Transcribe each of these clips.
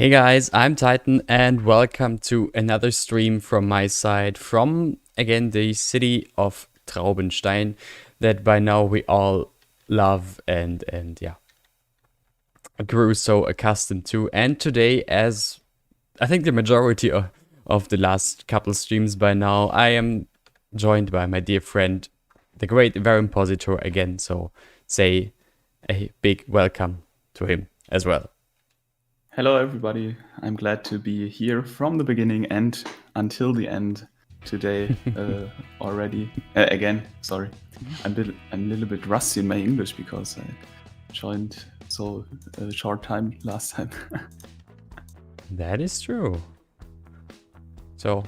Hey guys, I'm Titan and welcome to another stream from my side from, again, the city of Traubenstein that by now we all love and grew so accustomed to. And today, as I think the majority of the last couple streams by now, I am joined by my dear friend, the great Verimpositor again. So say a big welcome to him as well. Hello, everybody. I'm glad to be here from the beginning and until the end today already. Again, sorry. I'm a little bit rusty in my English because I joined so a short time last time. That is true. So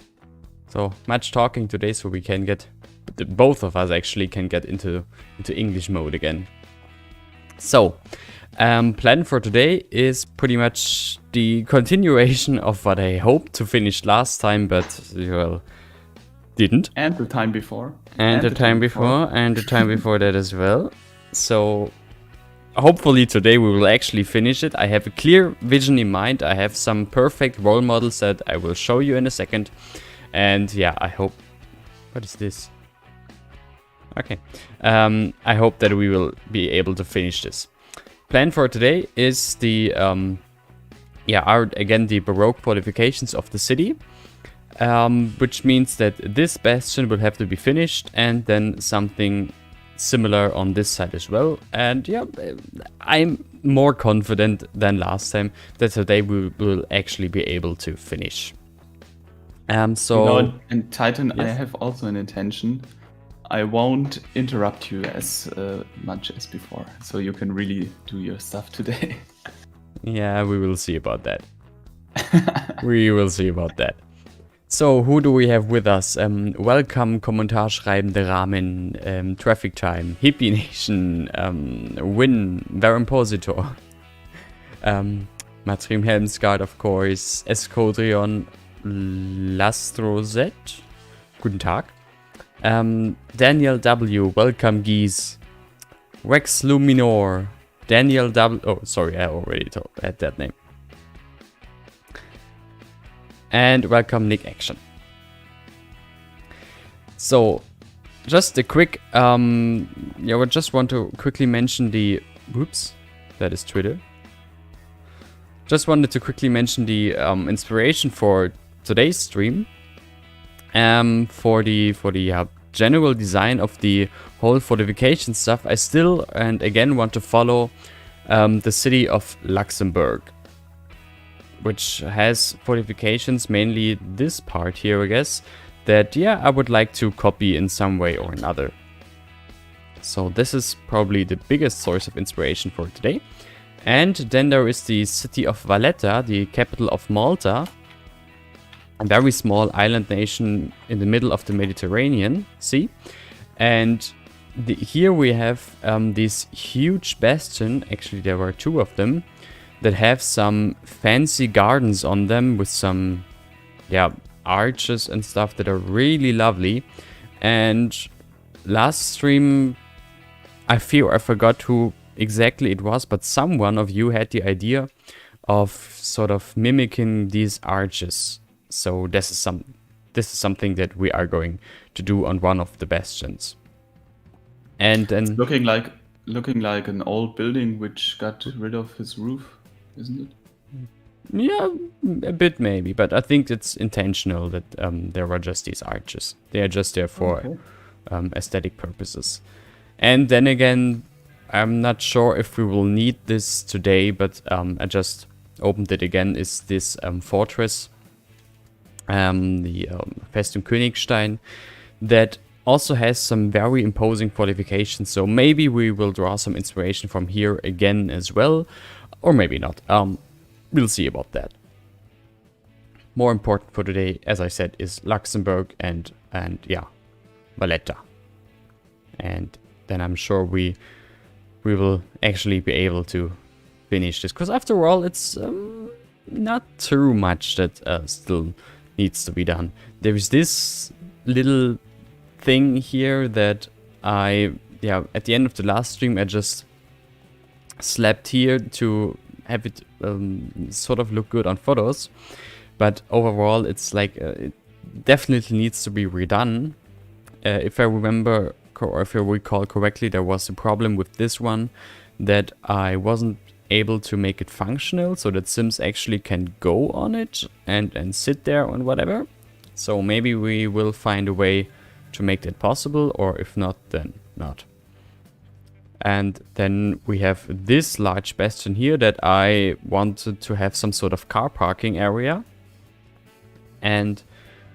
much talking today, so we can get, both of us actually can get into English mode again. So, plan for today is pretty much the continuation of what I hoped to finish last time, but well, didn't. And the time before. And the time before, and the time before that as well. So, hopefully today we will actually finish it. I have a clear vision in mind. I have some perfect role models that I will show you in a second. And yeah, I hope... What is this? Okay. I hope that we will be able to finish this. Plan for today is the, the Baroque fortifications of the city. Which means that this bastion will have to be finished and then something similar on this side as well. And yeah, I'm more confident than last time that today we will actually be able to finish. And Titan, yes. I have also an intention. I won't interrupt you as much as before, so you can really do your stuff today. Yeah, we will see about that. We will see about that. So, who do we have with us? Welcome, Kommentarschreibende Rahmen, Traffic Time, Hippie Nation, Win, Verimpositor, Matrim Helmsguard, of course, Escodrion, Lastrozet, Guten Tag. Daniel W, welcome geese. Rex Luminor, Daniel W. Oh, sorry, I already had that name. And welcome Nick Action. So, just a quick, I just want to quickly mention the, whoops, that is Twitter. Just wanted to quickly mention the inspiration for today's stream. For the general design of the whole fortification stuff, I still and again want to follow the city of Luxembourg, which has fortifications, mainly this part here, I guess, that I would like to copy in some way or another. So this is probably the biggest source of inspiration for today. And then there is the city of Valletta, the capital of Malta. A very small island nation in the middle of the Mediterranean Sea. And here we have this huge bastion, actually there were two of them, that have some fancy gardens on them with some arches and stuff that are really lovely. And last stream, I fear I forgot who exactly it was, but someone of you had the idea of sort of mimicking these arches. So this is something that we are going to do on one of the bastions. And then it's looking like an old building which got rid of his roof, isn't it? Yeah, a bit maybe, but I think it's intentional that there are just these arches. They are just there for aesthetic purposes. And then again, I'm not sure if we will need this today, but I just opened it again. Is this fortress? The Festung Königstein, that also has some very imposing fortifications, so maybe we will draw some inspiration from here again as well, or maybe not. We'll see about that. More important for today, as I said, is Luxembourg and Valletta. And then I'm sure we will actually be able to finish this, because after all, it's not too much that still needs to be done. There is this little thing here that at the end of the last stream I just slapped here to have it sort of look good on photos. But overall, it's like it definitely needs to be redone. If I remember or if I recall correctly, there was a problem with this one that I wasn't able to make it functional so that Sims actually can go on it and sit there and whatever. So maybe we will find a way to make that possible, or if not, then not. And then we have this large bastion here that I wanted to have some sort of car parking area. And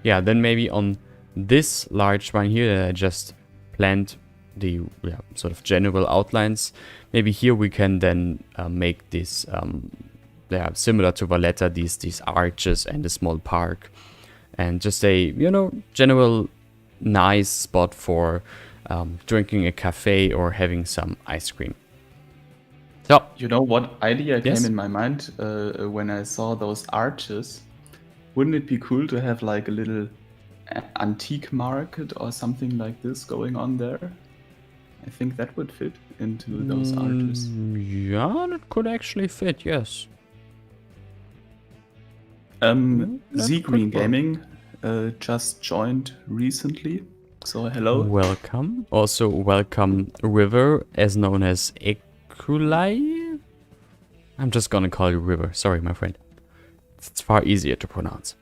yeah, then maybe on this large one here that I just planned the sort of general outlines. Maybe here we can then make this similar to Valletta, these arches and a small park. And just a, general nice spot for drinking a cafe or having some ice cream. So, you know what idea Yes? came in my mind when I saw those arches? Wouldn't it be cool to have like a little antique market or something like this going on there? I think that would fit into those arches. Yeah, that could actually fit, yes. Z that Green could work. Gaming just joined recently, so hello. Welcome. Also, welcome River, as known as Ekulai. I'm just gonna call you River. Sorry, my friend. It's far easier to pronounce.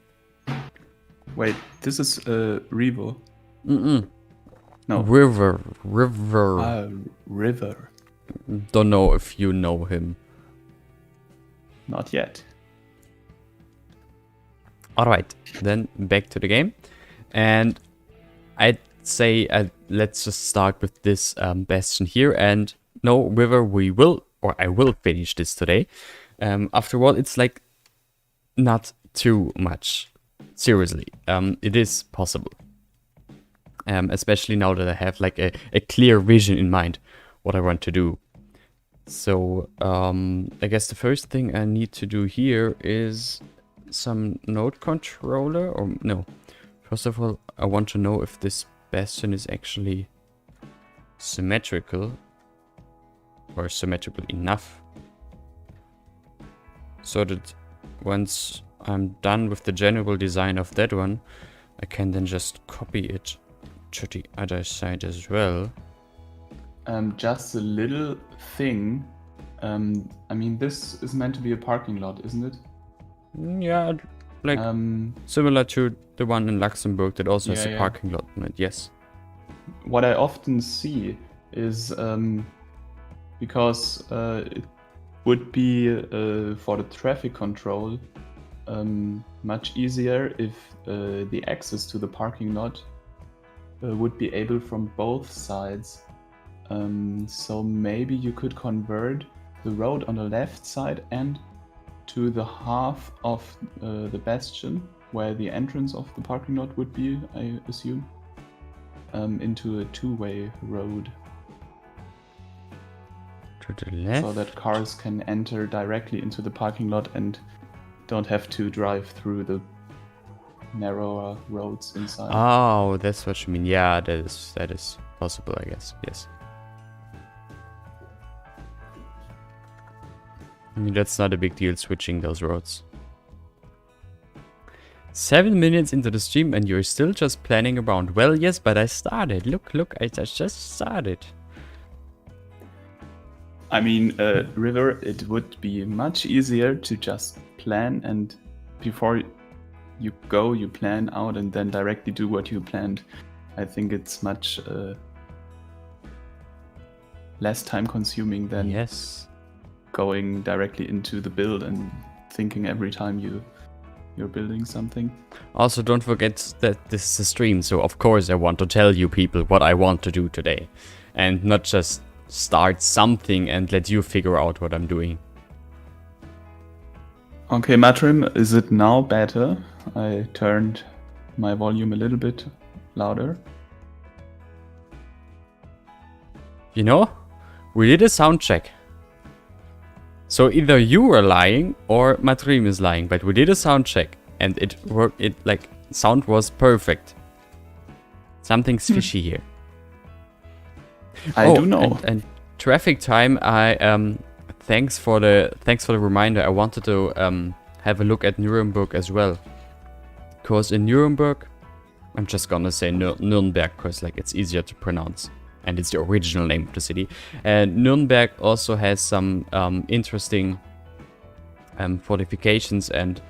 Wait, this is Revo. No. River. River. Don't know if you know him. Not yet. Alright, then back to the game. And I'd say let's just start with this bastion here. And no, River, I will finish this today. After all, it's like not too much. Seriously, it is possible. Especially now that I have like a clear vision in mind what I want to do. So I guess the first thing I need to do here is some node controller, or no. First of all, I want to know if this bastion is actually symmetrical or symmetrical enough, so that once I'm done with the general design of that one, I can then just copy it to the other side as well. Just a little thing. I mean, this is meant to be a parking lot, isn't it? Yeah, like similar to the one in Luxembourg that also has a parking lot on it, yes. What I often see is because it would be for the traffic control much easier if the access to the parking lot would be able from both sides. So maybe you could convert the road on the left side and to the half of the bastion where the entrance of the parking lot would be, I assume, into a two-way road. To the left? So that cars can enter directly into the parking lot and don't have to drive through the narrower roads inside. Oh, that's what you mean. Yeah, that is possible, I guess. Yes. I mean, that's not a big deal switching those roads. 7 minutes into the stream and you're still just planning around. Well, yes, but I started. Look, I just started. I mean, River, it would be much easier to just plan, and before you go, you plan out and then directly do what you planned. I think it's much less time consuming than going directly into the build and thinking every time you're building something. Also, don't forget that this is a stream, so of course I want to tell you people what I want to do today, and not just start something and let you figure out what I'm doing. Okay, Matrim, is it now better? I turned my volume a little bit louder. You know, we did a sound check. So either you were lying or Matrim is lying, but we did a sound check and it worked. It like sound was perfect. Something's fishy here. I do know. And traffic time, I thanks for the reminder. I wanted to have a look at Nuremberg as well, because in Nuremberg, I'm just gonna say Nuremberg because like it's easier to pronounce, and it's the original name of the city. And Nuremberg also has some interesting fortifications and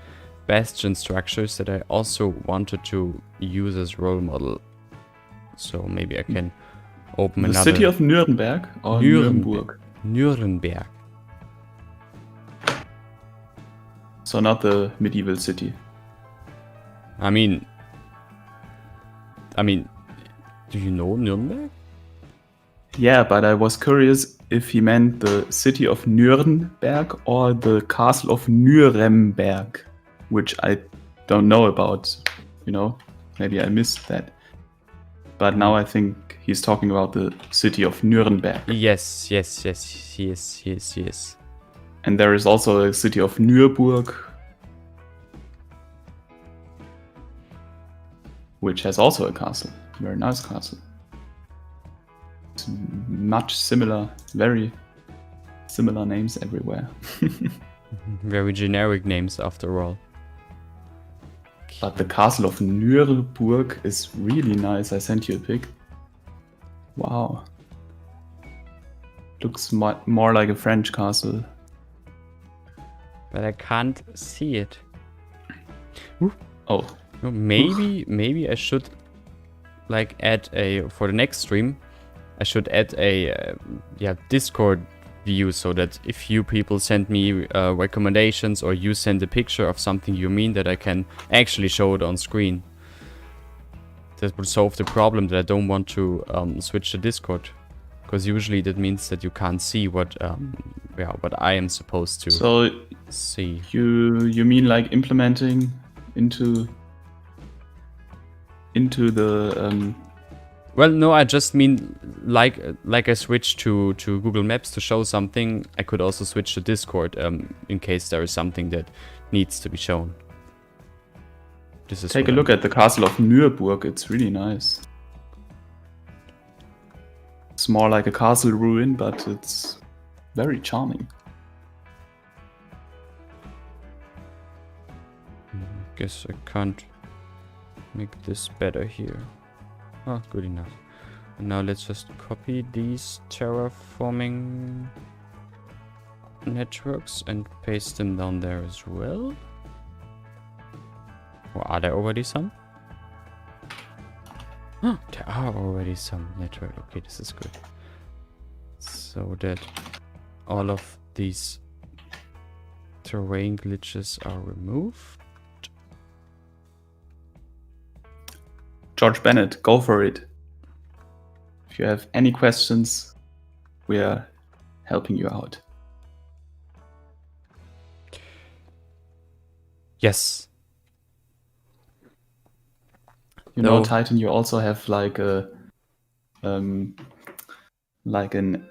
bastion structures that I also wanted to use as role model. So maybe I can open the city of Nuremberg or Nuremberg? Nuremberg. So not the medieval city. I mean, do you know Nuremberg? Yeah, but I was curious if he meant the city of Nuremberg or the castle of Nuremberg, which I don't know about, maybe I missed that. But now I think he's talking about the city of Nuremberg. Yes, he is. And there is also a city of Nürburg, which has also a castle. Very nice castle. It's much similar, very similar names everywhere. Very generic names after all. But the castle of Nürburg is really nice. I sent you a pic. Wow. Looks more like a French castle. But I can't see it. Oh. Maybe I should like add for the next stream, I should add a Discord view so that if you people send me recommendations or you send a picture of something you mean, that I can actually show it on screen. That would solve the problem that I don't want to switch to Discord, because usually that means that you can't see what I am supposed to see. You mean like implementing into the Well, no, I just mean like I switched to Google Maps to show something, I could also switch to Discord in case there is something that needs to be shown. Take a look at the castle of Nürburg. It's really nice. It's more like a castle ruin, but it's very charming. Guess I can't make this better here. Oh, good enough. And now let's just copy these terraforming networks and paste them down there as well. Or are there already some? Oh, there are already some network. Okay, this is good. So that all of these terrain glitches are removed. George Bennett, go for it. If you have any questions, we are helping you out. Yes. You know, Titan, you also have like an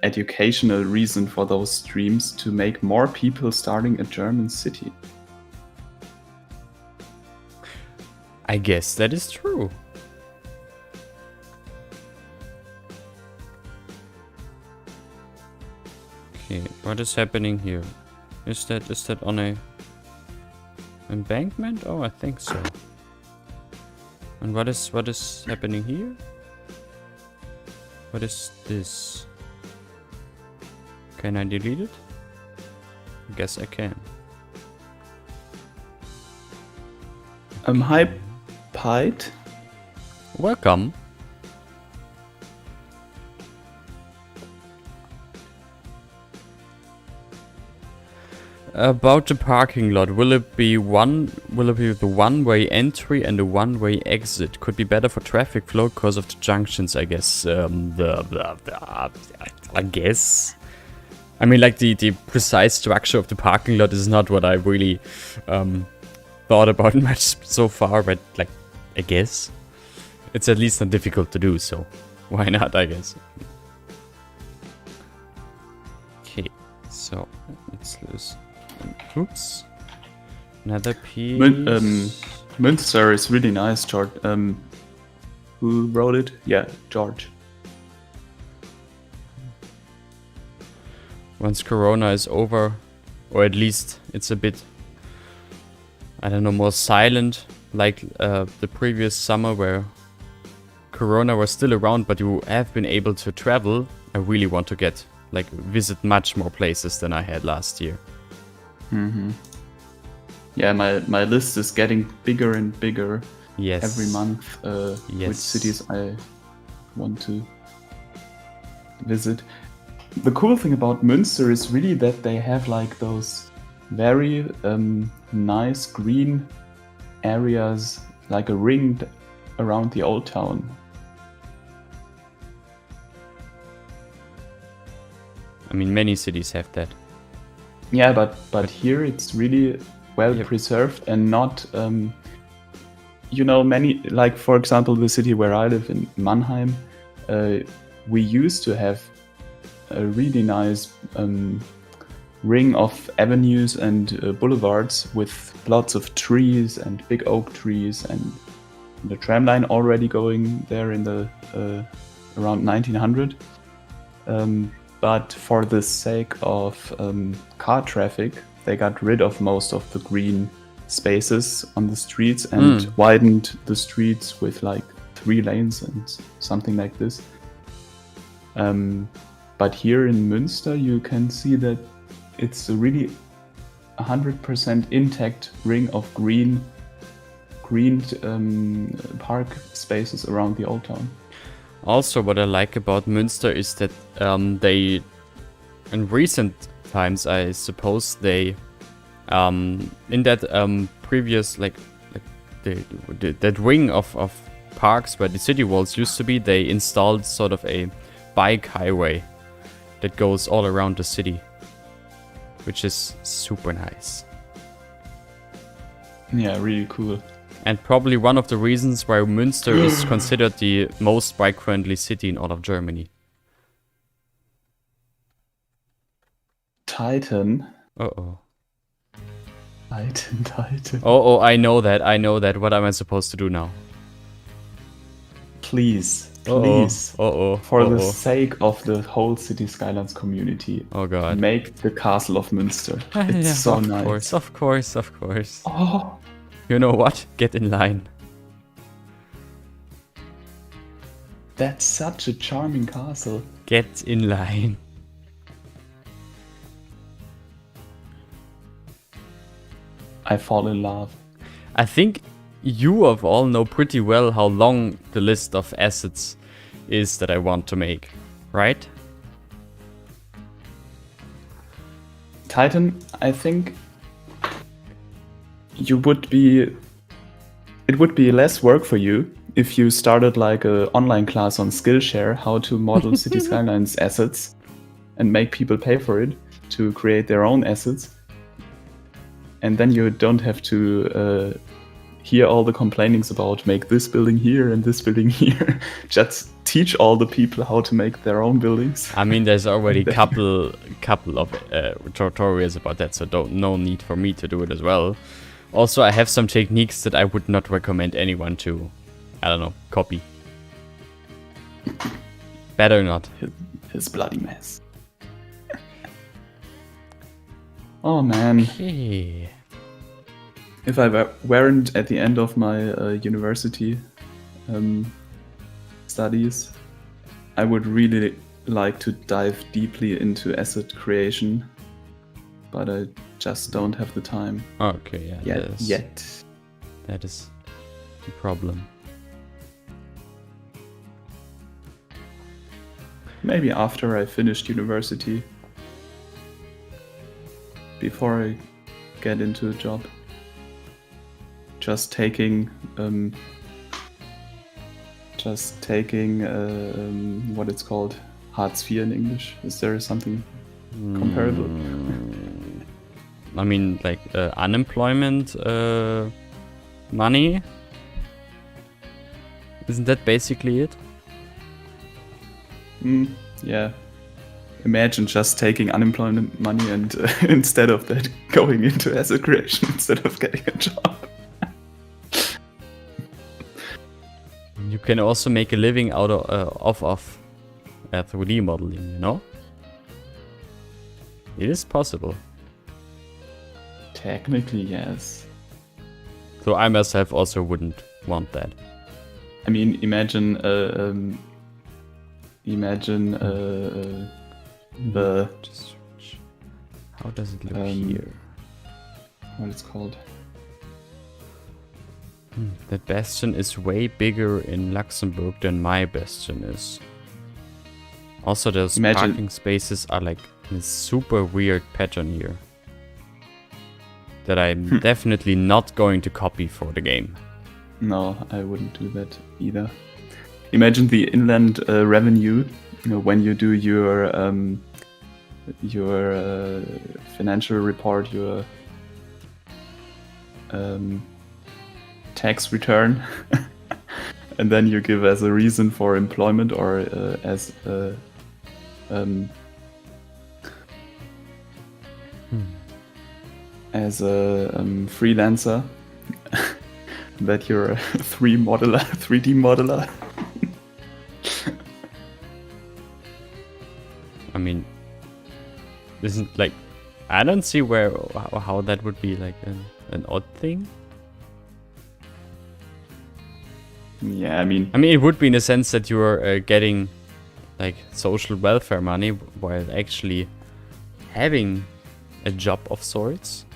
educational reason for those streams to make more people starting a German city. I guess that is true. Okay, what is happening here? Is that on a embankment? Oh, I think so. And what is happening here? What is this? Can I delete it? I guess I can. Hi, Pite. Welcome. About the parking lot, will it be the one-way entry and the one-way exit? Could be better for traffic flow because of the junctions, I guess. I guess. I mean, like the precise structure of the parking lot is not what I really thought about much so far, but like, I guess it's at least not difficult to do. So why not? I guess. Okay, so let's lose. Oops. Another piece. Münster is really nice, George. Who wrote it? Yeah, George. once Corona is over, or at least it's a bit, I don't know, more silent, like the previous summer where Corona was still around, but you have been able to travel. I really want to visit much more places than I had last year. Yeah, my list is getting bigger and bigger. Yes. Every month, Yes. which cities I want to visit. The cool thing about Münster is really that they have like those very nice green areas, like a ring around the old town. I mean, many cities have that. Yeah, but here it's really well preserved and not, many, like for example, the city where I live in Mannheim, we used to have a really nice ring of avenues and boulevards with lots of trees and big oak trees, and the tram line already going there in the around 1900. But for the sake of car traffic, they got rid of most of the green spaces on the streets and widened the streets with like 3 lanes and something like this. But here in Münster, you can see that it's a really 100% intact ring of green park spaces around the old town. Also, what I like about Münster is that they, in recent times, I suppose they, in that previous that ring of parks where the city walls used to be, they installed sort of a bike highway that goes all around the city, which is super nice. Yeah, really cool. And probably one of the reasons why Münster is considered the most bike-friendly city in all of Germany. Titan. Uh-oh. Titan. Oh, I know that. What am I supposed to do now? Please. Uh-oh. For the sake of the whole City Skylines community. Oh god. Make the castle of Münster. It's so nice. Of course. Oh. You know what? Get in line. That's such a charming castle. Get in line. I fall in love. I think you of all know pretty well how long the list of assets is that I want to make, right? Titan, I think it would be less work for you if you started like an online class on Skillshare, how to model City Skylines assets and make people pay for it to create their own assets. And then you don't have to hear all the complainings about make this building here and this building here. Just teach all the people how to make their own buildings. I mean, there's already couple of tutorials about that, so no need for me to do it as well. Also, I have some techniques that I would not recommend anyone to, I don't know, copy. Better not. His bloody mess. Oh man. Okay. If I weren't at the end of my university studies, I would really like to dive deeply into asset creation, but I just don't have the time. Okay, yeah. Yet. That is the problem. Maybe after I finished university. Before I get into a job. Just taking what it's called, Hartz IV in English. Is there something comparable? I mean, like unemployment money. Isn't that basically it? Yeah. Imagine just taking unemployment money and instead of that going into asset creation instead of getting a job. You can also make a living out of 3D modeling, you know? It is possible. Technically, yes. So I myself also wouldn't want that. I mean, imagine the Just how does it look here? here? What it's called? That bastion is way bigger in Luxembourg than my bastion is. Also, those parking spaces are like in a super weird pattern here. That I'm definitely not going to copy for the game. No, I wouldn't do that either. Imagine the inland revenue, when you do your financial report, your tax return, and then you give as a reason for employment or as a freelancer that you're a 3D modeler. I mean, isn't like I don't see how that would be like an odd thing. Yeah, I mean, it would be in a sense that you are getting like social welfare money while actually having a job of sorts.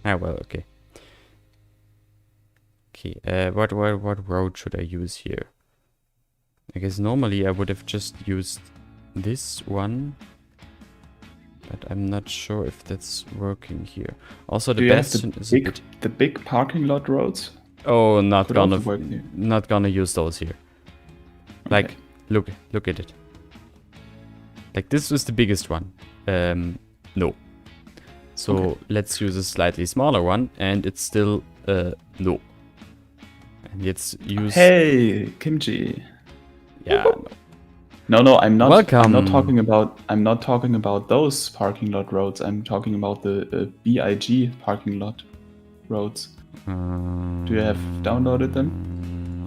Ah, well, okay. Okay, what road should I use here? I guess normally I would have just used this one, but I'm not sure if that's working here. Also, the bastion is a bit... the big parking lot roads. Oh, not gonna use those here. Okay. Like, look at it. Like this was the biggest one. No. So Okay. let's use a slightly smaller one, and it's still no. And let's use. Hey, Kimchi. Yeah. No, I'm not. Welcome. I'm not talking about those parking lot roads. I'm talking about the BIG parking lot roads. Do you have downloaded them?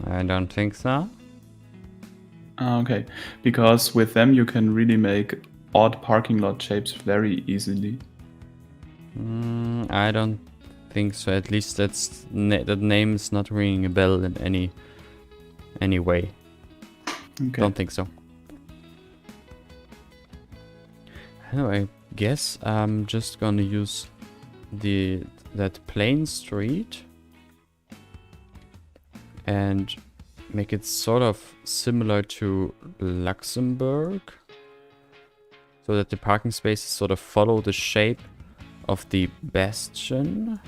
I don't think so. Okay, because with them you can really make odd parking lot shapes very easily. I don't think so. At least that name is not ringing a bell in any way. Okay. Don't think so. I guess I'm just gonna use that plain street and make it sort of similar to Luxembourg, so that the parking spaces sort of follow the shape of the bastion.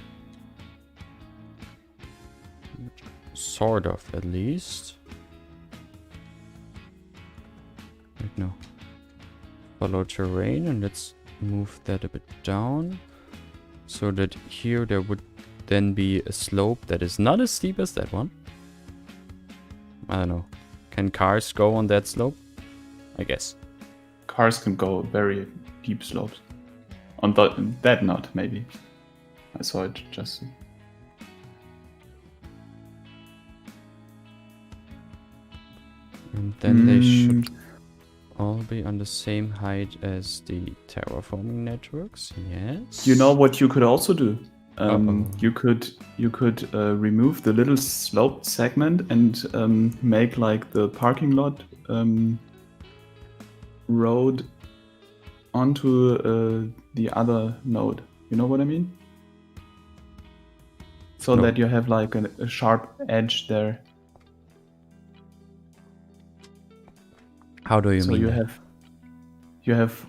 Sort of, at least. Wait, no. Follow terrain, and let's move that a bit down, so that here there would then be a slope that is not as steep as that one. I don't know. Can cars go on that slope? I guess. Cars can go very deep slopes. On that not, maybe. I saw it just... And then they should all be on the same height as the terraforming networks. Yes. You know what you could also do? You could remove the little sloped segment and make like the parking lot road onto the other node. You know what I mean? So that you have like a sharp edge there. How do you mean? So you have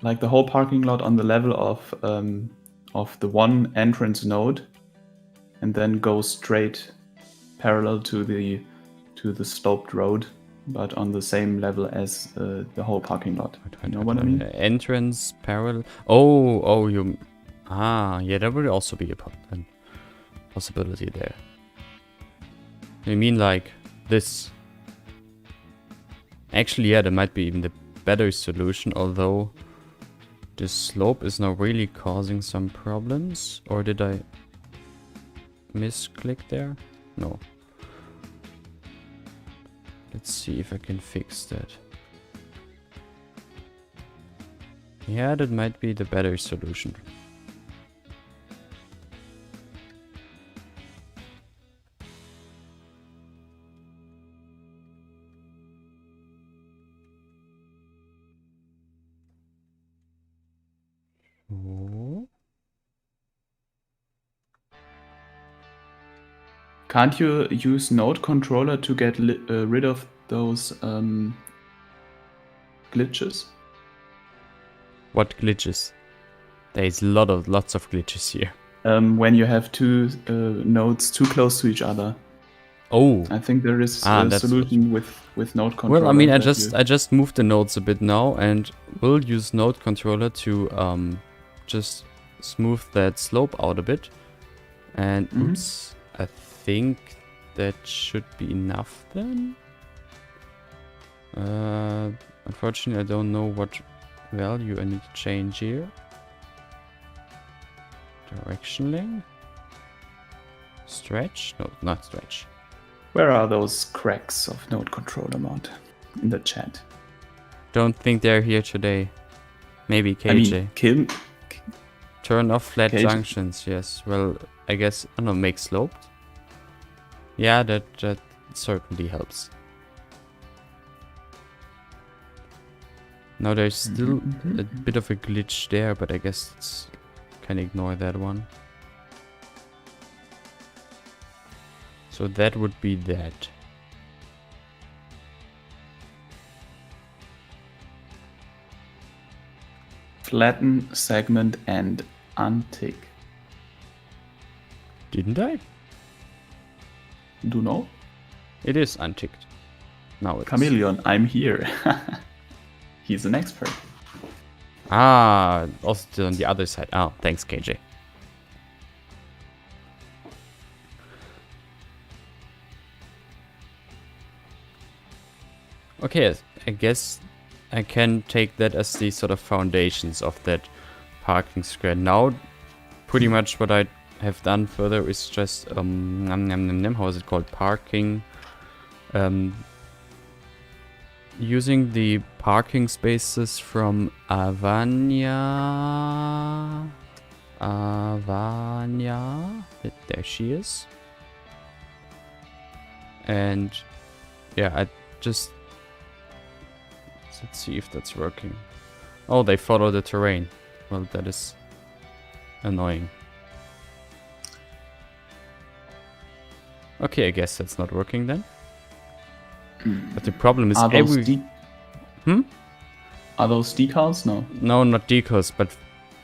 like the whole parking lot on the level of the one entrance node, and then go straight parallel to the sloped road, but on the same level as the whole parking lot. You know what I mean? Entrance parallel. Oh, you. Yeah, that would also be a possibility there. You mean like this? Actually, yeah, that might be even the better solution, although this slope is now really causing some problems. Or did I misclick there? No. Let's see if I can fix that. Yeah, that might be the better solution. Oh. Can't you use Node Controller to get rid of those glitches? What glitches? There's lots of glitches here. When you have two nodes too close to each other. Oh. I think there is a solution with Node Controller. Well, I mean, I just moved the nodes a bit now, and will use Node Controller to just smooth that slope out a bit. And oops, I think that should be enough then. Unfortunately, I don't know what value I need to change here. Directionally. Stretch? No, not stretch. Where are those cracks of Node Controller mod in the chat? Don't think they're here today. Maybe KJ. I mean, Kim. Turn off flat KJ. junctions, yes. Well, I guess, I don't know, make sloped? Yeah, that certainly helps. Now there's still a bit of a glitch there, but I guess it's, can ignore that one. So that would be that. Flatten, segment, and untick. Didn't I? Do know? It is unticked. Now it's... Chameleon, I'm here. He's an expert. Ah, also still on the other side. Oh, thanks, KJ. Okay, I guess I can take that as the sort of foundations of that parking square. Now, pretty much what I have done further is just, how is it called? Parking. Using the parking spaces from Avania. There she is. And yeah, I just... Let's see if that's working. Oh, they follow the terrain. Well, that is annoying. Okay, I guess that's not working then. But the problem is Are those Are those decals? No. No, not decals, but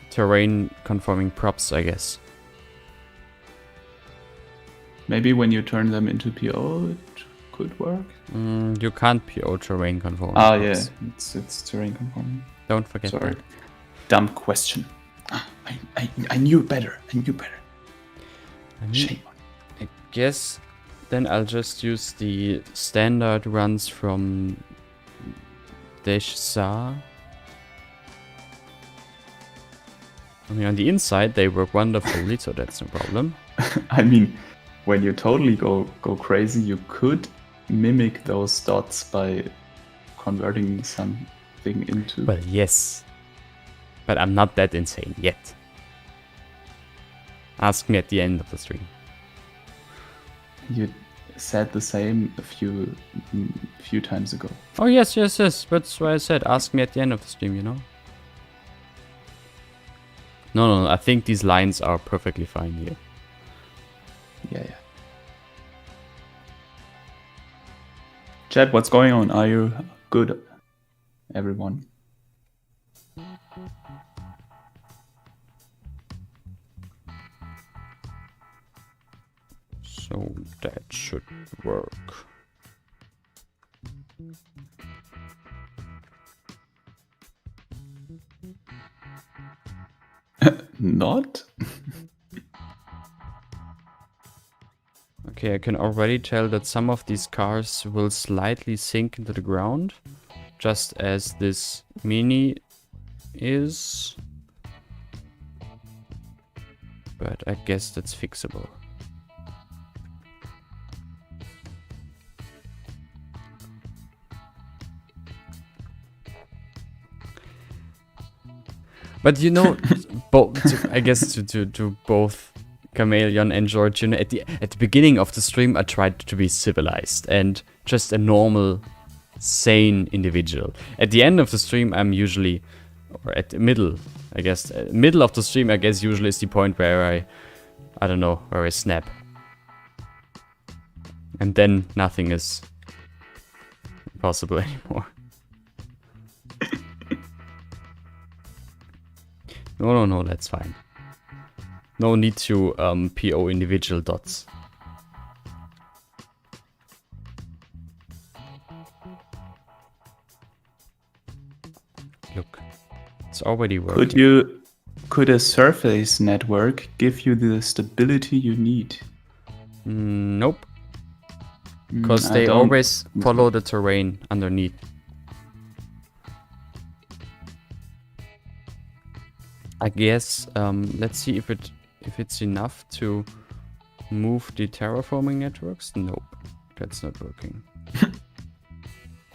terrain conforming props, I guess. Maybe when you turn them into PO, it could work. You can't PO terrain conforming. Ah, props. yeah, it's terrain conforming. Don't forget Sorry. that. Dumb question. I knew better. I knew better. Shame on I guess then I'll just use the standard runs from Desha. I mean, on the inside they work wonderfully, so that's no problem. I mean, when you totally go crazy, you could mimic those dots by converting something into... Well, yes. But I'm not that insane yet. Ask me at the end of the stream. You said the same a few times ago. Oh, yes. That's why I said ask me at the end of the stream, you know? No, I think these lines are perfectly fine here. Yeah. Chat, what's going on? Are you good, everyone? So that should work. Not? Okay, I can already tell that some of these cars will slightly sink into the ground, just as this Mini is. But I guess that's fixable. But you know, I guess to both Chameleon and George, you know, at the beginning of the stream, I tried to be civilized and just a normal, sane individual. At the end of the stream, I'm usually, or at the middle, I guess, middle of the stream, I guess usually is the point where I don't know, where I snap. And then nothing is possible anymore. No, that's fine. No need to PO individual dots. Look, it's already working. Could a surface network give you the stability you need? Nope. Because they always follow the terrain underneath. I guess let's see if it's enough to move the terraforming networks. Nope, that's not working.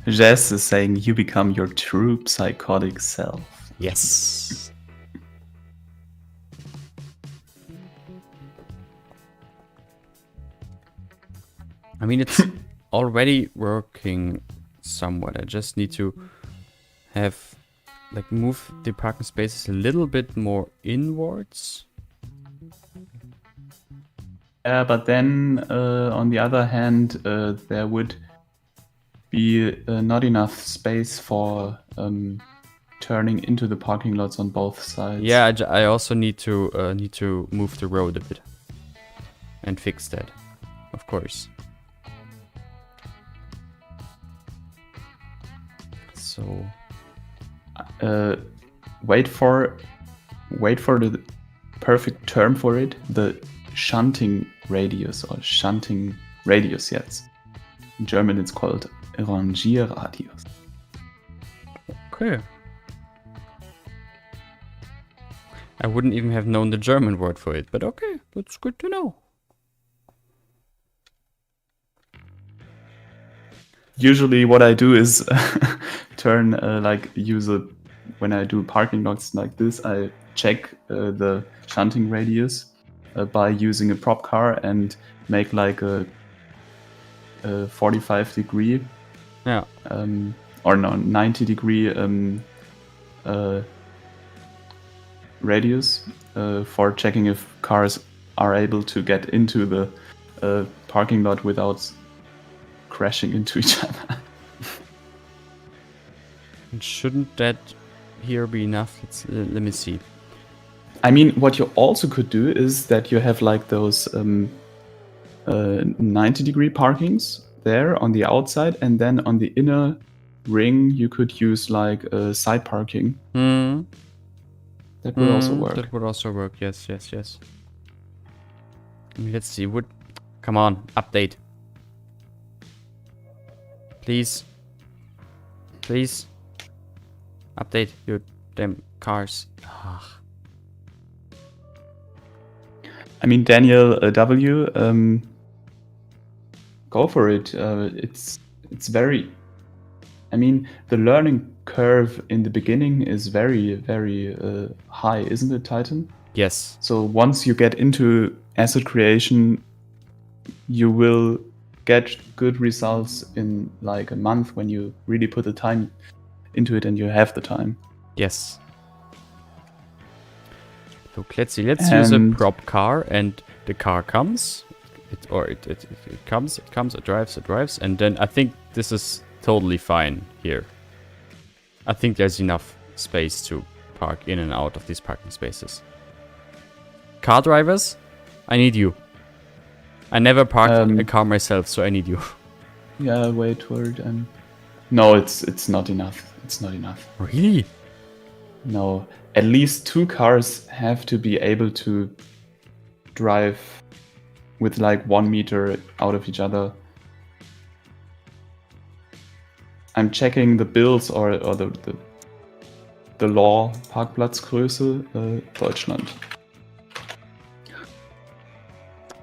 Jess is saying you become your true psychotic self. Yes. I mean, it's already working somewhat. I just need to have, like, move the parking spaces a little bit more inwards. But then, on the other hand, there would be not enough space for turning into the parking lots on both sides. Yeah, I also need to move the road a bit and fix that, of course. So, wait for the perfect term for it. The shunting radius or shunting radius. Yes, in German it's called Rangierradius. Okay. I wouldn't even have known the German word for it, but okay, that's good to know. Usually what I do is turn when I do parking lots like this, I check the shunting radius by using a prop car and make like a 45 degree or no 90 degree radius for checking if cars are able to get into the parking lot without crashing into each other. Shouldn't that here be enough? Let me see. I mean, what you also could do is that you have like those 90 degree parkings there on the outside, and then on the inner ring you could use like side parking. That would also work. That would also work, yes. Let's see, come on, update. Please. Update your damn cars. Ugh. I mean, Daniel W, go for it. It's very... I mean, the learning curve in the beginning is very, very high, isn't it, Titan? Yes. So once you get into asset creation, you will get good results in like a month when you really put the time into it and you have the time. Yes. Look, let's see. Let's use a prop car, and the car comes. It comes, it drives, and then I think this is totally fine here. I think there's enough space to park in and out of these parking spaces. Car drivers, I need you. I never parked a car myself, so I need you. Yeah, wait for it. No, it's not enough. It's not enough. Really? No, at least 2 cars have to be able to drive with like 1 meter out of each other. I'm checking the bills or the law Parkplatzgröße Deutschland.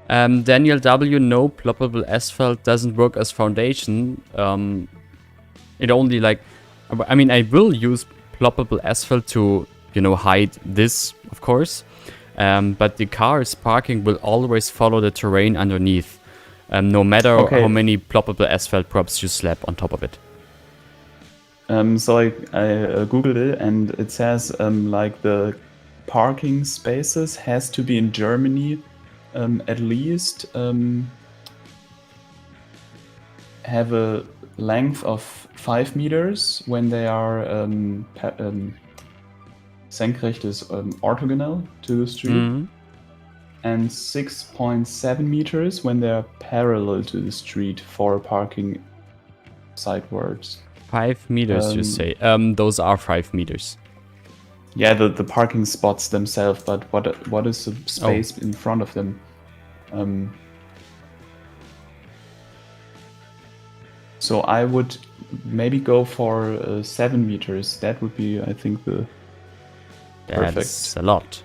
Daniel W, no, ploppable asphalt doesn't work as foundation. It only I will use ploppable asphalt to, hide this, of course. But the car's parking will always follow the terrain underneath, no matter how many ploppable asphalt props you slap on top of it. So I googled it, and it says like the parking spaces has to be in Germany at least have a length of 5 meters when they are senkrecht is orthogonal to the street, and 6.7 meters when they are parallel to the street for parking sidewards. 5 meters, you say? Those are 5 meters. Yeah, the parking spots themselves, but what is the space in front of them? So I would maybe go for 7 meters. That would be, I think, the perfect. That's a lot.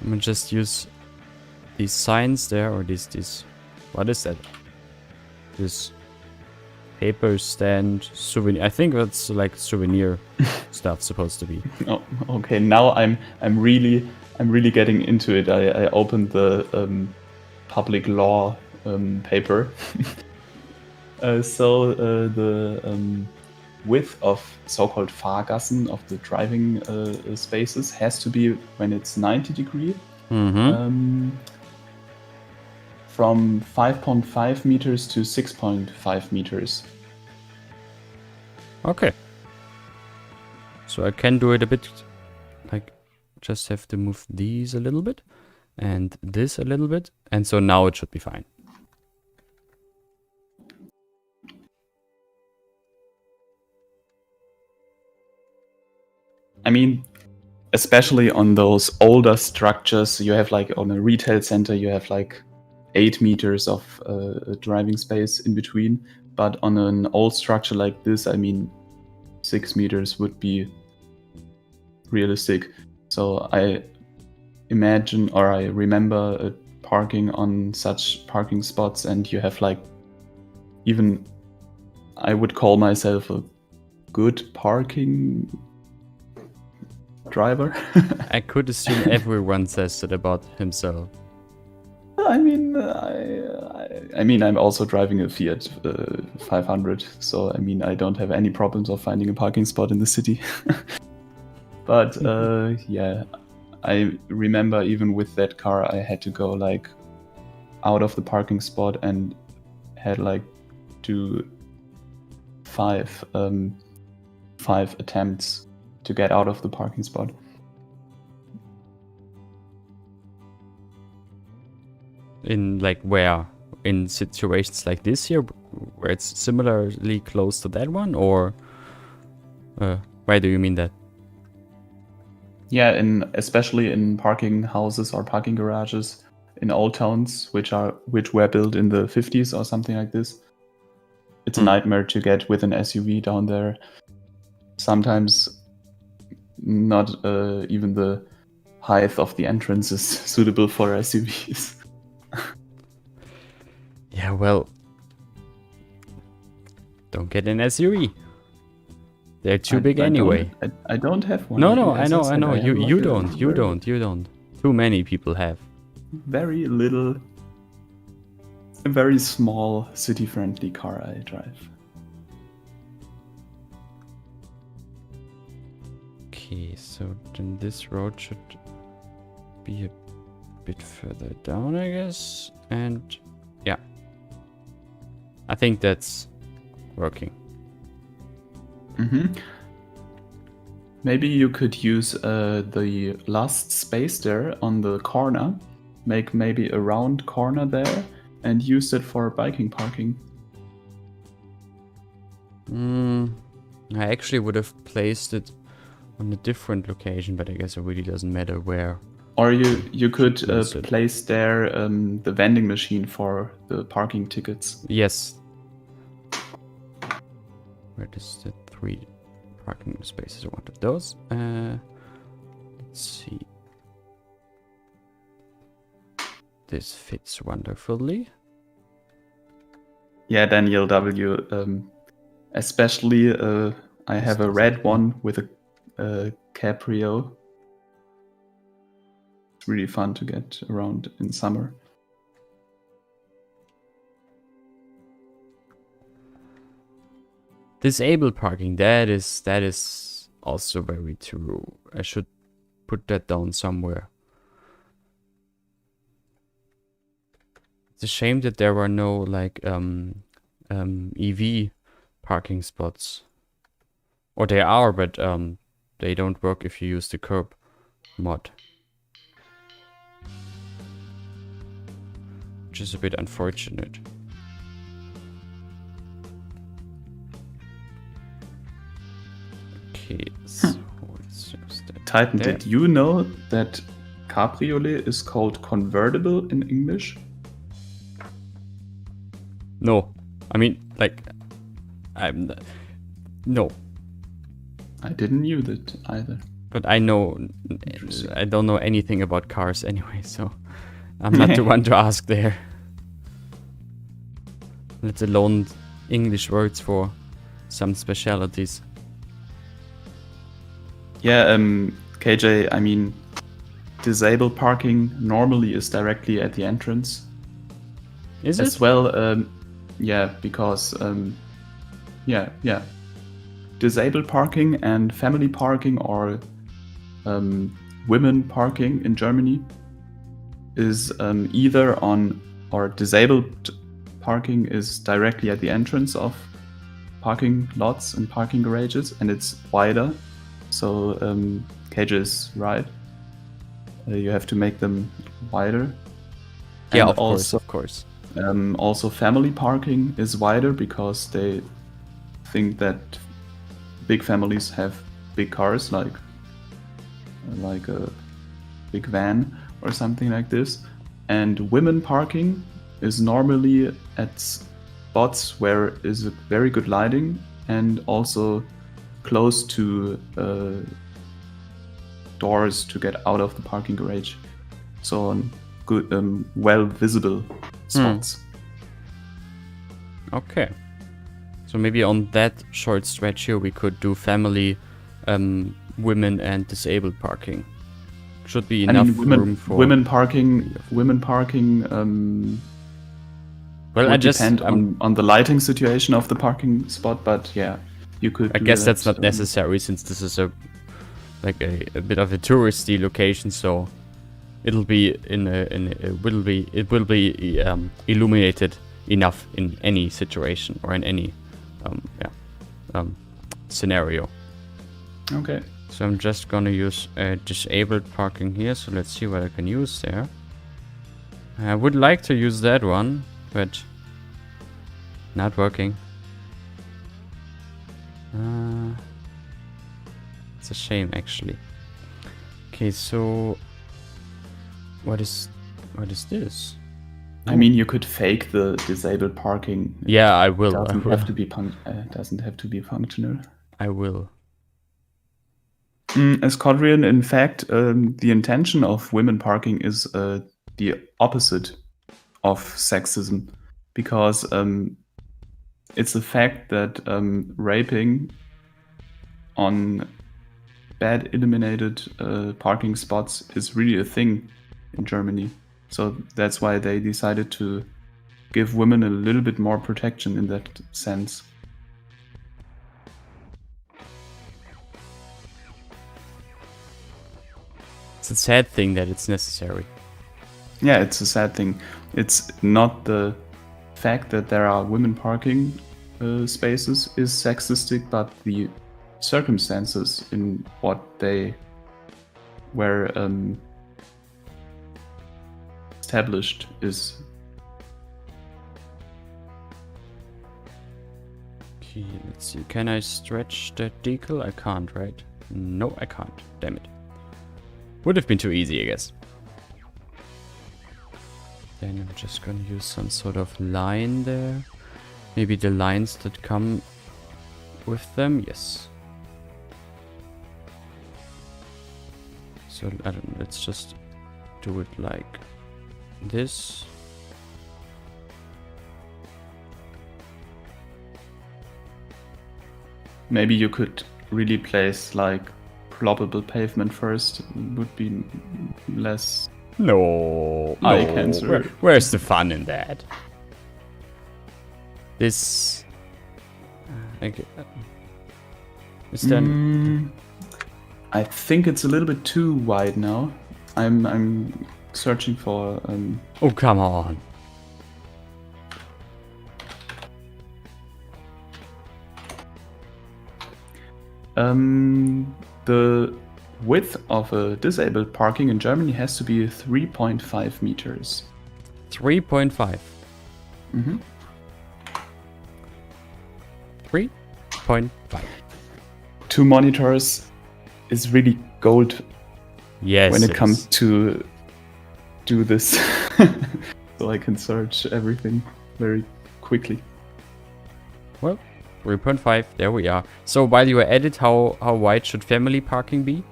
I'm gonna just use these signs there, or these. What is that? This paper stand souvenir. I think that's like souvenir stuff supposed to be. Oh, okay. Now I'm really getting into it. I opened the public law paper. So the width of so-called Fahrgassen, of the driving spaces, has to be, when it's 90 degrees, from 5.5 meters to 6.5 meters. Okay. So I can do it a bit, like, just have to move these a little bit, and this a little bit, and so now it should be fine. I mean, especially on those older structures, you have like on a retail center, you have like 8 meters of driving space in between. But on an old structure like this, I mean, 6 meters would be realistic. So I imagine, or I remember parking on such parking spots, and you have like, even I would call myself a good parking driver. I could assume everyone says it about himself. I mean, I'm also driving a Fiat 500, so I mean, I don't have any problems of finding a parking spot in the city. But yeah, I remember even with that car, I had to go like out of the parking spot and had like do five attempts to get out of the parking spot. In like where? In situations like this here, where it's similarly close to that one, or why do you mean that? Yeah, especially in parking houses or parking garages in old towns, which were built in the 50s or something like this. It's a nightmare to get with an SUV down there. Sometimes not even the height of the entrance is suitable for SUVs. Yeah, well, don't get an SUV. They're too big anyway. I don't have one. No, I know. You don't. Too many people have. Very little, a very small city-friendly car I drive. Okay, so then this road should be a bit further down, I guess. And yeah, I think that's working. Maybe you could use the last space there on the corner, make maybe a round corner there, and use it for biking parking. I actually would have placed it on a different location, but I guess it really doesn't matter where. Or you could place there the vending machine for the parking tickets. Yes. Where is the 3 parking spaces? I wanted those. Let's see. This fits wonderfully. Yeah, Daniel W. Especially, I have a doesn't red count. one with a Caprio. It's really fun to get around in summer. Disabled parking, that is also very true. I should put that down somewhere. It's a shame that there are no like EV parking spots. Or they are, but they don't work if you use the curb mod. Which is a bit unfortunate. Okay, so it's just that Titan, there. did you know that cabriolet is called convertible in English? No, I mean, like, no, I didn't knew that either. but I know, Interesting. I don't know anything about cars anyway, so I'm not the one to ask there. Let alone English words for some specialities. Yeah, KJ, I mean, disabled parking normally is directly at the entrance. Is As it? well, yeah, because, yeah. Disabled parking and family parking or women parking in Germany is either on, or disabled parking is directly at the entrance of parking lots and parking garages, and it's wider. So KJ is right. You have to make them wider. Yeah, And of also, course. Also, family parking is wider because they think that big families have big cars, like a big van or something like this. And women parking is normally at spots where is very good lighting and also close to doors to get out of the parking garage. So on good, well visible spots. Okay. So maybe on that short stretch here we could do family, women and disabled parking. Should be enough room for women parking. Well, would depend on the lighting situation of the parking spot, but yeah, you could. I guess that's not necessary since this is a bit of a touristy location, so it'll be it will be illuminated enough in any situation or in any scenario. Okay. So I'm just gonna use disabled parking here. So let's see what I can use there. I would like to use that one, but not working. It's a shame actually. Okay, so what is this? I mean, you could fake the disabled parking. Yeah, I will. Doesn't have to be functional. I will. As Codrian, in fact, the intention of women parking is the opposite of sexism, because it's a fact that raping on bad illuminated parking spots is really a thing in Germany. So that's why they decided to give women a little bit more protection in that sense. It's a sad thing that it's necessary. Yeah, it's a sad thing. It's not the fact that there are women parking spaces is sexistic, but the circumstances in what they were established is. Okay, let's see. Can I stretch that decal? I can't, right? No, I can't. Damn it. Would have been too easy, I guess. Then I'm just gonna use some sort of line there. Maybe the lines that come with them, yes. So I don't know, let's just do it like this. Maybe you could really place like ploppable pavement first. Would be less. No, Eye no. cancer. Where's the fun in that? This. Okay. Is then. I think it's a little bit too wide now. I'm searching for. Oh, come on. The width of a disabled parking in Germany has to be 3.5 meters. 3.5. Mm-hmm. 3.5. 2 monitors is really gold. Yes. When it comes to do this, so I can search everything very quickly. Well, 3.5, there we are. So while you are at it, how wide should family parking be?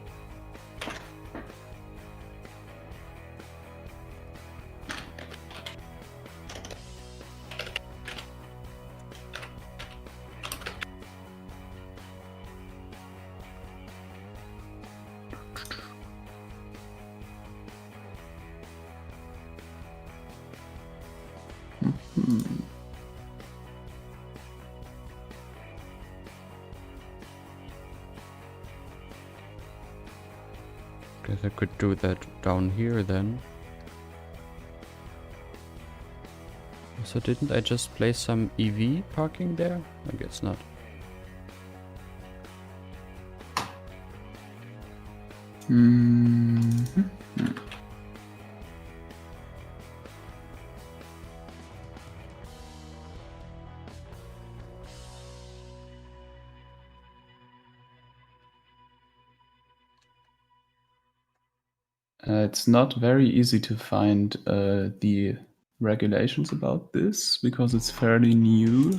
Guess I could do that down here then. So didn't I just place some EV parking there? I guess not. Mm-hmm. It's not very easy to find the regulations about this because it's fairly new.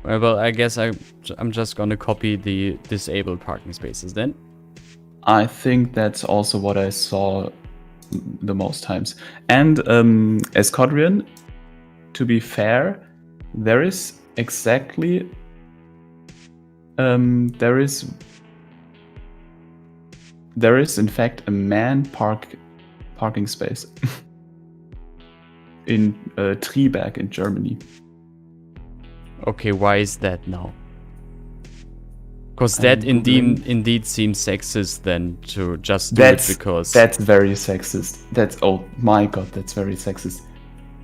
Well, I guess I'm just gonna copy the disabled parking spaces then. I think that's also what I saw the most times. And Escodrian, to be fair, there is exactly there is in fact a man parking space in Triberg in Germany. Okay, why is that now? Because that indeed seems sexist then to just do it because... That's very sexist. Oh my god, that's very sexist.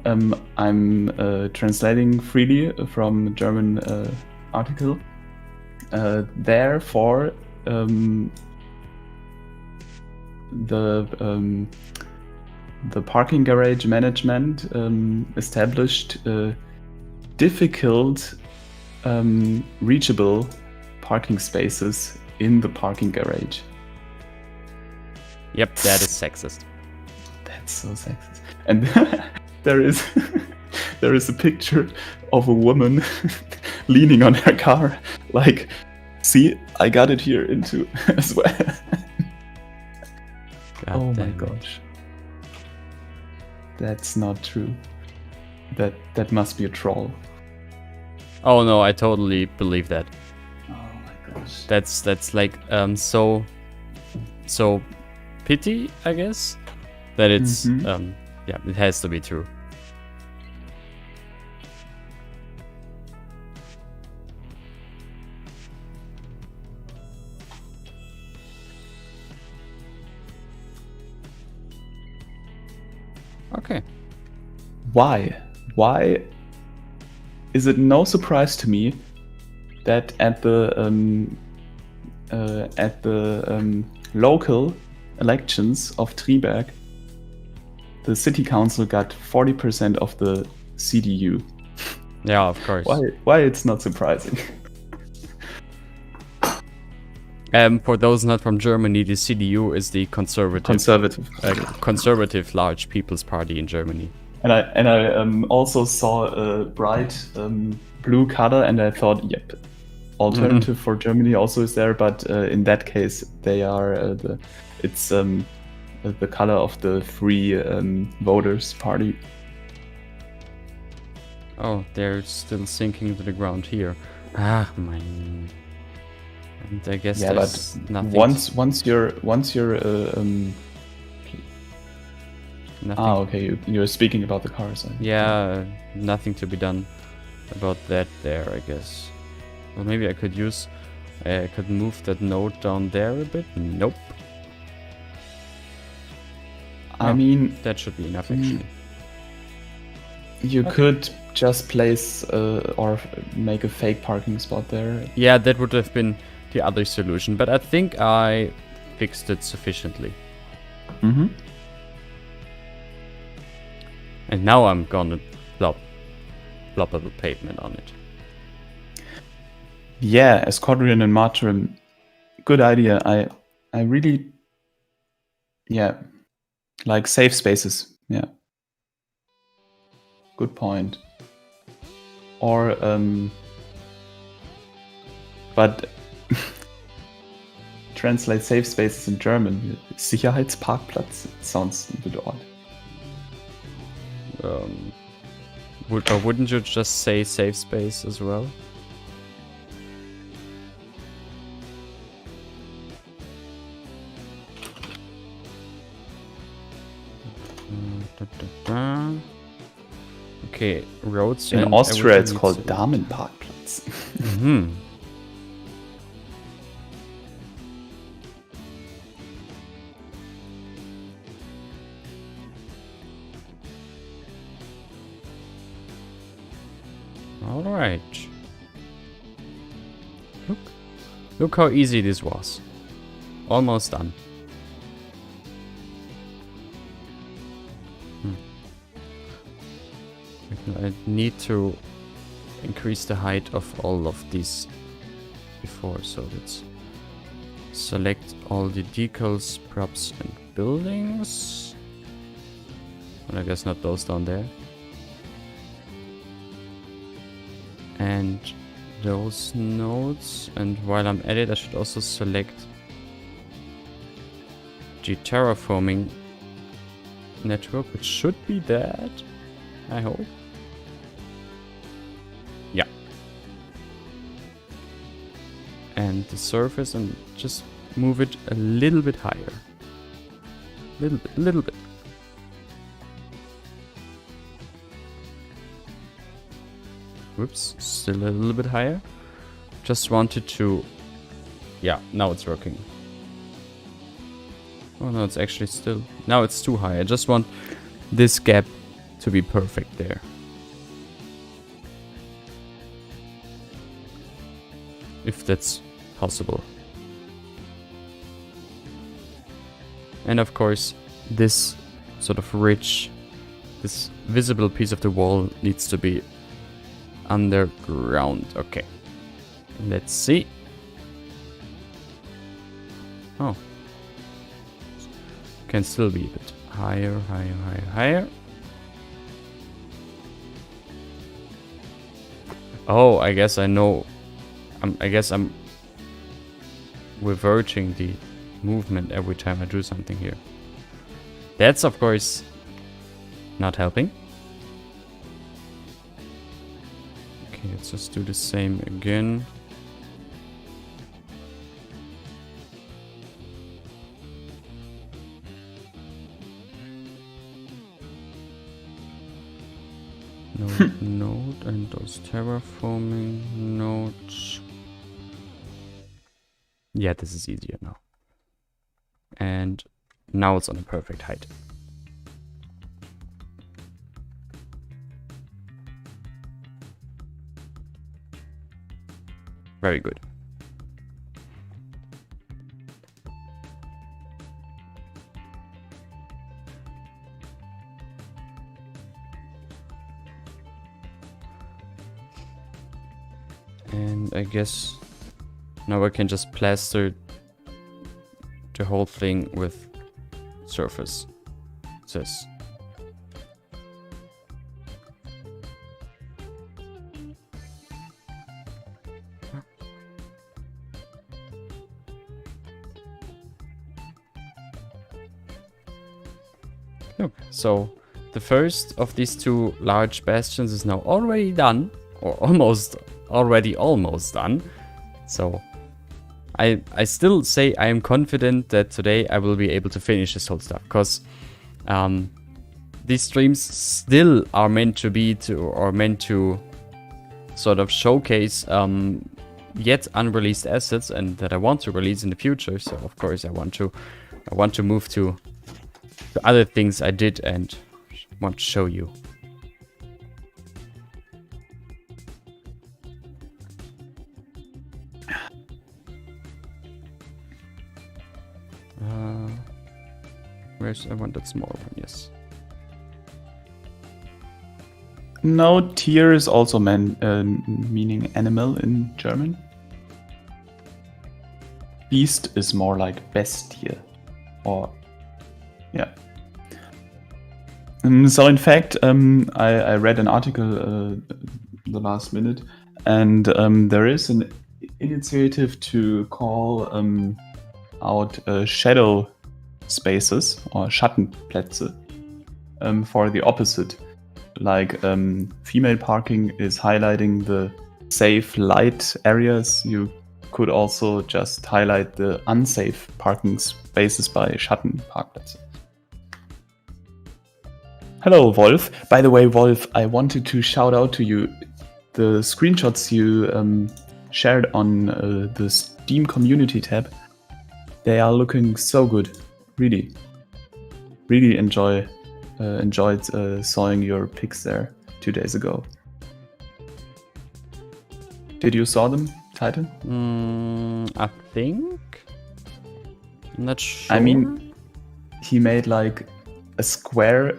I'm translating freely from German article. Therefore, the parking garage management established difficult reachable parking spaces in the parking garage. Yep, that is sexist. That's so sexist. And there is a picture of a woman leaning on her car, like, see, I got it here into as well. Oh my gosh. That's not true. That must be a troll. Oh no, I totally believe that. Oh my gosh. That's like so pity, I guess, that it's yeah, it has to be true. Okay. Why is it no surprise to me that at the local elections of Triberg, the city council got 40% of the CDU? Yeah, of course. Why it's not surprising? For those not from Germany, the CDU is the conservative large People's Party in Germany. And I also saw a bright blue color, and I thought, yep, alternative for Germany also is there, but in that case they are the color of the Free Voters Party. Oh, they're still sinking to the ground here. Ah, man. And I guess Yeah, there's but nothing. once you're Nothing. Okay, you're speaking about the cars. Yeah, nothing to be done about that there, I guess. Well, maybe I could move that node down there a bit. Nope. I mean, that should be enough actually. You could just place or make a fake parking spot there. Yeah, that would have been the other solution, but I think I fixed it sufficiently. Mm-hmm. And now I'm gonna plop a pavement on it. Yeah, Escodrian and Martyrim, good idea. I really, like safe spaces. Yeah, good point. Or but translate safe spaces in German. Sicherheitsparkplatz sounds a bit odd. Wouldn't you just say safe space as well? Okay, roads. In Austria, it's called Damenparkplatz. Mm-hmm. All right. Look how easy this was. Almost done. I need to increase the height of all of these before, so let's select all the decals, props and buildings. And I guess not those down there. And those nodes, and while I'm at it I should also select the terraforming network, which should be that, I hope. Yeah. And the surface, and just move it a little bit higher. Little bit. Whoops, still a little bit higher. Just wanted to... Yeah, now it's working. Oh no, it's actually still... Now it's too high. I just want this gap to be perfect there. If that's possible. And of course, this sort of ridge, this visible piece of the wall needs to be underground. Okay. Let's see. Oh. Can still be a bit higher. Oh, I guess I know. I guess I'm reverting the movement every time I do something here. That's of course not helping. Okay, let's just do the same again. Node and those terraforming nodes. Yeah, this is easier now. And now it's on a perfect height. Very good. And I guess now I can just plaster the whole thing with surface. This. Look, so the first of these two large bastions is now already done, or almost done. So I still say I am confident that today I will be able to finish this whole stuff, because these streams still are meant to sort of showcase yet unreleased assets and that I want to release in the future. So of course I want to move to other things I did and want to show you. I want that small one, yes. No, Tier is also meaning animal in German. Beast is more like Bestie, or yeah. So in fact, I read an article the last minute, and there is an initiative to call out shadow spaces or Schattenplätze for the opposite. Like female parking is highlighting the safe light areas. You could also just highlight the unsafe parking spaces by Schattenparkplätze. Hello, Wolf. By the way, Wolf, I wanted to shout out to you the screenshots you shared on the Steam community tab. They are looking so good. Really enjoyed seeing your pics there 2 days ago. Did you saw them, Titan? I think. I'm not sure. I mean, he made like a square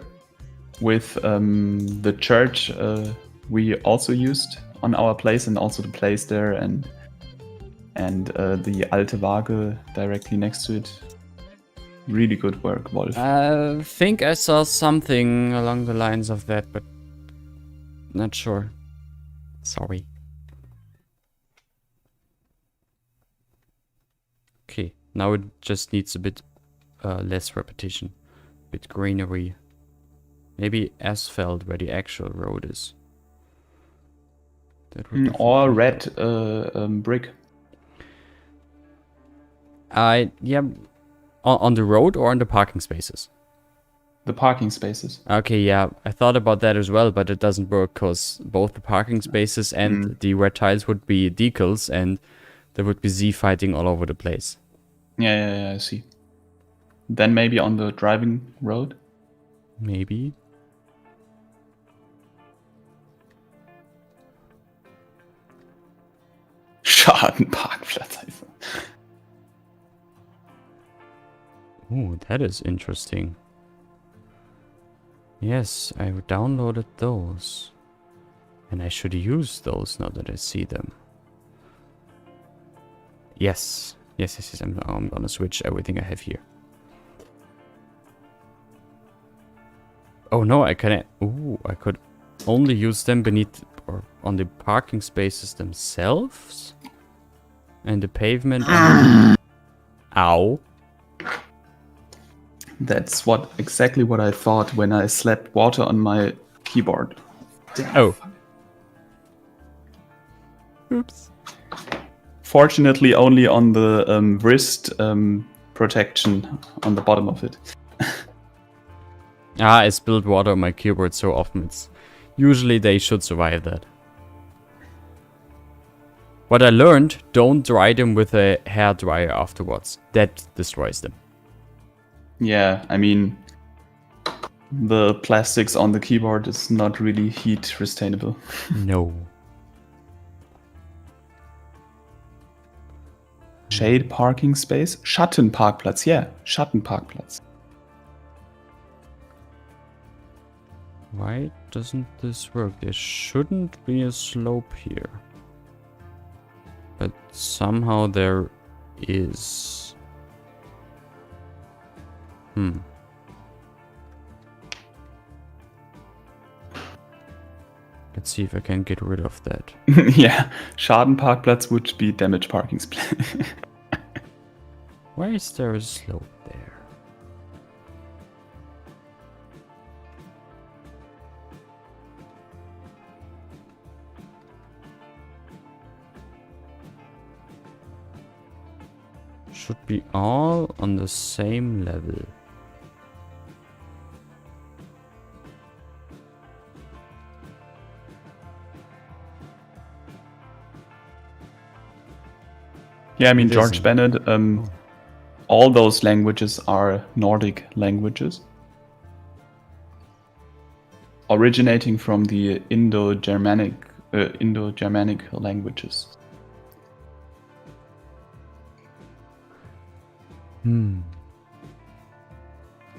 with the church we also used on our place, and also the place there, and the Alte Waage directly next to it. Really good work, Wolf. I think I saw something along the lines of that, but not sure. Sorry. Okay, now it just needs a bit less repetition, a bit greenery. Maybe asphalt where the actual road is. That would or red brick. Yeah. On the road or on the parking spaces? The parking spaces. Okay, yeah. I thought about that as well, but it doesn't work because both the parking spaces and the red tiles would be decals, and there would be Z fighting all over the place. Yeah, I see. Then maybe on the driving road? Maybe. Schadenparkplatz. Ooh, that is interesting. Yes, I downloaded those. And I should use those now that I see them. Yes. Yes. I'm gonna switch everything I have here. Oh no, I can't. Ooh, I could only use them beneath or on the parking spaces themselves. And the pavement. Ow. That's exactly what I thought when I slapped water on my keyboard. Damn. Oh. Oops. Fortunately, only on the wrist protection on the bottom of it. I spilled water on my keyboard so often. Usually they should survive that. What I learned, don't dry them with a hairdryer afterwards. That destroys them. Yeah, I mean, the plastics on the keyboard is not really heat restrainable. No. Shade parking space? Schattenparkplatz, yeah, Schattenparkplatz. Why doesn't this work? There shouldn't be a slope here. But somehow there is. Let's see if I can get rid of that. Yeah, Schadenparkplatz would be damage parking space. Why is there a slope there? should be all on the same level. Yeah, I mean, It George isn't. Bennett, all those languages are Nordic languages, originating from the Indo-Germanic languages.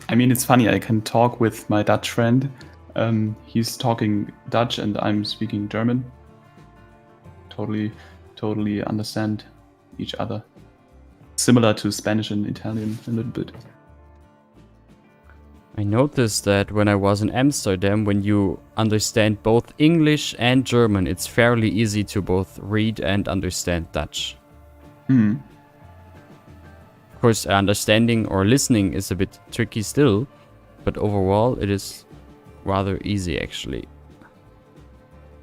I mean, it's funny. I can talk with my Dutch friend. He's talking Dutch and I'm speaking German. Totally understand each other. Similar to Spanish and Italian a little bit. I noticed that when I was in Amsterdam, when you understand both English and German, it's fairly easy to both read and understand Dutch. Hmm. Of course, understanding or listening is a bit tricky still, but overall it is rather easy actually.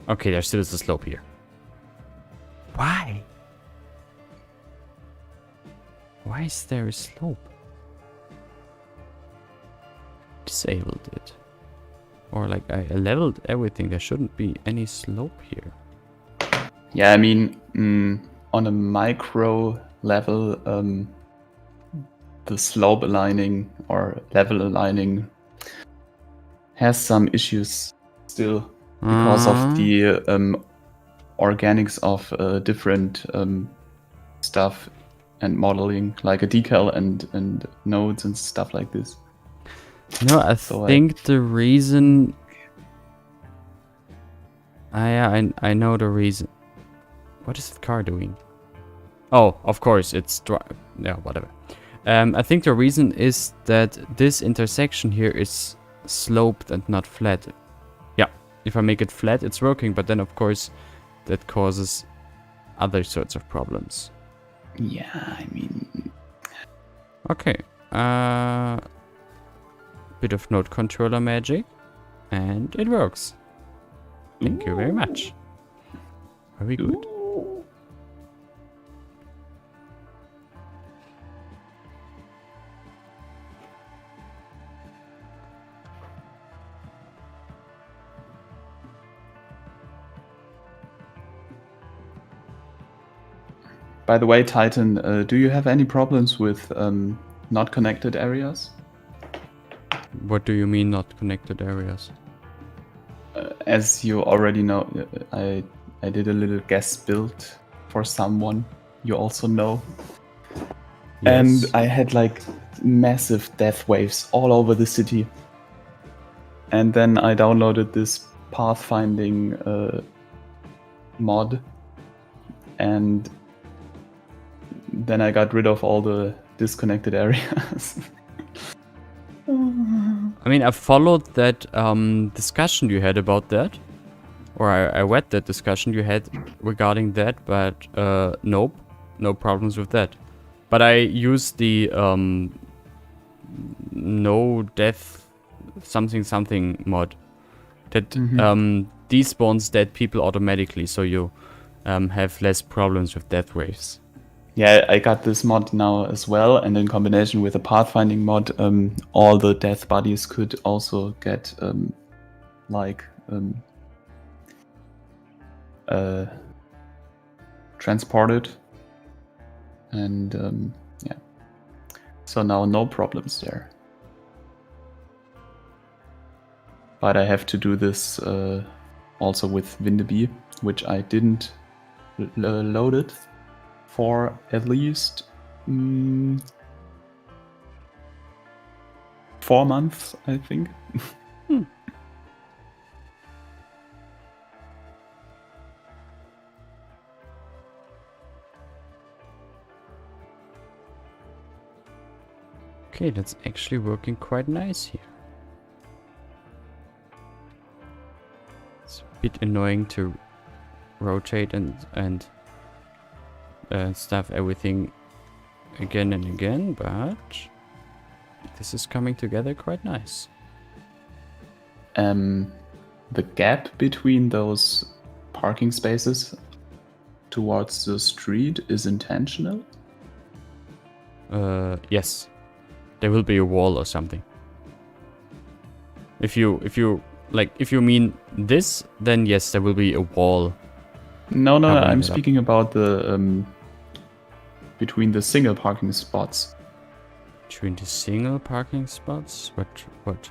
Okay, there still is a slope here. Why? Why is there a slope? Disabled it. Or like I leveled everything. There shouldn't be any slope here. Yeah, I mean, on a micro level, the slope aligning or level aligning has some issues still because of the organics of different stuff and modeling, like a decal and nodes and stuff like this. No, I think the reason... I know the reason. What is the car doing? Oh, of course, it's... yeah, whatever. I think the reason is that this intersection here is sloped and not flat. Yeah, if I make it flat, it's working, but then of course that causes other sorts of problems. Yeah, I mean... Okay, bit of node controller magic, and it works. Thank you very much. Very good. By the way, Titan, do you have any problems with not connected areas? What do you mean not connected areas? As you already know, I did a little guest build for someone you also know. Yes. And I had like massive death waves all over the city. And then I downloaded this pathfinding mod. And then I got rid of all the disconnected areas. I mean, I followed that discussion you had about that. Or I read that discussion you had regarding that, but nope, no problems with that. But I used the no death something mod that despawns dead people automatically, so you have less problems with death waves. Yeah, I got this mod now as well, and in combination with the pathfinding mod, all the death bodies could also get transported, and yeah, so now no problems there. But I have to do this also with Windeby, which I didn't load it for at least 4 months, I think. Okay, that's actually working quite nice here. It's a bit annoying to rotate and stuff everything again and again, but this is coming together quite nice. The gap between those parking spaces towards the street is intentional? Yes. There will be a wall or something. If you mean this, then yes, there will be a wall. No, covering I'm it up. speaking about the between the single parking spots. Between the single parking spots? What?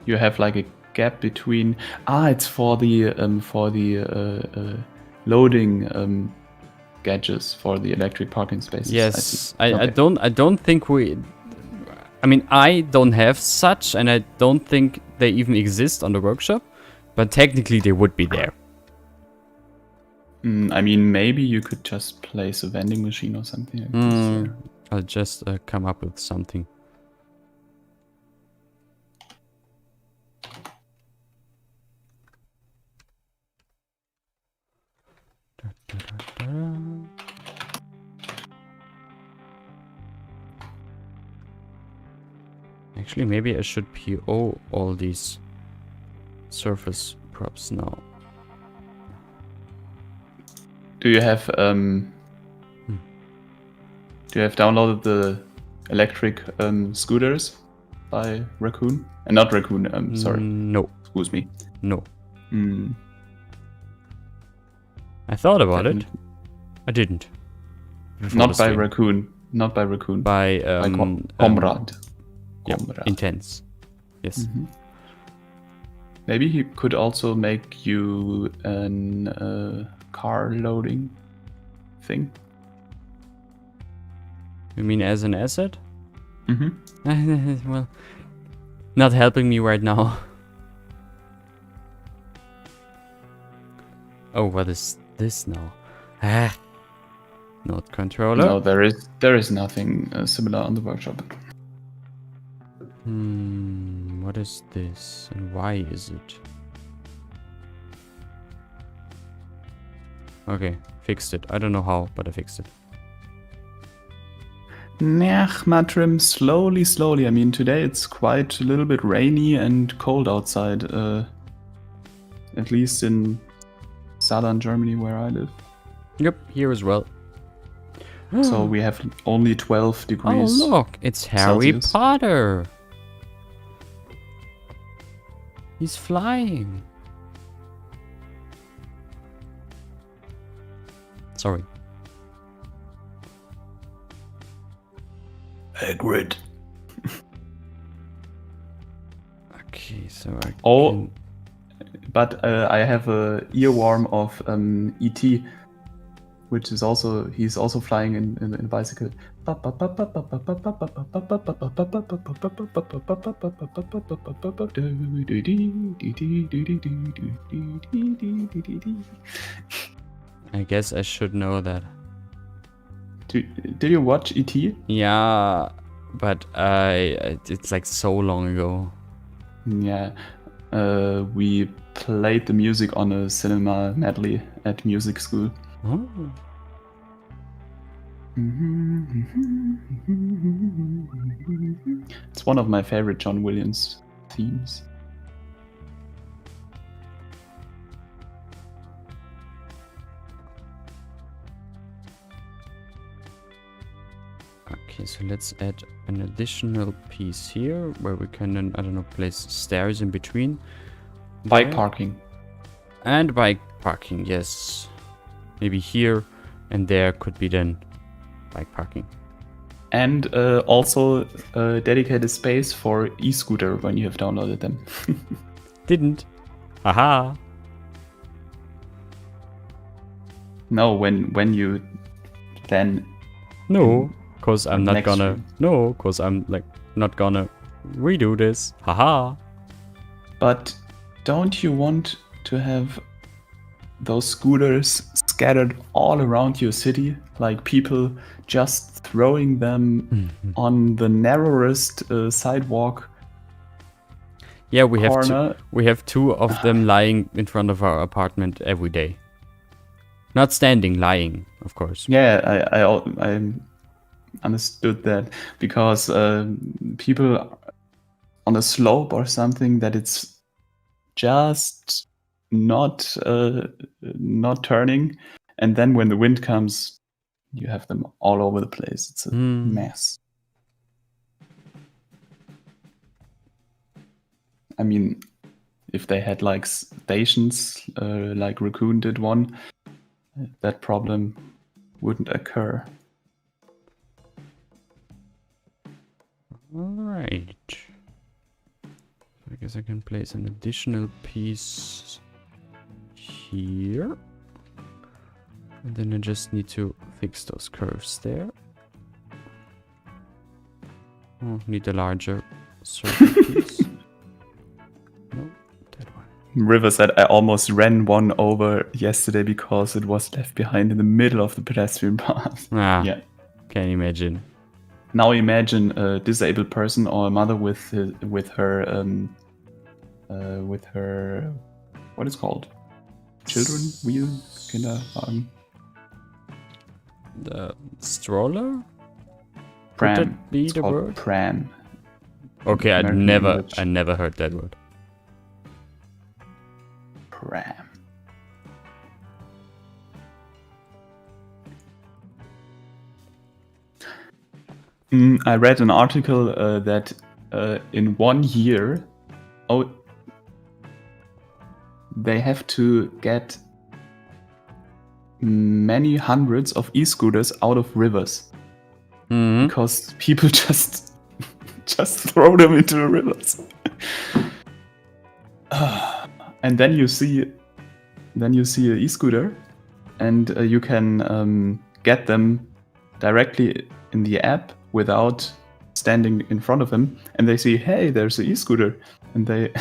You have like a gap between. It's for the loading gadgets for the electric parking spaces. Yes, I see. Okay. I don't think we. I mean, I don't have such, and I don't think they even exist on the workshop. But technically, they would be there. I mean, maybe you could just place a vending machine or something like this there. I'll just come up with something. Actually, maybe I should PO all these surface props now. Do you have downloaded the electric scooters by Raccoon? Not Raccoon. Sorry. No. Excuse me. No. I thought about it. I didn't. Not by Raccoon. Not by Raccoon. By Comrade. Yeah, Intense. Yes. Maybe he could also make you an car loading thing. You mean as an asset? Well, not helping me right now. Oh, what is this now? Node controller. No, there is nothing similar on the workshop. What is this and why is it? Okay, fixed it. I don't know how, but I fixed it. Matrim, slowly. I mean, today it's quite a little bit rainy and cold outside. At least in southern Germany, where I live. Yep, here as well. So we have only 12 degrees. Oh, look, it's Harry Celsius. Potter. He's flying. Sorry. Hagrid. Okay, so but I have a earworm of E.T., which is he's also flying in a bicycle. I guess I should know that. Did you watch E.T.? Yeah, but it's like so long ago. Yeah. We played the music on a cinema medley at music school. Oh. It's one of my favorite John Williams themes. Okay, so let's add an additional piece here where we can then, I don't know, place stairs in between. Bike parking. And bike parking, yes. Maybe here and there could be then bike parking. And also a dedicated space for e-scooter when you have downloaded them. Didn't. Haha. No, when you then... No, because I'm not next gonna... stream. No, because I'm like not gonna redo this. Haha. But don't you want to have those scooters scattered all around your city? Like people just throwing them on the narrowest sidewalk. Yeah, we corner. have two of them lying in front of our apartment every day. Not standing, lying, of course. Yeah, I understood that because people on a slope or something that it's just not turning, and then when the wind comes, You have them all over the place. It's a mess. I mean, if they had like stations, like Raccoon did one, that problem wouldn't occur. Alright. I guess I can place an additional piece here. And then I just need to fix those curves there. Oh, need a larger circle piece. No, that one. River said, I almost ran one over yesterday because it was left behind in the middle of the pedestrian path. Ah, Yeah. can imagine. Now imagine a disabled person or a mother with her what is it called? Children wheel Kinderwagen. The stroller? Pram. Would that be It's the called word? Pram. Okay, I American English. never heard that word. Pram. I read an article that in 1 year, they have to get many hundreds of e-scooters out of rivers because people just throw them into the rivers. And then you see an e-scooter, and you can get them directly in the app without standing in front of them, and they see, hey, there's an e-scooter, and they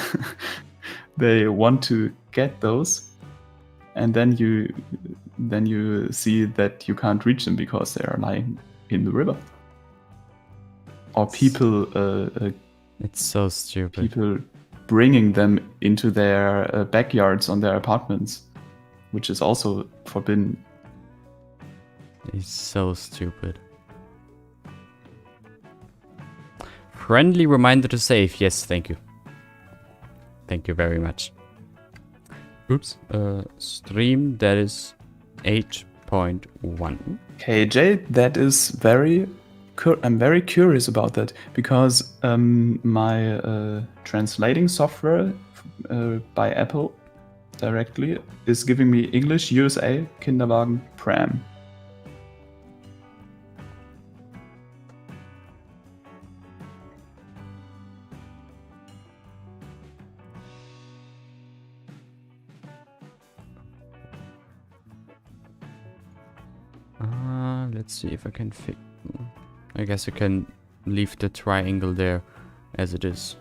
they want to get those, and then you see that you can't reach them because they are lying in the river. Or people It's so stupid. people bringing them into their backyards on their apartments, which is also forbidden. It's so stupid. Friendly reminder to save. Yes, thank you. Thank you very much. Oops. Stream, that is 8.1. KJ, that is very... I'm very curious about that, because my translating software by Apple directly is giving me English USA Kinderwagen Pram. Let's see if I can fit. I guess I can leave the triangle there as it is.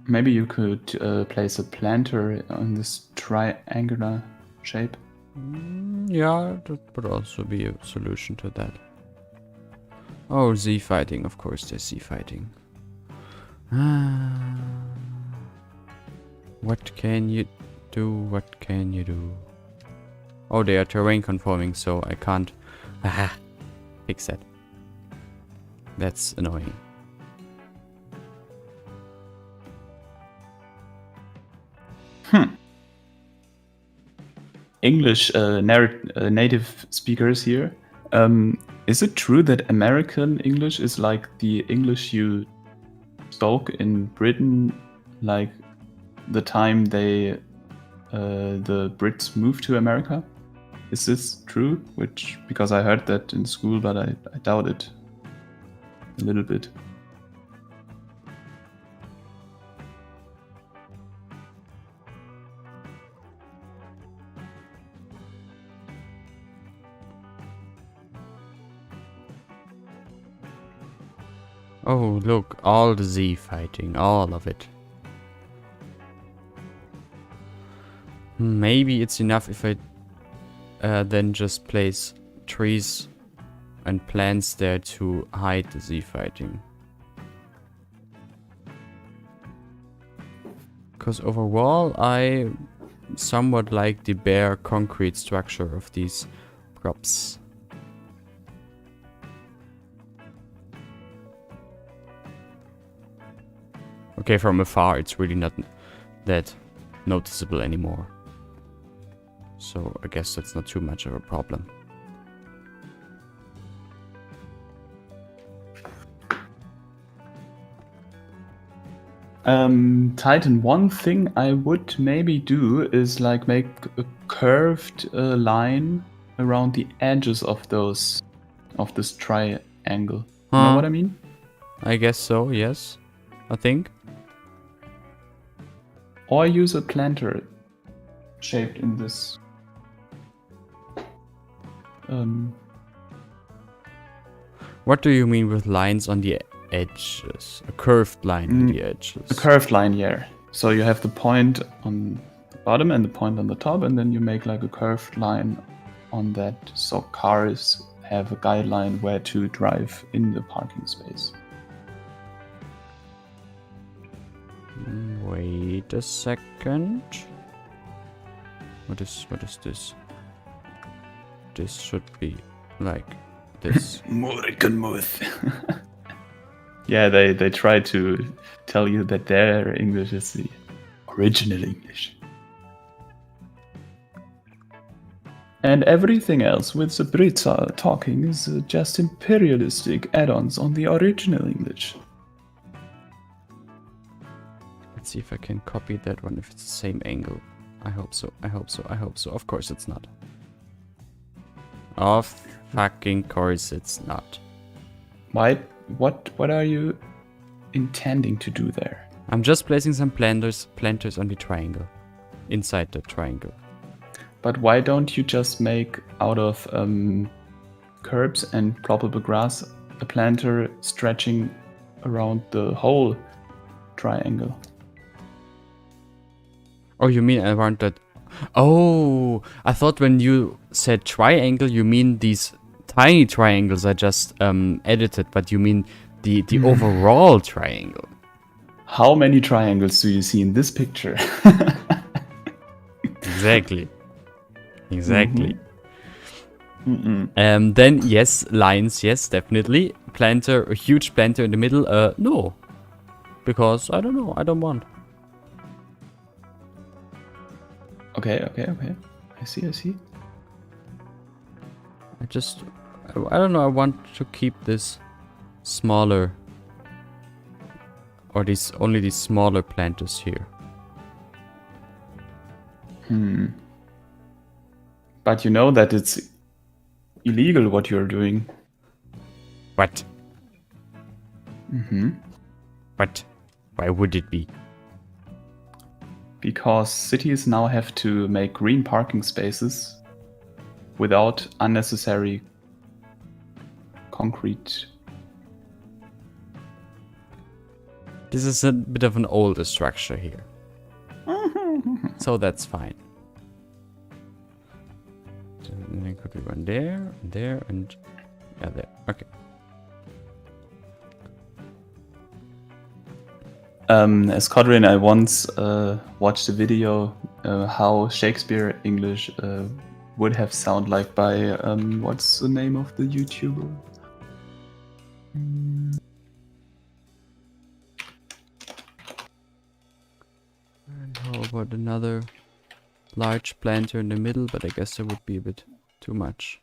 Maybe you could place a planter on this triangular shape. Yeah, that would also be a solution to that. Oh, Z fighting, of course there's Z fighting. What can you do? What can you do? Oh, they are terrain conforming, so I can't fix that. That's annoying. English native speakers here. Is it true that American English is like the English you spoke in Britain, like the time the Brits moved to America? Is this true? Because I heard that in school, but I doubt it a little bit. Oh, look, all the Z fighting, all of it. Maybe it's enough if I then just place trees and plants there to hide the Z fighting. Because overall I somewhat like the bare concrete structure of these props. Okay, from afar it's really not that noticeable anymore. So I guess that's not too much of a problem. Titan, one thing I would maybe do is like make a curved line around the edges of this triangle. You know what I mean? I guess so, yes. I think. Or use a planter shaped in this. What do you mean with lines on the edges? A curved line on the edges. A curved line, yeah. So you have the point on the bottom and the point on the top, and then you make like a curved line on that, so cars have a guideline where to drive in the parking space. Wait a second. What is this? This should be like this. Yeah, they try to tell you that their English is the original English. And everything else with the Brits are talking is just imperialistic add-ons on the original English. Let's see if I can copy that one if it's the same angle. I hope so. Of course it's not. Of fucking course it's not. Why? What are you intending to do there? I'm just placing some planters on the triangle. Inside the triangle. But why don't you just make out of curbs and ploppable grass a planter stretching around the whole triangle? Oh, you mean around that? Oh, I thought when you said triangle, you mean these tiny triangles I just edited, but you mean the overall triangle. How many triangles do you see in this picture? Exactly. Mm-hmm. Then yes, lines, yes, definitely. Planter, a huge planter in the middle, no. Because, I don't know, I don't want. Okay. I see. I don't know, I want to keep this smaller. Or only these smaller planters here. But you know that it's illegal what you're doing. What? Mm-hmm. What? Why would it be? Because cities now have to make green parking spaces without unnecessary concrete. This is a bit of an older structure here. So that's fine. And then quickly one there, and yeah, there. Okay. As Codrin, I once watched a video how Shakespeare English would have sound like by what's the name of the YouTuber? And how about another large planter in the middle? But I guess that would be a bit too much.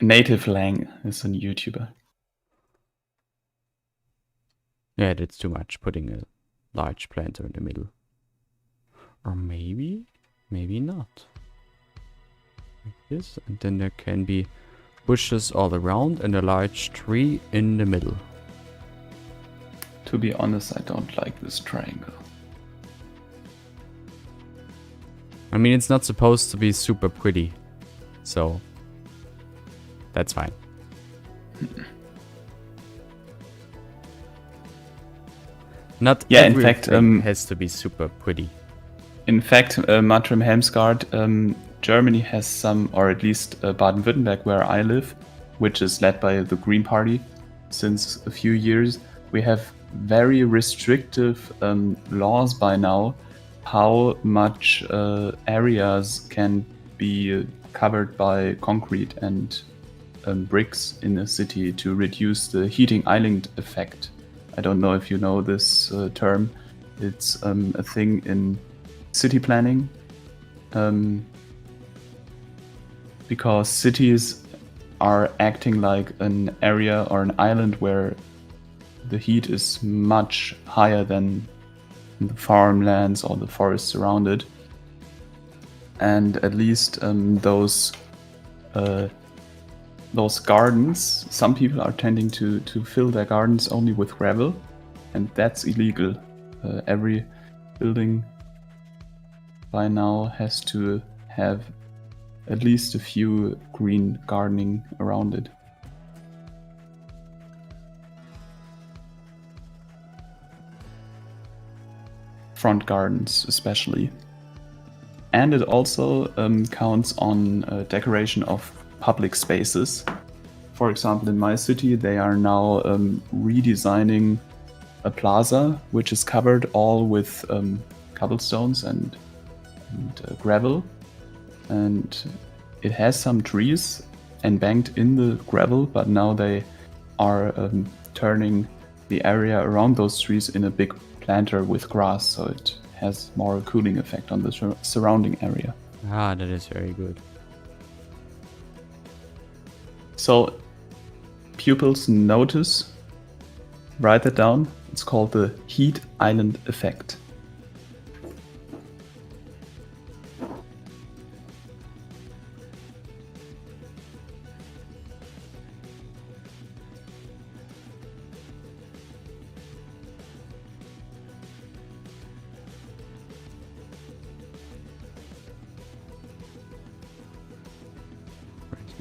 Native Lang is a YouTuber. Yeah, that's too much, putting a large planter in the middle. Or maybe not. Like this, and then there can be bushes all around and a large tree in the middle. To be honest, I don't like this triangle. I mean, it's not supposed to be super pretty, so that's fine. Not everything has to be super pretty. In fact, Matrim Helmsgaard, Germany has some, or at least Baden-Württemberg, where I live, which is led by the Green Party since a few years. We have very restrictive laws by now, how much areas can be covered by concrete and bricks in a city to reduce the heating island effect. I don't know if you know this term. It's a thing in city planning. because cities are acting like an area or an island where the heat is much higher than in the farmlands or the forests around it. And at least those gardens, some people are tending to fill their gardens only with gravel, and that's illegal. Every building by now has to have at least a few green gardening around it. Front gardens especially. And it also counts on decoration of public spaces. For example, in my city, they are now redesigning a plaza, which is covered all with cobblestones and gravel. And it has some trees embanked in the gravel, but now they are turning the area around those trees in a big planter with grass, so it has more cooling effect on the surrounding area. Ah, that is very good. So pupils notice, write that down. It's called the heat island effect.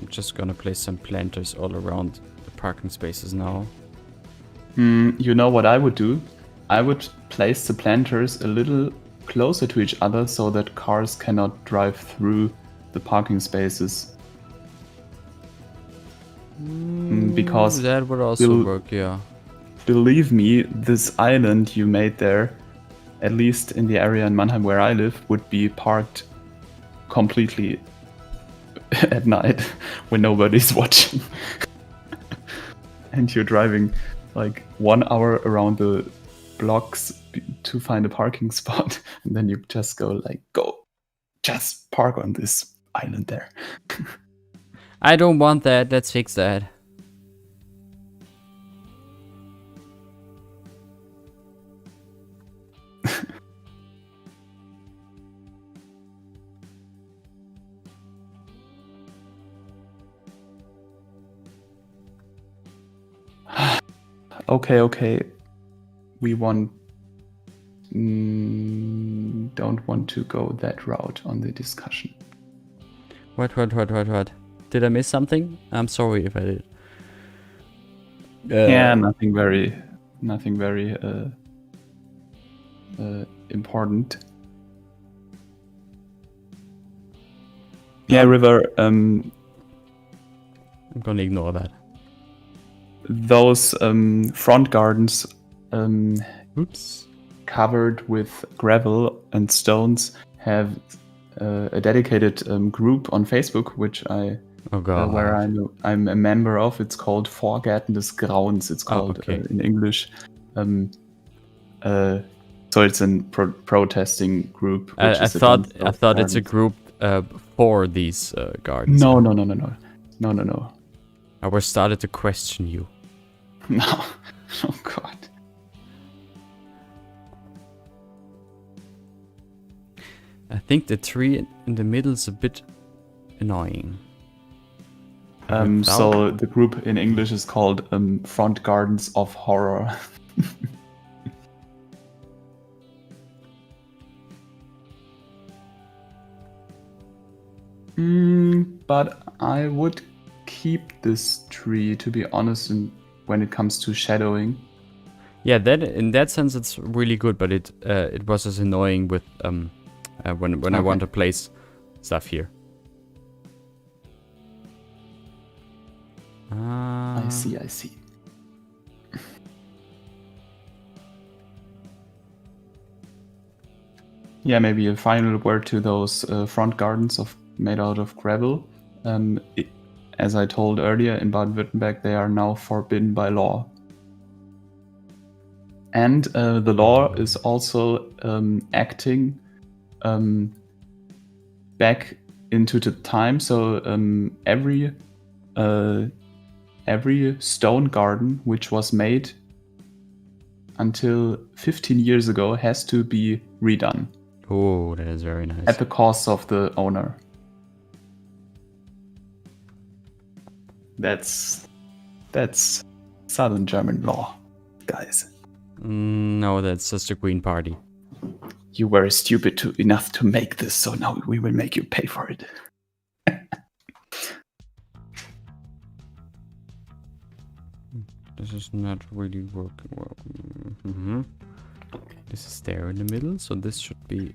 I'm just gonna place some planters all around the parking spaces now. You know what I would do? I would place the planters a little closer to each other so that cars cannot drive through the parking spaces. Because that would also work, yeah. Believe me, this island you made there, at least in the area in Mannheim where I live, would be parked completely at night when nobody's watching. And you're driving like 1 hour around the blocks to find a parking spot, and then you just go, just park on this island there. I don't want that, let's fix that. Okay. We don't want to go that route on the discussion. What? Did I miss something? I'm sorry if I did. Yeah, nothing very important. Yeah, River, I'm gonna ignore that. Those front gardens Oops. covered with gravel and stones have a dedicated group on Facebook, which where I'm a member of. It's called Vorgärten des Grauens. It's called in English. So it's a protesting group. I thought it's a group for these gardens. No. I was started to question you. No. Oh God. I think the tree in the middle is a bit annoying. So the group in English is called Front Gardens of Horror. But I would keep this tree, to be honest, when it comes to shadowing. Yeah, that in that sense it's really good, but it was as annoying with when I want to place stuff here. I see. Yeah, maybe a final word to those front gardens made out of gravel. As I told earlier, in Baden-Württemberg, they are now forbidden by law. And the law is also acting back into the time. So every stone garden which was made until 15 years ago has to be redone Oh, that is very nice. at the cost of the owner. That's Southern German law, guys. No, that's just the Green Party. You were stupid enough to make this, so now we will make you pay for it. This is not really working well. This is there in the middle, so this should be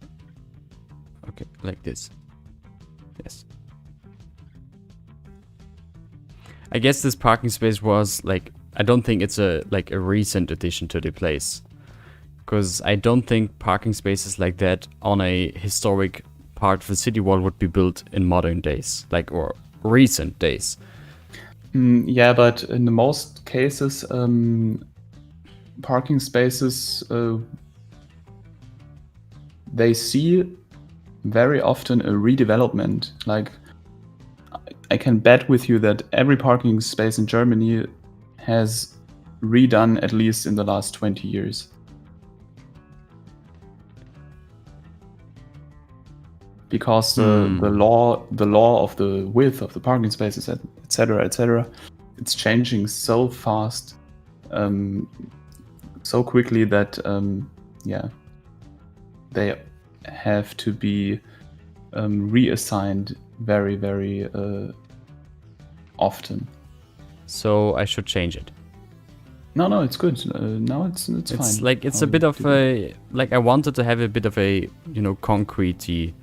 okay, like this. Yes. I guess this parking space was like, I don't think it's a recent addition to the place, because I don't think parking spaces like that on a historic part of the city wall would be built in modern days, or recent days. Yeah, but in the most cases, parking spaces, they see very often a redevelopment. Like, I can bet with you that every parking space in Germany has redone at least in the last 20 years. Because the law of the width of the parking spaces, etc., it's changing so fast, so quickly that they have to be reassigned very, very often. So I should change it. No, it's good. No, it's fine. It's like it's a bit of a I wanted to have a bit of a concretey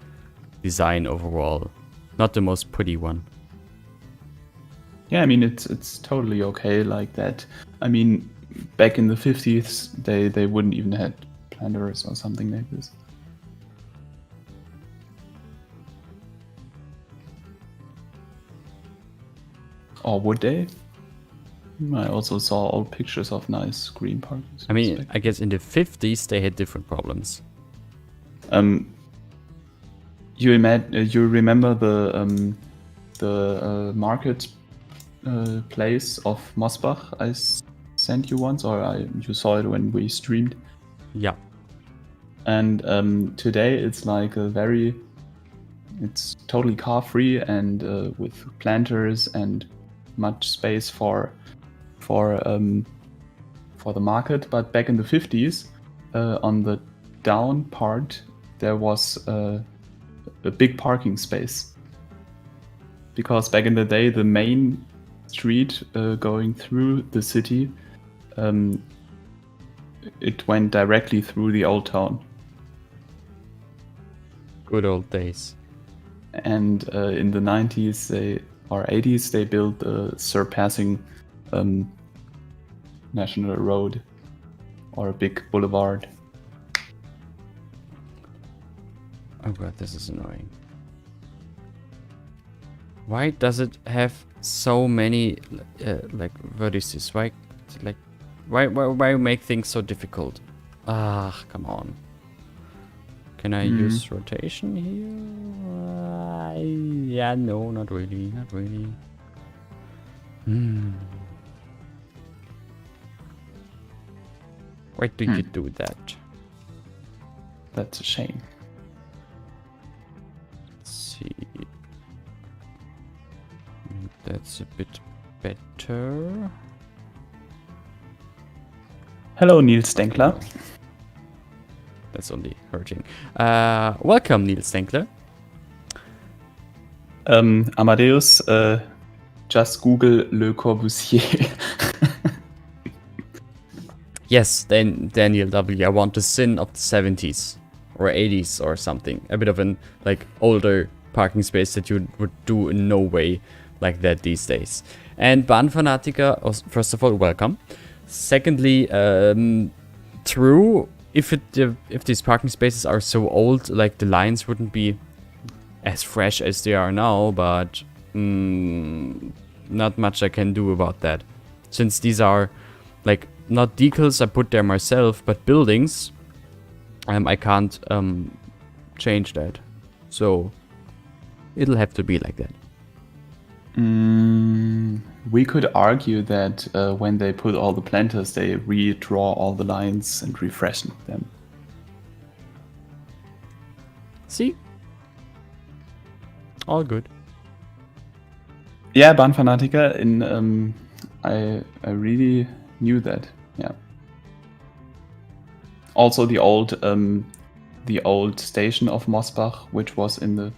design overall, not the most pretty one. Yeah, I mean it's totally okay like that. I mean, back in the 50s, they wouldn't even had planters or something like this. Or would they? I also saw old pictures of nice green parks. I mean, I guess in the 50s they had different problems. You remember the market place of Mosbach I sent you once, or you saw it when we streamed? Yeah. And today it's like it's totally car free and with planters and much space for the market. But back in the 50s, on the down part there was a big parking space, because back in the day the main street going through the city, it went directly through the old town. Good old days. And in the 90s or 80s they built a surpassing national road or a big boulevard. Oh god, this is annoying. Why does it have so many vertices? Why make things so difficult? Ah, come on. Can I use rotation here? Yeah, no, not really, not really. Why do you do that? That's a shame. Let's see. That's a bit better. Hello, Niels Denkler. That's only hurting. Welcome, Niels Denkler. Amadeus, just Google Le Corbusier. Yes, then Daniel W. I want the sin of the 70s or 80s or something. A bit of an older parking space that you would do in no way like that these days. And Bahnfanatiker, first of all, welcome. Secondly, true. If these parking spaces are so old, the lines wouldn't be as fresh as they are now, but not much I can do about that. Since these are not decals I put there myself, but buildings, I can't change that. So it'll have to be like that. We could argue that when they put all the planters, they redraw all the lines and refreshen them. See? All good. Yeah, Bahnfanatiker, I really knew that. Yeah. Also, the old station of Mosbach, which was in the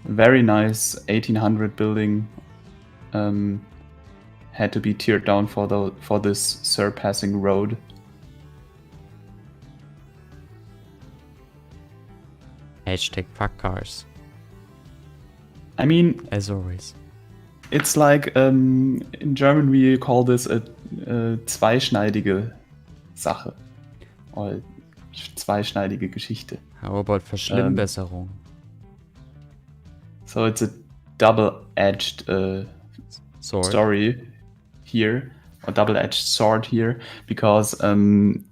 very nice 1800 building, had to be teared down for this surpassing road. Hashtag fuck cars. I mean, As always. it's like in German we call this a zweischneidige Sache or zweischneidige Geschichte. How about Verschlimmbesserung? So it's a double-edged Sword. double-edged sword here, because on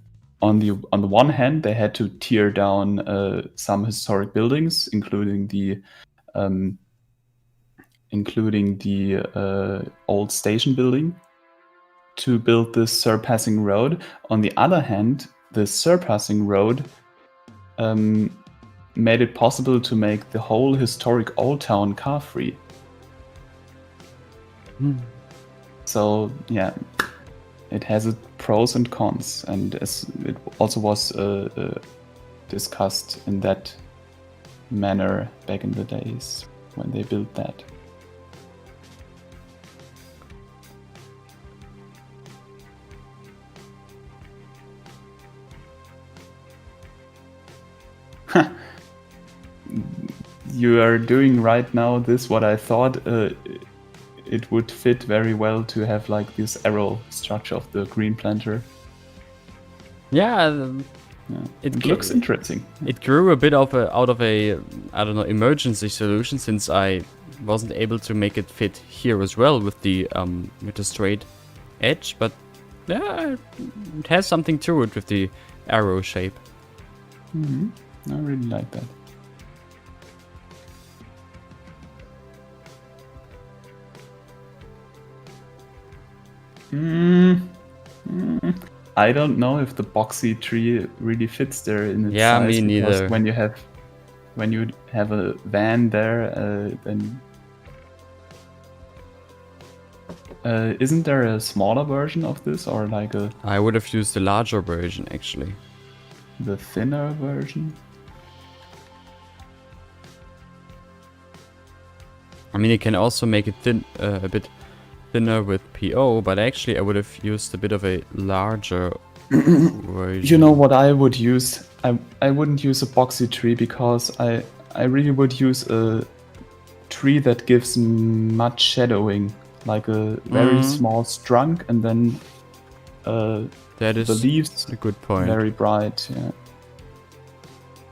the one hand they had to tear down some historic buildings, including the old station building, to build this surpassing road. On the other hand, the surpassing road made it possible to make the whole historic old town car free. So yeah, it has its pros and cons, and as it also was discussed in that manner back in the days when they built that. You are doing right now this what I thought it would fit very well to have like this arrow structure of the green planter. Yeah, It looks interesting. It grew a bit out of a I don't know, emergency solution, since I wasn't able to make it fit here as well with the straight edge, but yeah, it has something to it with the arrow shape. I really like that. I don't know if the boxy tree really fits there in its Yeah, size. me because neither. when you have a van there, then isn't there a smaller version of this, or like I would have used the larger version actually. the thinner version? I mean, you can also make it thin, a bit thinner with PO, but actually I would have used a bit of a larger version. You know what I would use? I wouldn't use a boxy tree, because I really would use a tree that gives much shadowing, like a very small trunk, and then that is the leaves a good point. very bright. Yeah,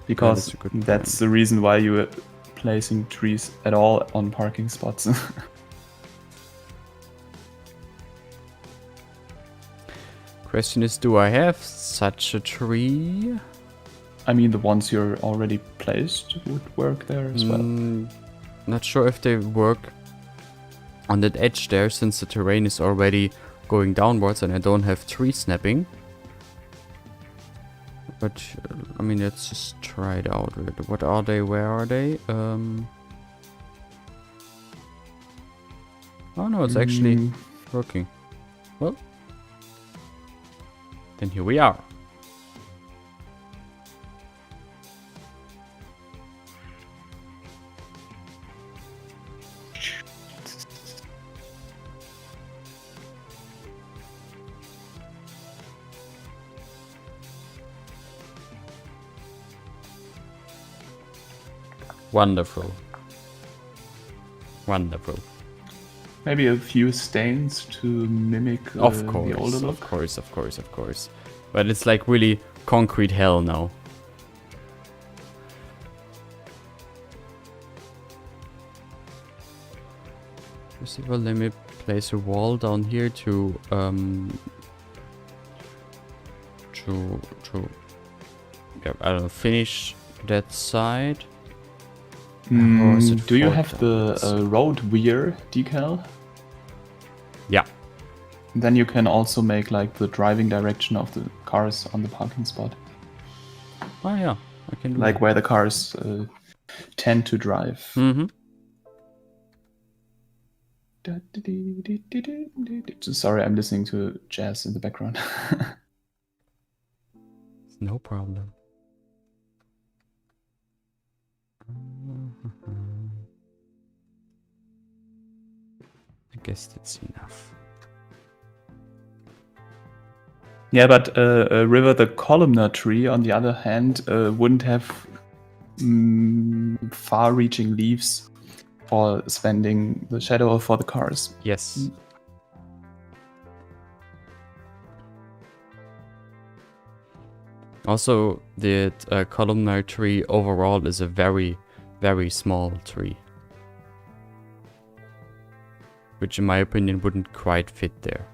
because a good that's the reason why you are placing trees at all on parking spots. Question is, do I have such a tree? I mean, the ones you're already placed would work there as well. Not sure if they work on that edge there, since the terrain is already going downwards and I don't have tree snapping. But I mean, let's just try it out. What are they? Where are they? Oh no, it's actually working. Well, then here we are. Wonderful. Wonderful. Maybe a few stains to mimic Of the course, older look. of course. But it's like really concrete hell now. First of all, let me place a wall down here to yeah, I don't know, finish that side. Or is it Do you 4 have the kilometers? road weir decal? Yeah. Then you can also make like the driving direction of the cars on the parking spot. Oh yeah, I can do Like that. where the cars tend to drive. Mm-hmm. Sorry, I'm listening to jazz in the background. No problem. I guess that's enough. Yeah, but River, the columnar tree, on the other hand, wouldn't have far-reaching leaves for spending the shadow for the cars. Yes. Also, the columnar tree overall is a very, very small tree. Which in my opinion wouldn't quite fit there.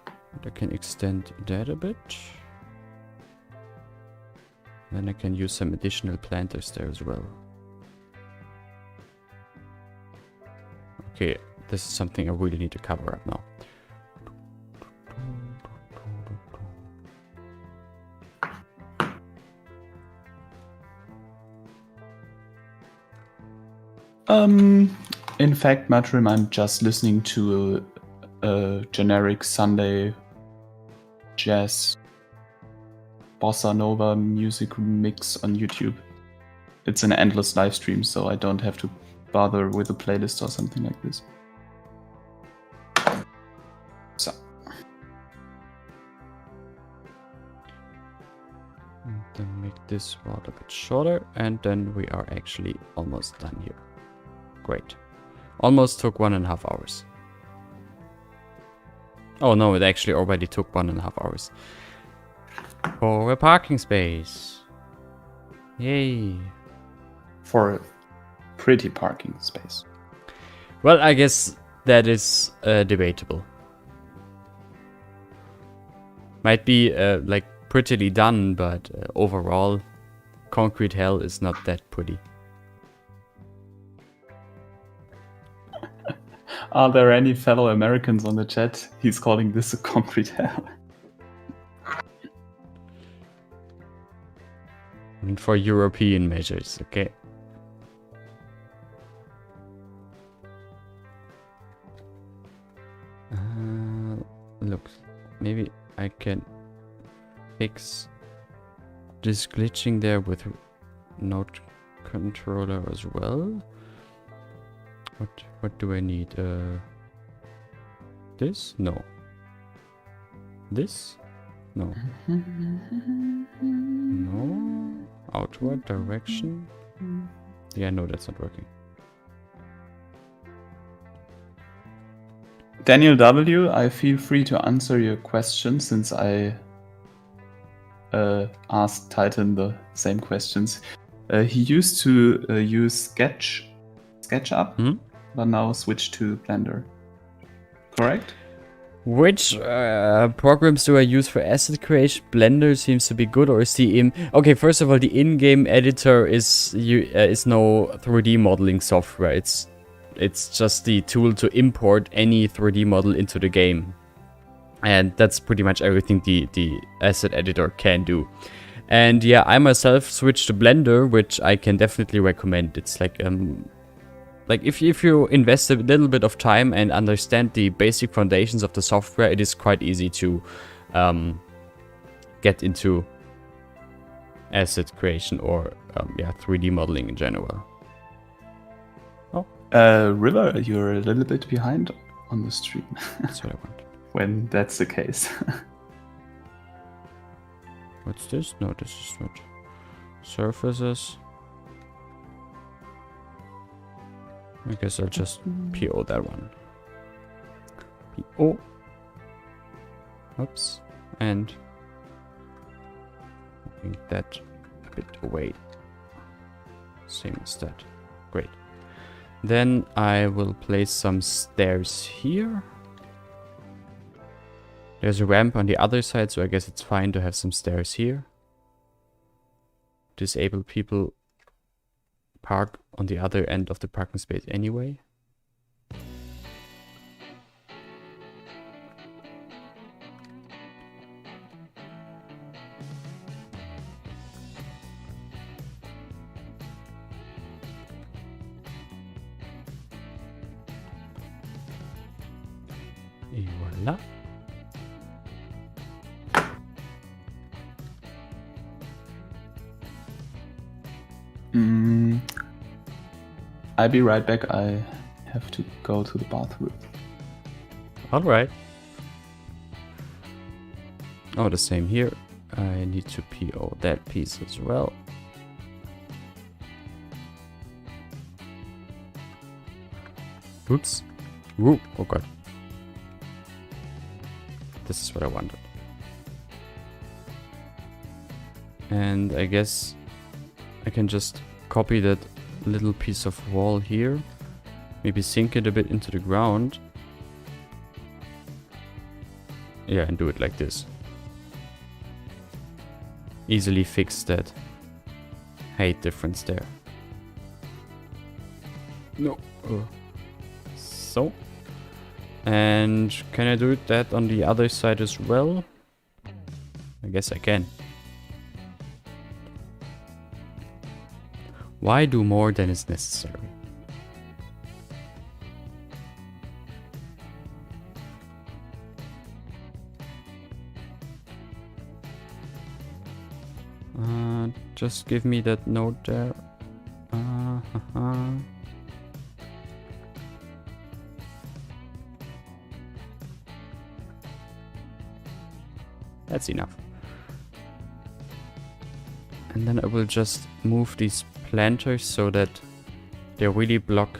But I can extend that a bit. Then I can use some additional planters there as well. Okay, this is something I really need to cover up now. In fact, Matrim, I'm just listening to a generic Sunday jazz bossa nova music mix on YouTube. It's an endless live stream, so I don't have to bother with a playlist or something like this. So. And then make this rod a bit shorter, and then we are actually almost done here. Great. Almost took 1.5 hours. Oh no, it actually already took 1.5 hours. For a parking space. Yay. For a pretty parking space. Well, I guess that is debatable. Might be like prettily done, but overall, concrete hell is not that pretty. Are there any fellow Americans on the chat? He's calling this a concrete hell. And for European measures, okay. Look, maybe I can fix this glitching there with node controller as well. What do I need? This? No. This? No. No. Outward direction? Yeah, no, that's not working. Daniel W., I feel free to answer your question since I asked Titan the same questions. He used to use SketchUp, but now switched to Blender. Correct? Which programs do I use for asset creation? Blender seems to be good, or is the okay? First of all, the in-game editor is no 3D modeling software. It's just the tool to import any 3D model into the game, and that's pretty much everything the asset editor can do. And yeah, I myself switched to Blender, which I can definitely recommend. It's like if you invest a little bit of time and understand the basic foundations of the software, it is quite easy to get into asset creation or 3D modeling in general. River, you're a little bit behind on the stream. That's what I want. When that's the case. What's this? No, this is not. Surfaces. I guess I'll just PO that one. PO. Oops. And bring that a bit away. Same as that. Great. Then I will place some stairs here. There's a ramp on the other side, so I guess it's fine to have some stairs here. Disable people park on the other end of the parking space anyway. Et voilà. I'll be right back. I have to go to the bathroom. Alright. Oh, the same here. I need to PO that piece as well. Oops. Whoa. Oh god. This is what I wanted. And I guess I can just copy that little piece of wall here. Maybe sink it a bit into the ground. Yeah, and do it like this. Easily fix that height difference there. No. So. And can I do that on the other side as well? I guess I can. Why do more than is necessary? Just give me that note there. That's enough. And then I will just move these planters so that they really block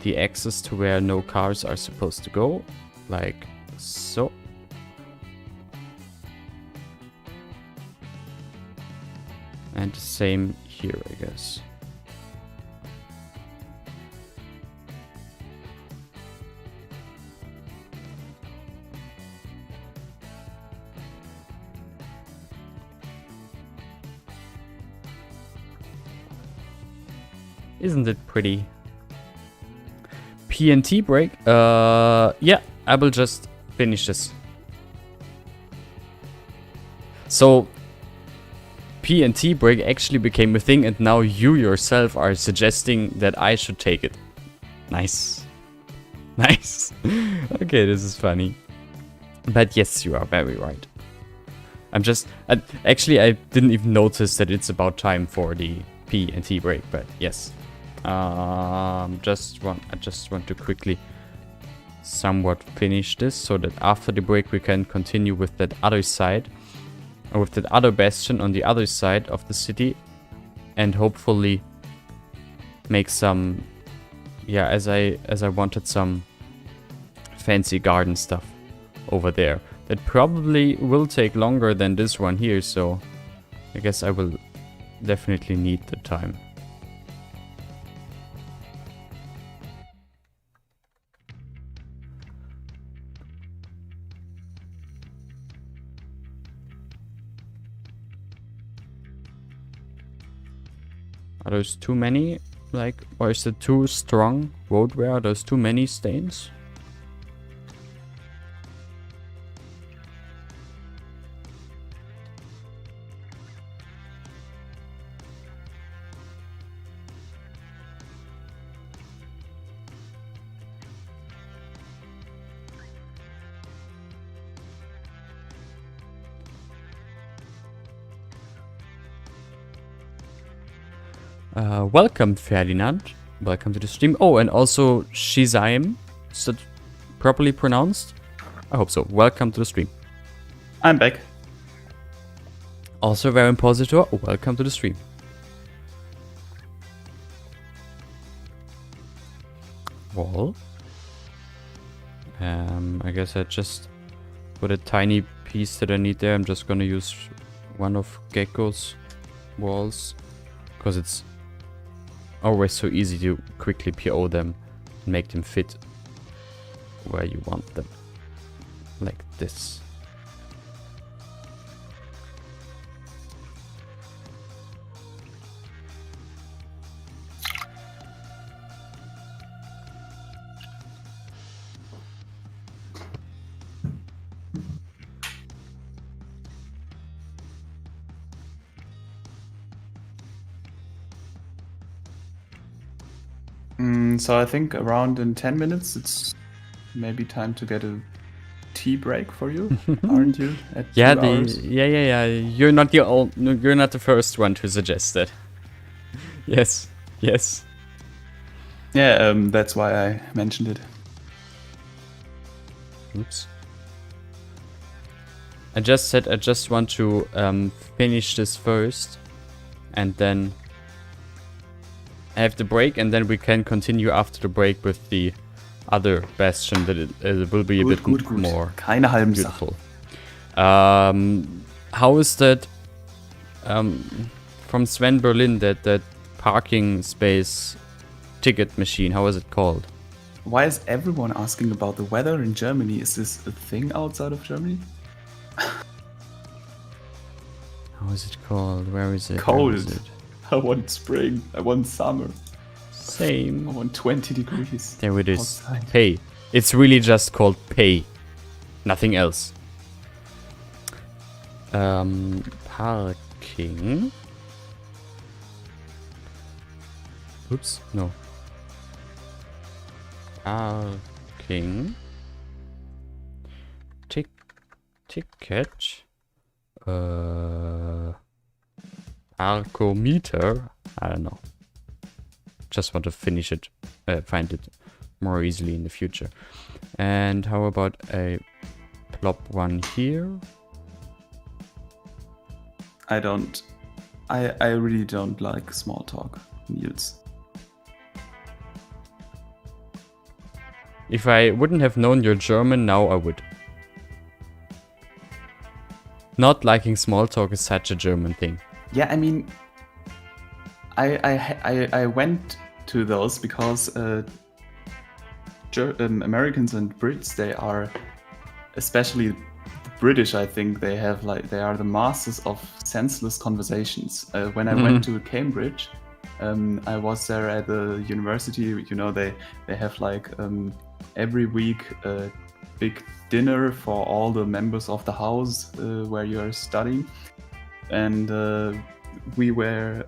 the access to where no cars are supposed to go, like so. And the same here, I guess. Isn't it pretty? PNT break? Yeah, I will just finish this. So, PNT break actually became a thing, and now you yourself are suggesting that I should take it. Nice. Nice. Okay, this is funny. But yes, you are very right. I'm just... actually, I didn't even notice that it's about time for the PNT break, but yes. I just want to quickly somewhat finish this so that after the break we can continue with that other side, or with that other bastion on the other side of the city, and hopefully make some, yeah, as I wanted some fancy garden stuff over there. That probably will take longer than this one here, so I guess I will definitely need the time. Are those too many? Like, or is it too strong road wear? Are those too many stains? Welcome, Ferdinand. Welcome to the stream. Oh, and also Shizaim. Is that properly pronounced? I hope so. Welcome to the stream. I'm back. Also, very impositor. Welcome to the stream. Wall. I guess I just put a tiny piece that I need there. I'm just gonna use one of Gecko's walls because it's always so easy to quickly PO them and make them fit where you want them. Like this. So I think around in 10 minutes, it's maybe time to get a tea break for you, aren't you? At Yeah, 2 hours. yeah. You're not you're not the first one to suggest that. Yes. Yeah, that's why I mentioned it. Oops. I just said I just want to finish this first, and then have the break, and then we can continue after the break with the other Bastion. That it will be a bit more Keine halben beautiful. Sachen. How is that from Sven Berlin, that parking space ticket machine? How is it called? Why is everyone asking about the weather in Germany? Is this a thing outside of Germany? How is it called? Where is it? Cold. Where is it? I want spring. I want summer. Same. I want 20 degrees. There it is. Outside. Pay. It's really just called pay. Nothing else. Parking. Oops, no. Parking. Ticket. Parkometer. I don't know. Just want to finish it. Find it more easily in the future. And how about a plop one here? I really don't like small talk, Niels. If I wouldn't have known your German, now I would. Not liking small talk is such a German thing. Yeah, I mean, I went to those because Americans and Brits, they are, especially the British, I think they are the masters of senseless conversations. When I went to Cambridge, I was there at the university. You know, they have like every week a big dinner for all the members of the house where you are studying, and we were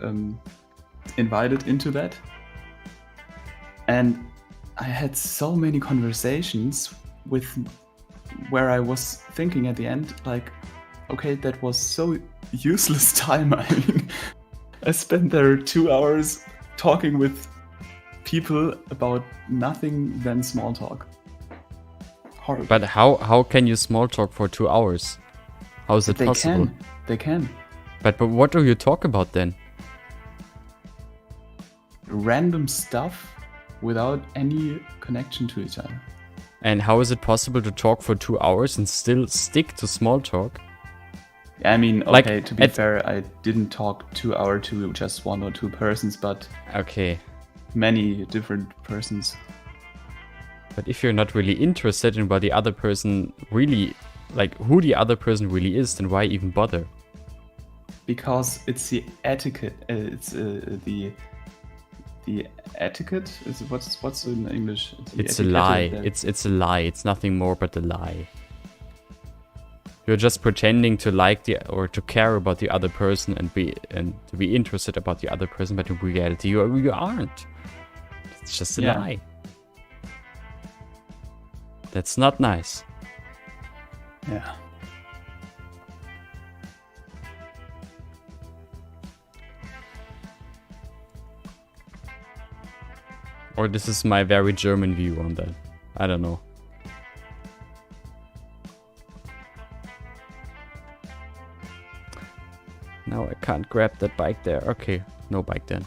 invited into that, and I had so many conversations with where I was thinking at the end, like, okay, that was so useless time. I mean, I spent there 2 hours talking with people about nothing than small talk. Horrible. But how can you small talk for 2 hours? How is it possible? They can. But what do you talk about then? Random stuff without any connection to each other. And how is it possible to talk for 2 hours and still stick to small talk? I mean, okay, Like, to be fair, I didn't talk 2 hours to just one or two persons, but Okay. many different persons. But if you're not really interested in what the other person really, like who the other person really is, then why even bother? Because it's the etiquette. It's the etiquette. Is what's in English? It's a lie. It's a lie. It's nothing more but a lie. You're just pretending to like or to care about the other person and to be interested about the other person, but in reality you aren't. It's just a lie. That's not nice. Yeah. Or this is my very German view on that. I don't know. Now I can't grab that bike there. Okay, no bike then.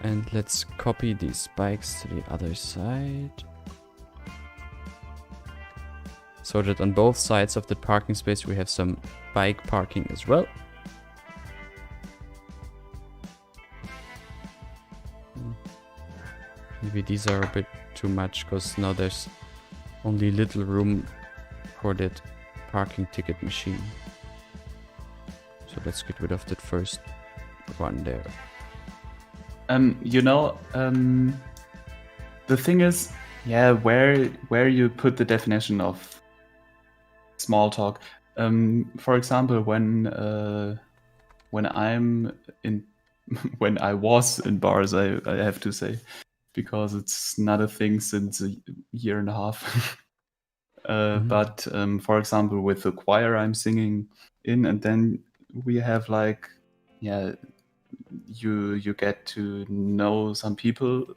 And let's copy these bikes to the other side. So that on both sides of the parking space we have some bike parking as well. Maybe these are a bit too much because now there's only little room for that parking ticket machine. So let's get rid of that first one there. The thing is, where you put the definition of small talk. For example, when I'm in, when I was in bars, I have to say, because it's not a thing since a year and a half. But for example, with the choir I'm singing in, and then we have like, yeah, you get to know some people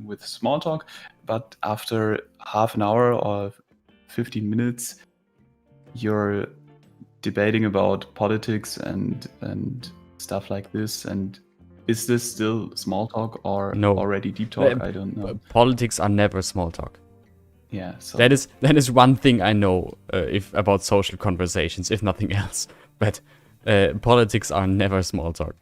with small talk, but after half an hour or 15 minutes, you're debating about politics and stuff like this. And is this still small talk or No. already deep talk? I don't know. Politics are never small talk. Yeah, so That is one thing I know if about social conversations, if nothing else. But politics are never small talk.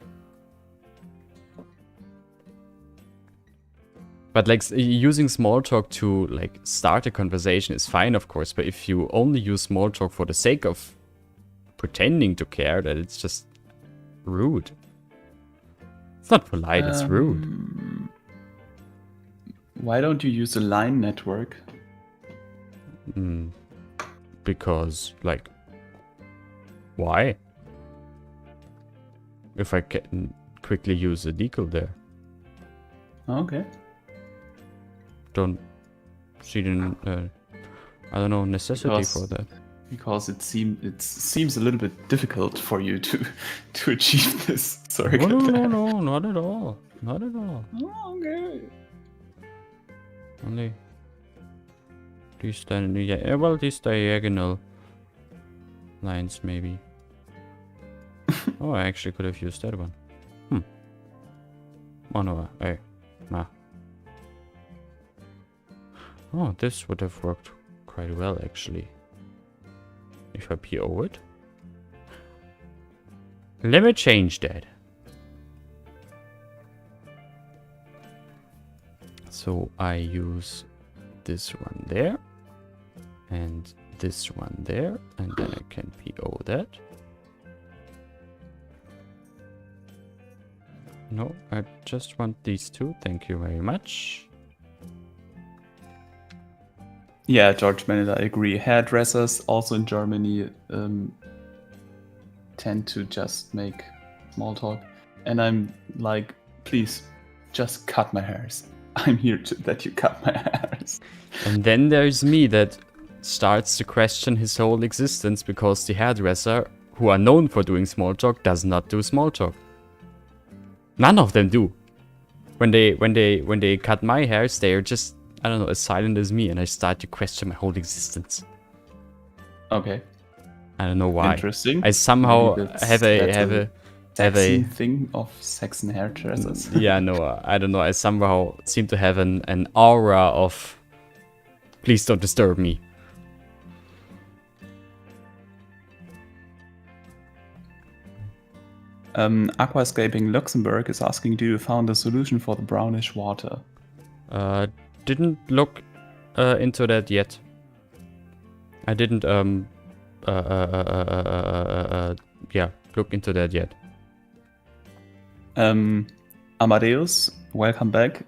But like using small talk to like start a conversation is fine, of course. But if you only use small talk for the sake of pretending to care, that it's just rude. It's not polite. It's rude. Why don't you use a line network? Because like, why? If I can quickly use a decal there. Okay. Don't see the I don't know, necessity for that. Because it seems a little bit difficult for you to achieve this. Sorry. No, not at all. Not at all. Oh, okay. Only these these diagonal lines maybe. Oh, I actually could have used that one. Oh no, nah. Oh, this would have worked quite well actually. If I PO it. Let me change that. So I use this one there. And this one there. And then I can PO that. No, I just want these two. Thank you very much. Yeah, George Bennett, I agree. Hairdressers, also in Germany, tend to just make small talk. And I'm like, please, just cut my hairs. I'm here to let you cut my hairs. And then there's me that starts to question his whole existence because the hairdresser, who are known for doing small talk, does not do small talk. None of them do. When they cut my hairs, they are just, I don't know, as silent as me, and I start to question my whole existence. Okay. I don't know why. Interesting. I somehow have a thing of Saxon hairdressers. Yeah, no, I don't know. I somehow seem to have an aura of please don't disturb me. Aquascaping Luxembourg is asking, do you found a solution for the brownish water? Didn't look into that yet. I didn't look into that yet. Amadeus, welcome back.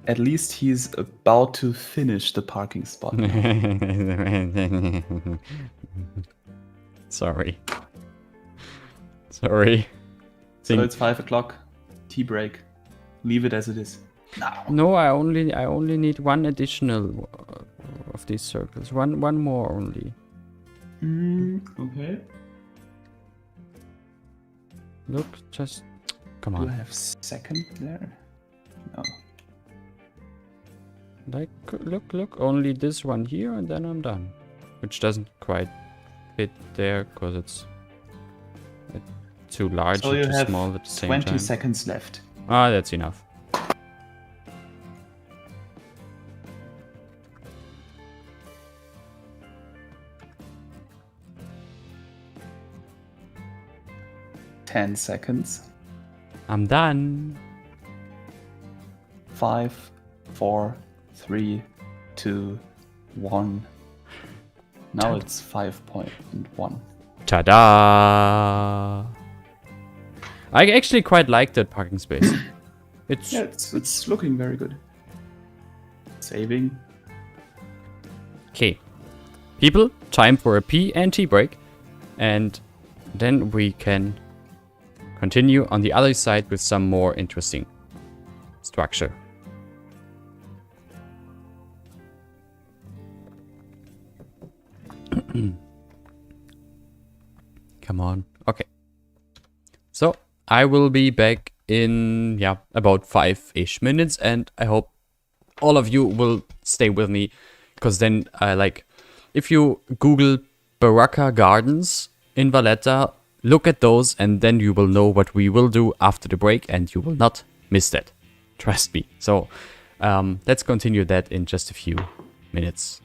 At least he's about to finish the parking spot. Sorry. So it's 5 o'clock. Tea break. Leave it as it is. No, I only need one additional of these circles. One more only. Okay. Look, just come on. Do I have second there? No. Like, look, only this one here, and then I'm done. Which doesn't quite fit there because it's too large so and you too have small at the same time. 20 seconds left. Ah, that's enough. Ten seconds. I'm done. 5, 4, 3, 2, 1. Now it's 5.1. Ta-da! I actually quite like that parking space. It's looking very good. Saving. Okay. People, time for a pee and tea break. And then we can continue on the other side with some more interesting structure. Come on. Okay. So I will be back in about 5-ish minutes, and I hope all of you will stay with me, because then if you Google Baroque gardens in Valletta, look at those, and then you will know what we will do after the break, and you will not miss that. Trust me. So let's continue that in just a few minutes.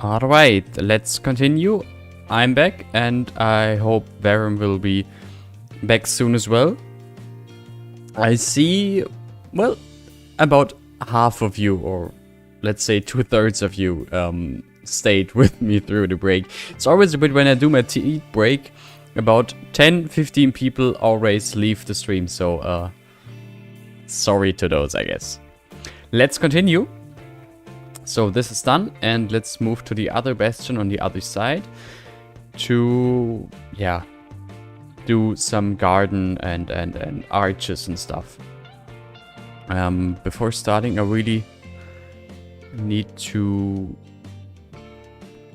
Alright, let's continue. I'm back, and I hope Baron will be back soon as well. I see, well, about half of you, or let's say 2/3 of you, stayed with me through the break. It's always a bit when I do my tea break, about 10-15 people always leave the stream, so sorry to those, I guess. Let's continue. So this is done, and let's move to the other bastion on the other side to, yeah, do some garden and arches and stuff. Before starting, I really need to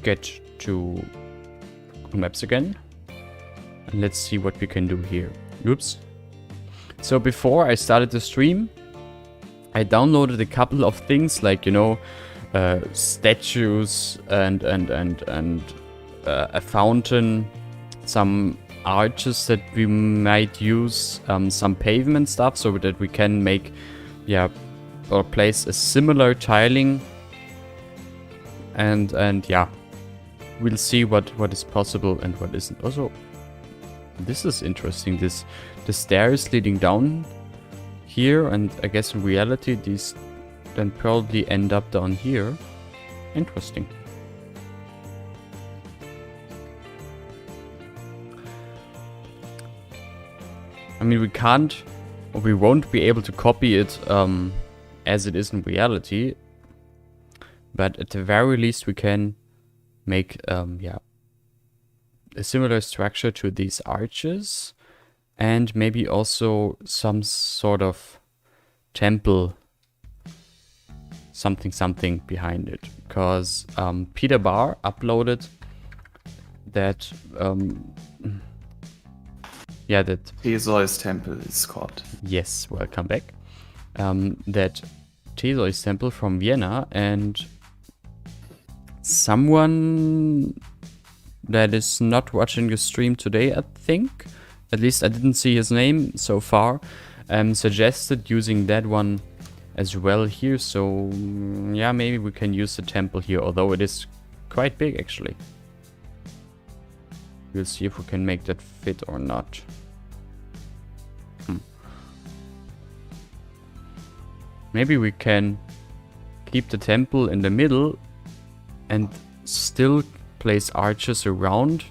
get to maps again. And let's see what we can do here. Oops. So before I started the stream, I downloaded a couple of things like, you know, statues and a fountain, some arches that we might use, some pavement stuff so that we can make, yeah, or place a similar tiling, and yeah, we'll see what is possible and what isn't. Also, this is interesting. The stairs leading down here, and I guess in reality these then probably end up down here. Interesting. I mean, we can't, or we won't be able to copy it as it is in reality, but at the very least we can make yeah, a similar structure to these arches, and maybe also some sort of temple, something behind it, because Peter Barr uploaded that yeah, that Theseus Temple is called. Yes, welcome back. That Theseus Temple from Vienna, and someone that is not watching the stream today, I think, at least I didn't see his name so far, suggested using that one as well here. So yeah, maybe we can use the temple here, although it is quite big actually. We'll see if we can make that fit or not. Maybe we can keep the temple in the middle and still place arches around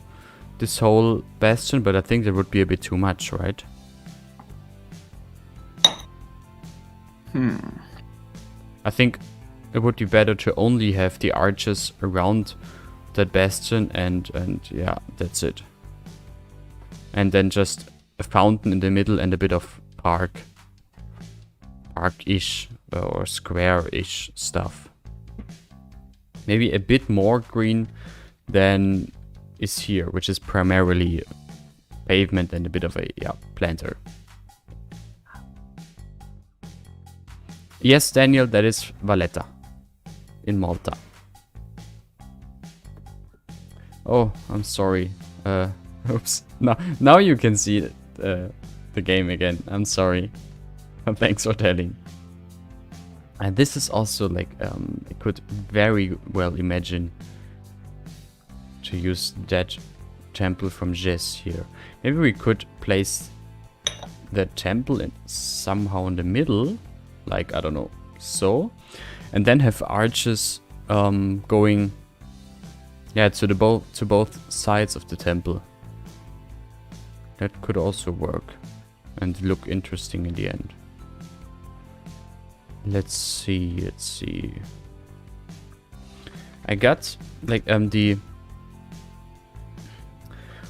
this whole bastion, but I think that would be a bit too much, right? I think it would be better to only have the arches around that bastion, and yeah, that's it. And then just a fountain in the middle and a bit of park-ish or square-ish stuff. Maybe a bit more green than is here, which is primarily pavement and a bit of a, yeah, planter. Yes, Daniel, that is Valletta in Malta. Oh, I'm sorry. Oops. Now you can see the game again. I'm sorry. Thanks for telling. And this is also like, I could very well imagine to use that temple from Jess here. Maybe we could place that temple somehow in the middle, like, I don't know, so, and then have arches going, yeah, to both sides of the temple. That could also work and look interesting in the end. Let's see. I got like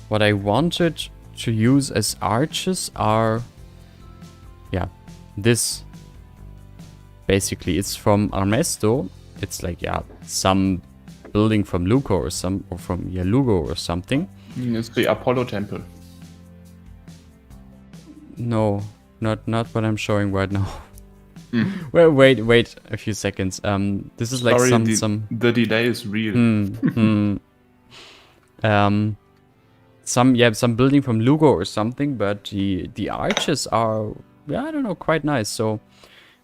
what I wanted to use as arches are, yeah, this. Basically, it's from Armesto. It's like, yeah, some building from Lugo or from Lugo or something. It's the Apollo Temple. No, not what I'm showing right now. Well, wait a few seconds. This is like the delay is real. some building from Lugo or something, but the arches are, yeah, I don't know, quite nice. So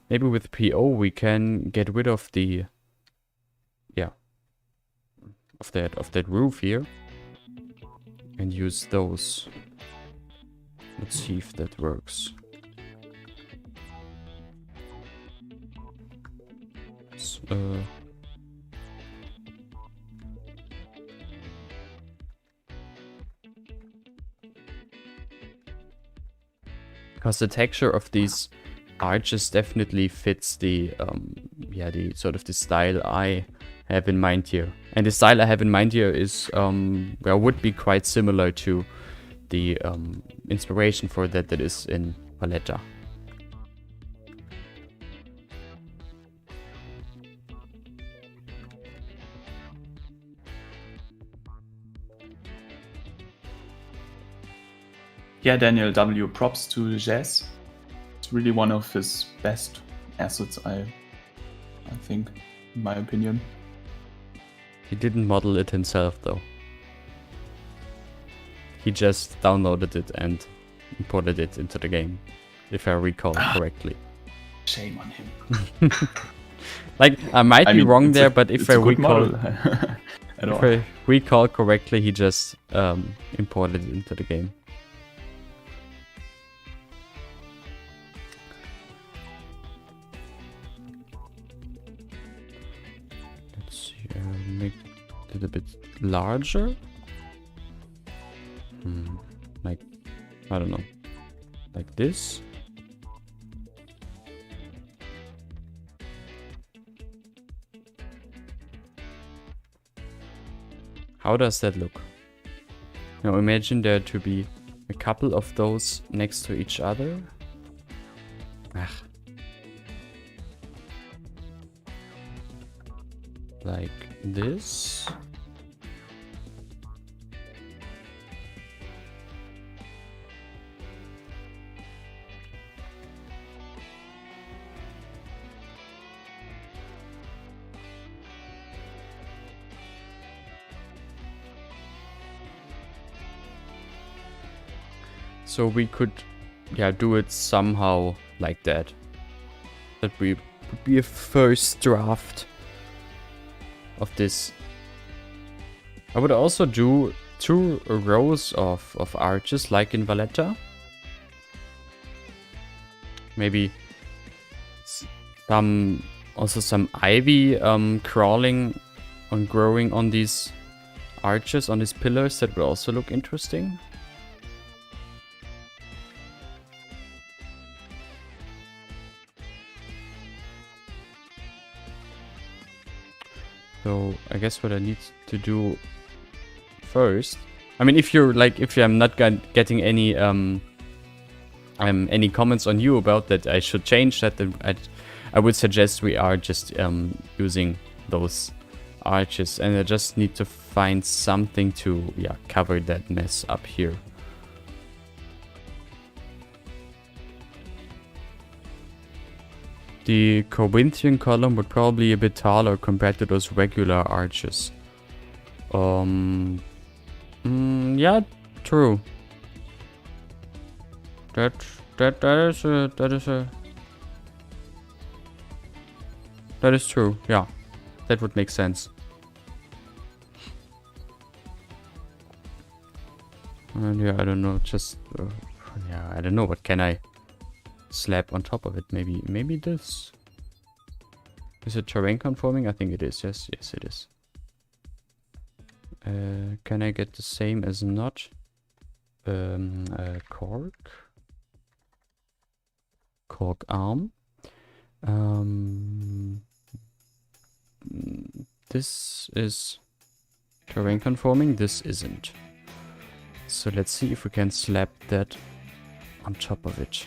maybe with PO we can get rid of the, yeah, of that roof here and use those. Let's see if that works. Because the texture of these arches definitely fits the the sort of the style I have in mind here. And the style I have in mind here is would be quite similar to the inspiration for that is in Valletta. Yeah, Daniel W. Props to Jazz. It's really one of his best assets, I think, in my opinion. He didn't model it himself though. He just downloaded it and imported it into the game, if I recall correctly. Shame on him. Like, I might be wrong there, but if I recall correctly, he just imported it into the game. Let's see, make it a bit larger. Like, I don't know, like this. How does that look? Now imagine there to be a couple of those next to each other. Like this. So we could, do it somehow like that. That would be a first draft of this. I would also do 2 rows of arches like in Valletta. Maybe some ivy crawling and growing on these arches, on these pillars. That would also look interesting. So I guess what I need to do first, I mean, if I'm not getting any comments on you about that I should change that, then I would suggest we are just using those arches, and I just need to find something to cover that mess up here. The Corinthian column would probably be a bit taller compared to those regular arches. Yeah, true. That is true. Yeah, that would make sense. And I don't know. Just I don't know. What can I slap on top of it? Maybe this. Is it terrain conforming? I think it is. Yes, it is. Can I get the same as not? Cork arm. This is terrain conforming. This isn't. So let's see if we can slap that on top of it.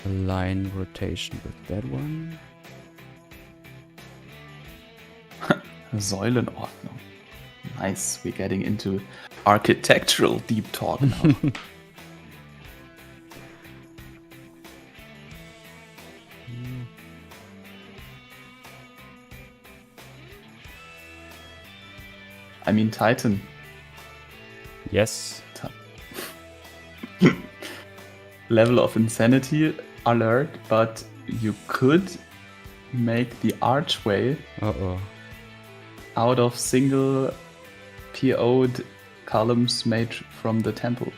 Line rotation with that one. Säulenordnung. Nice, we're getting into architectural deep talk now. I mean Titan. Yes. Level of insanity alert, but you could make the archway out of single PO'd columns made from the temple.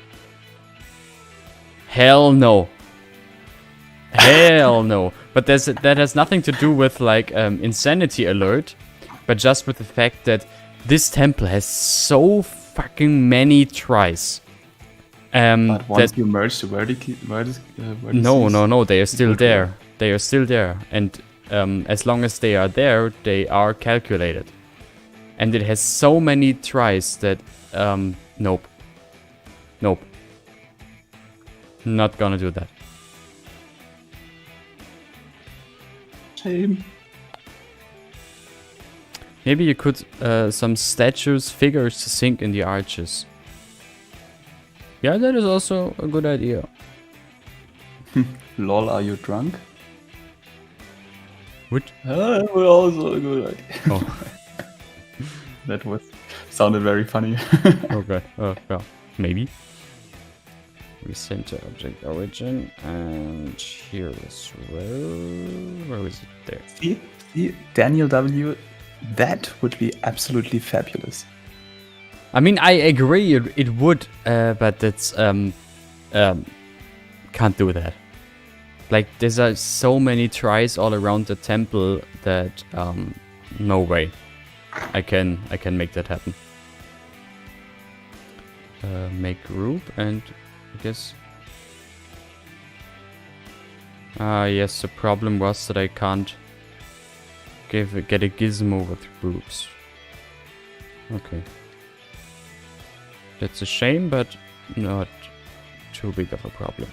Hell no. Hell no. But that has nothing to do with like insanity alert, but just with the fact that this temple has so fucking many tries. But once you merge the vertices... No, they are still there. They are still there. And as long as they are there, they are calculated. And it has so many tries that, nope. Nope. Not gonna do that. Shame. Maybe you could, some statues, figures to sink in the arches. Yeah, that is also a good idea. Lol, are you drunk? What? Also a good idea. Oh. That sounded very funny. Okay. Yeah. Maybe. Recenter object origin, and here as well. Where is it? There. See, Daniel W. That would be absolutely fabulous. I mean, I agree it would, but it's can't do that. Like, there's so many tries all around the temple that no way I can make that happen. Make group, and I guess yes, the problem was that I can't get a gizmo with groups. Okay. That's a shame, but not too big of a problem.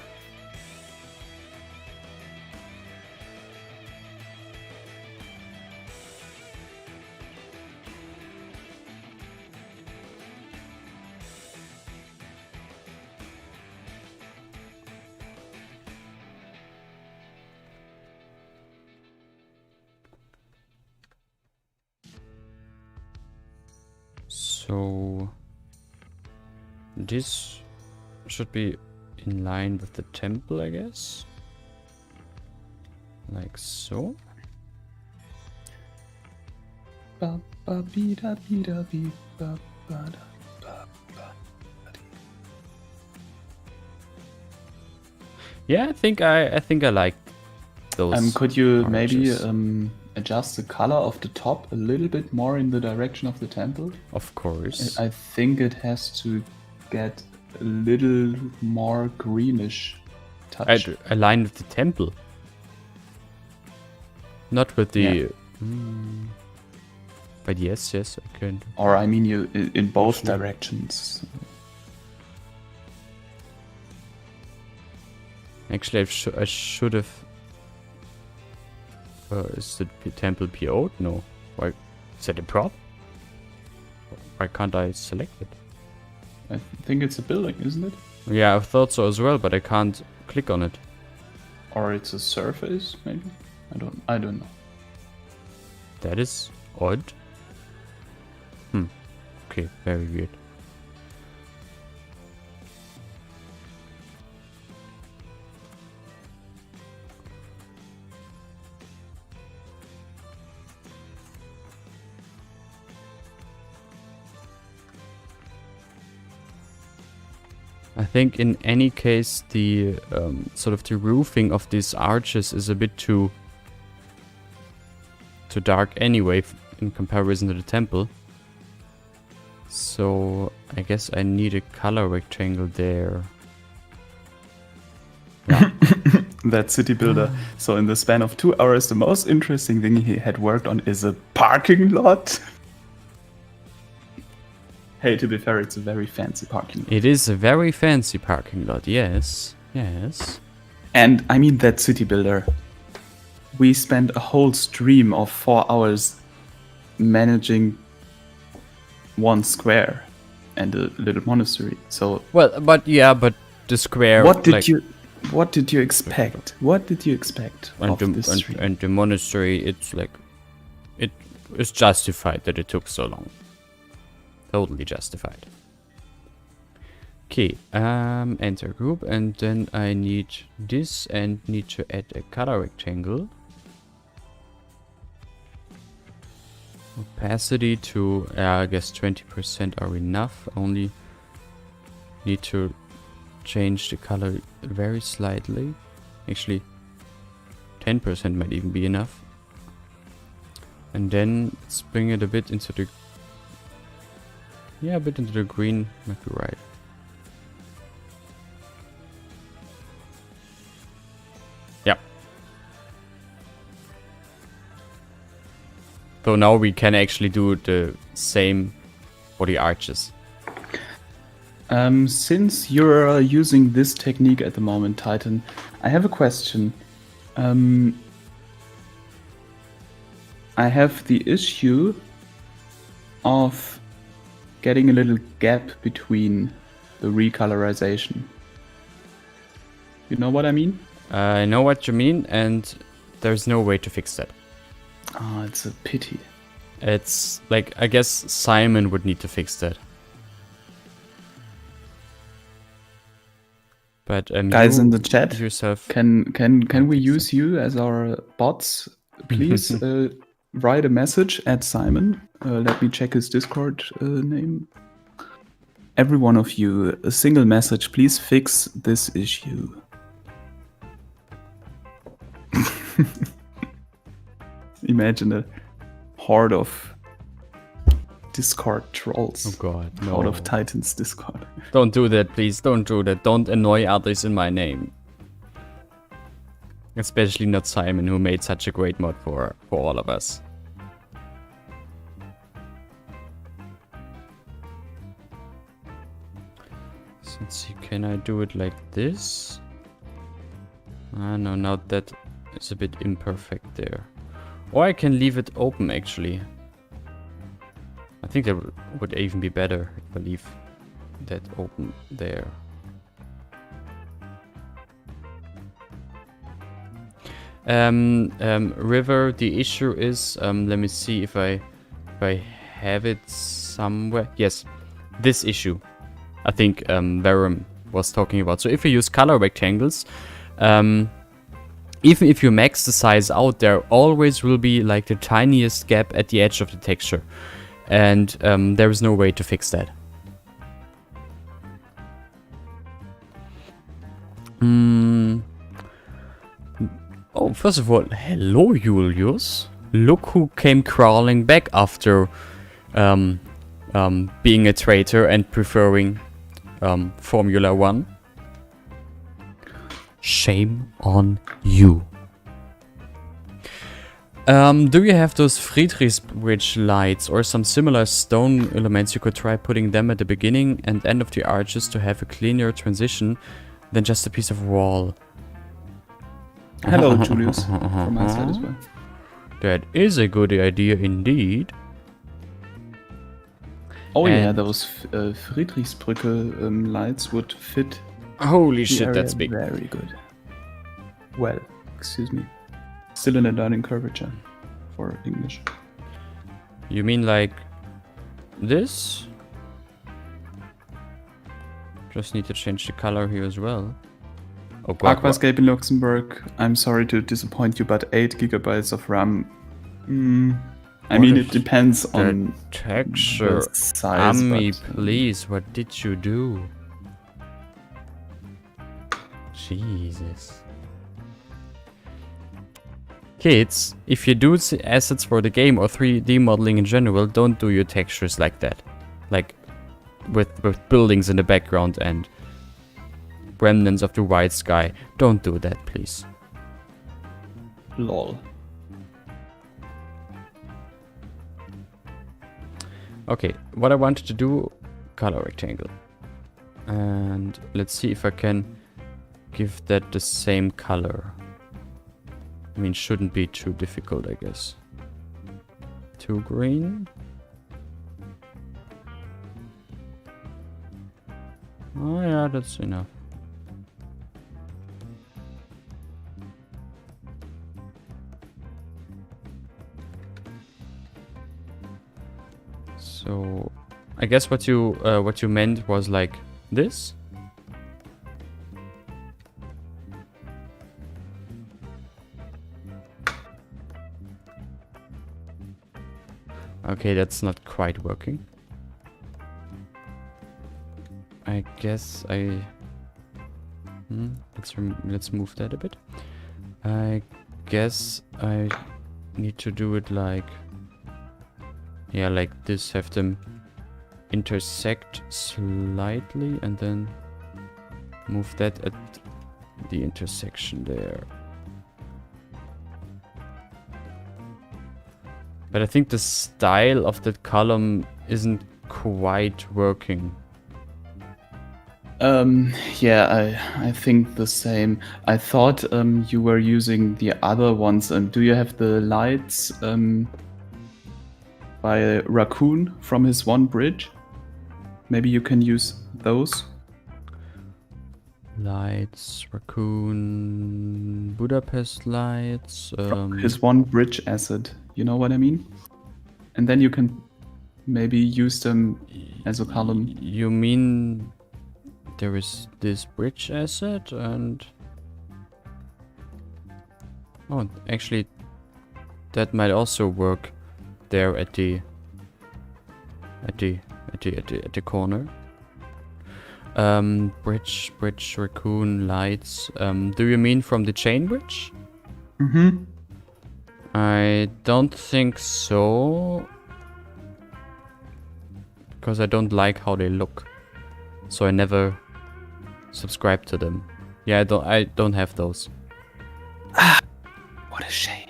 So this should be in line with the temple, I guess. Like so. Yeah, I think I like those. Could you arches. maybe adjust the color of the top a little bit more in the direction of the temple? Of course. I think it has to get a little more greenish touch. Align with the temple. Not with the... Yeah. But yes, I can. Or I mean you in both directions. Actually, I should have... is the temple PO'd? No. Why? Is that a prop? Why can't I select it? I think it's a building, isn't it? Yeah, I thought so as well, but I can't click on it. Or it's a surface, maybe? I don't know. That is odd. Okay, very weird. I think in any case the sort of the roofing of these arches is a bit too dark anyway in comparison to the temple. So I guess I need a color rectangle there. Yeah. That city builder. So in the span of 2 hours, the most interesting thing he had worked on is a parking lot. Hey, to be fair, it's a very fancy parking lot. It is a very fancy parking lot, yes. Yes. And I mean that city builder. We spent a whole stream of 4 hours managing 1 square and a little monastery. So Well, but the square. what did you expect? What did you expect And of this stream? and the monastery, it's like, it is justified that it took so long. Totally justified. Okay, enter group, and then I need this and need to add a color rectangle. Opacity to, I guess 20% are enough. Only need to change the color very slightly. Actually, 10% might even be enough. And then let's bring it a bit into the... Yeah, a bit into the green might be right. Yeah. So now we can actually do the same for the arches. Since you're using this technique at the moment, Titan, I have a question. I have the issue of getting a little gap between the recolorization. You know what I mean? I know what you mean, and there's no way to fix that. Oh, it's a pity. It's like, I guess Simon would need to fix that. But guys you in the chat, yourself can we use you as our bots? Please write a message at Simon. Let me check his Discord name. Every one of you, a single message. Please fix this issue. Imagine a horde of Discord trolls. Oh god, no. Out of Titan's Discord. Don't do that, please. Don't do that. Don't annoy others in my name. Especially not Simon, who made such a great mod for all of us. So let's see, can I do it like this? Ah, no, now that is a bit imperfect there. Or I can leave it open, actually. I think that would even be better if I leave that open there. River, the issue is, let me see if I have it somewhere. Yes, this issue, I think Verum was talking about. So if you use color rectangles, even if you max the size out, there always will be like the tiniest gap at the edge of the texture. And there is no way to fix that. Oh, first of all, hello Julius. Look who came crawling back after being a traitor and preferring Formula 1. Shame on you. Do you have those Friedrichsbridge lights or some similar stone elements? You could try putting them at the beginning and end of the arches to have a cleaner transition than just a piece of wall. Hello, Julius, from my side as well. That is a good idea indeed. Oh yeah, those Friedrichsbrücke lights would fit. Holy shit, that's big. Very good. Well, excuse me. Still in a learning curvature for English. You mean like this? Just need to change the color here as well. Oh, Aquascape in Luxembourg, I'm sorry to disappoint you, but 8 GB of RAM. I mean, it depends on texture. The size. Ami, please, what did you do? Jesus. Kids, if you do assets for the game or 3D modeling in general, don't do your textures like that. Like with buildings in the background and remnants of the white sky. Don't do that, please. Lol. Okay, what I wanted to do, color rectangle. And let's see if I can give that the same color. I mean, shouldn't be too difficult, I guess. Too green. Oh yeah, that's enough. So, I guess what you meant was like this. Okay, that's not quite working. I guess let's move that a bit. I guess I need to do it like, yeah, like this. Have them intersect slightly, and then move that at the intersection there. But I think the style of that column isn't quite working. Yeah, I think the same. I thought you were using the other ones. Do you have the lights by Raccoon from his one bridge? Maybe you can use those. Lights, Raccoon, Budapest lights. His one bridge asset. You know what I mean? And then you can maybe use them as a column. You mean there is this bridge asset and... Oh, actually, that might also work there at the corner. Bridge, Raccoon, lights. Do you mean from the chain bridge? Mm-hmm. I don't think so. Because I don't like how they look. So I never subscribe to them. Yeah, I don't have those. Ah, what a shame.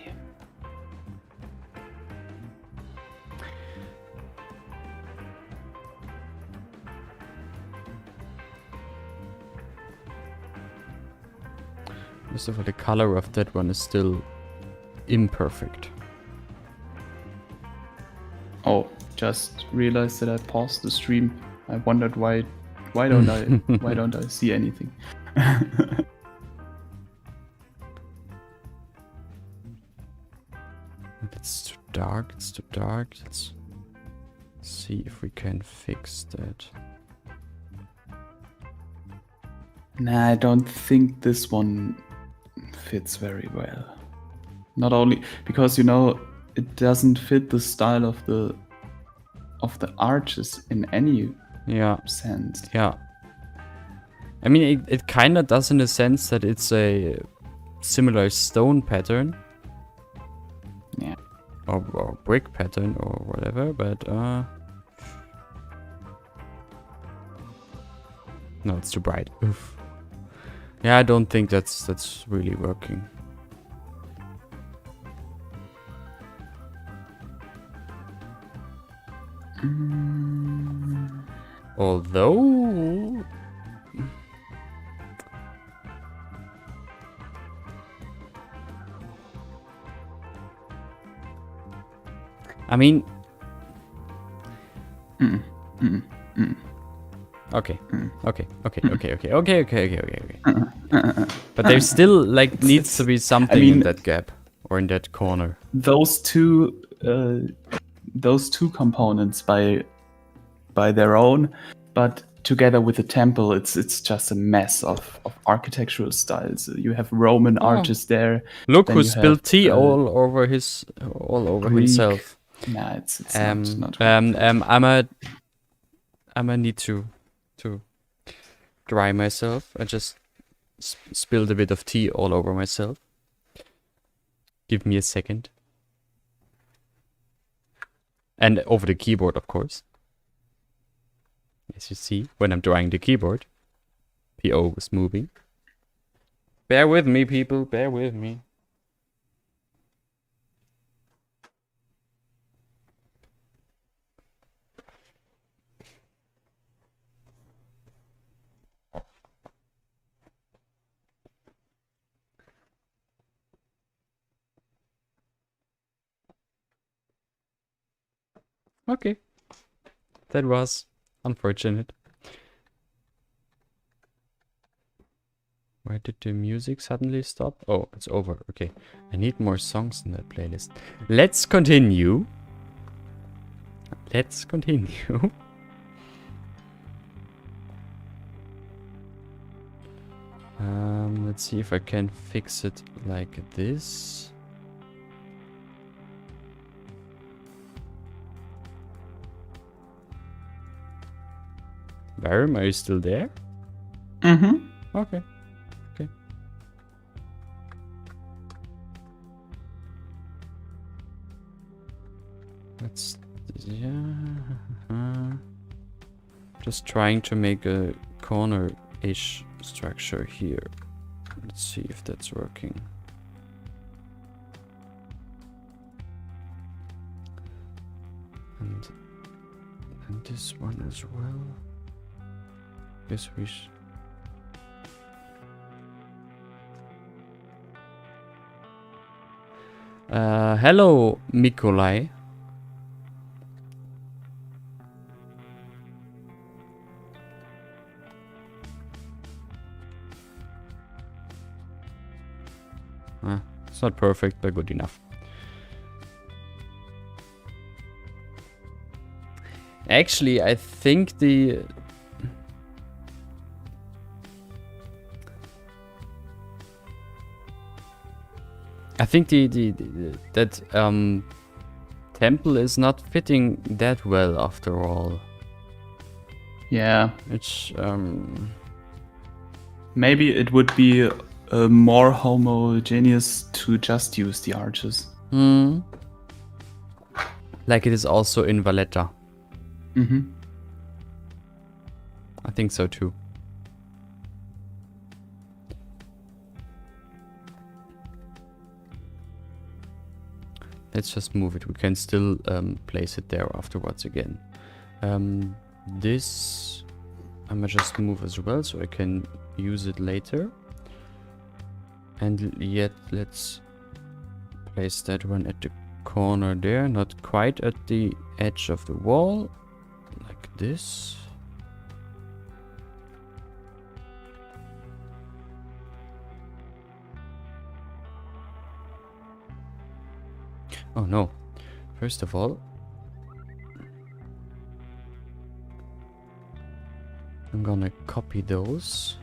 First of all, the color of that one is still imperfect. Oh, just realized that I paused the stream. I wondered why don't I see anything? It's too dark, it's too dark. Let's see if we can fix that. Nah, I don't think this one fits very well. Not only because, you know, it doesn't fit the style of the arches in any sense. Yeah. I mean, it kind of does in the sense that it's a similar stone pattern. Yeah. Or brick pattern or whatever, but no, it's too bright. Oof. Yeah, I don't think that's really working. Although I mean Okay. But there still like needs to be something in that gap or in that corner. Those two components by their own, but together with the temple, it's just a mess of architectural styles. You have Roman arches there. Look who spilled tea all over Greek. himself. Nah, it's not I'ma need to dry myself. I just spilled a bit of tea all over myself. Give me a second. And over the keyboard, of course. As you see, when I'm drying the keyboard, PO is moving. Bear with me, people. Bear with me. Okay. That was unfortunate. Where did the music suddenly stop? Oh, it's over. Okay. I need more songs in that playlist. Let's continue. Let's see if I can fix it like this. Barum, are you still there? Mm-hmm. Okay. Okay. Let's... yeah. Just trying to make a corner-ish structure here. Let's see if that's working. And this one as well. Guess we hello, Mikolai. It's not perfect, but good enough. Actually, I think the... that temple is not fitting that well after all. Yeah. It's Maybe it would be more homogeneous to just use the arches. like it is also in Valletta. Mm-hmm. I think so too. Let's just move it. We can still place it there afterwards again. This I'm gonna just move as well so I can use it later. And yet let's place that one at the corner there, not quite at the edge of the wall, like this. Oh no, first of all, I'm gonna copy those.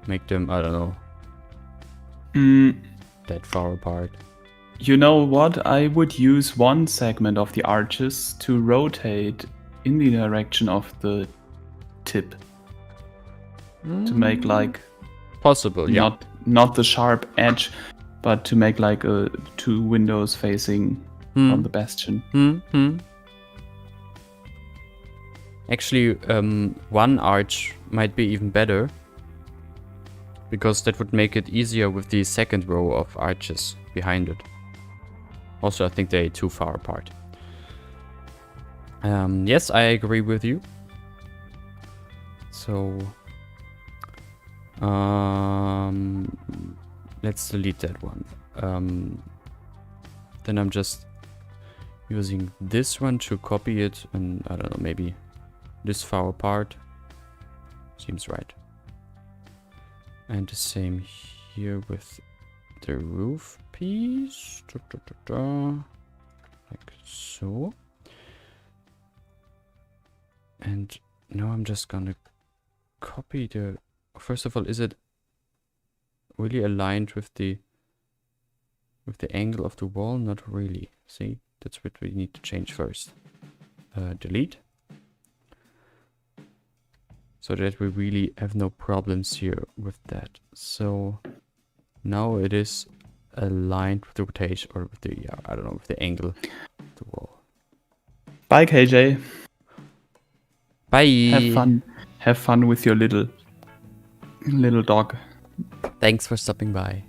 Make them, I don't know, that far apart. You know what? I would use one segment of the arches to rotate in the direction of the tip. To make like... Possible, yeah. Not the sharp edge, but to make like two windows facing from the bastion. Actually, one arch might be even better. Because that would make it easier with the second row of arches behind it. Also, I think they're too far apart. Yes, I agree with you. So, let's delete that one. Then I'm just using this one to copy it, and I don't know, maybe this far apart. Seems right. And the same here with the roof piece. Like so. And now I'm just gonna copy the... First of all, is it really aligned with the angle of the wall? Not really. See, that's what we need to change first. Delete. So that we really have no problems here with that. So now it is aligned with the rotation, or with the, yeah, I don't know, with the angle of the wall. Bye, KJ. Bye. Have fun with your little dog. Thanks for stopping by.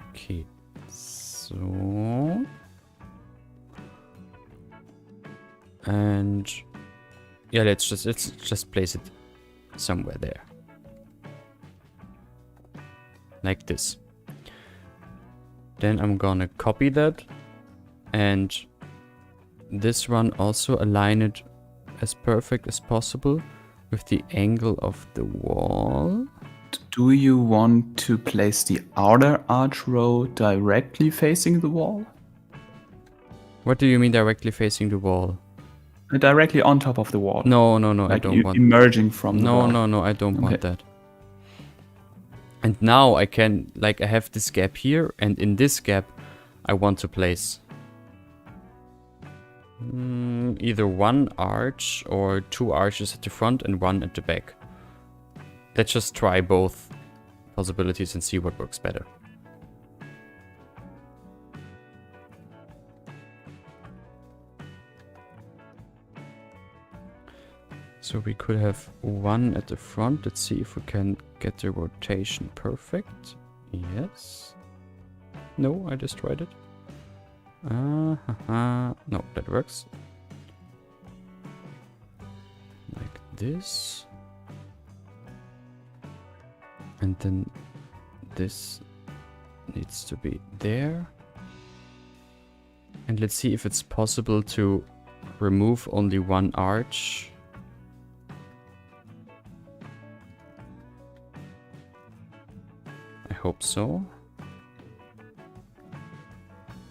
Okay, so... And yeah, let's just place it somewhere there. Like this. Then I'm gonna copy that, and this one also align it as perfect as possible with the angle of the wall. Do you want to place the outer arch row directly facing the wall? What do you mean directly facing the wall? directly on top of the wall. No, I Like don't want. emerging from the wall. No, I don't want Okay. that. And now I can, like, I have this gap here, and in this gap, I want to place either one arch or 2 arches at the front and 1 at the back. Let's just try both possibilities and see what works better. So we could have 1 at the front. Let's see if we can get the rotation perfect. Yes. No, I destroyed it. No, that works. Like this. And then this needs to be there. And let's see if it's possible to remove only 1 arch. I hope so.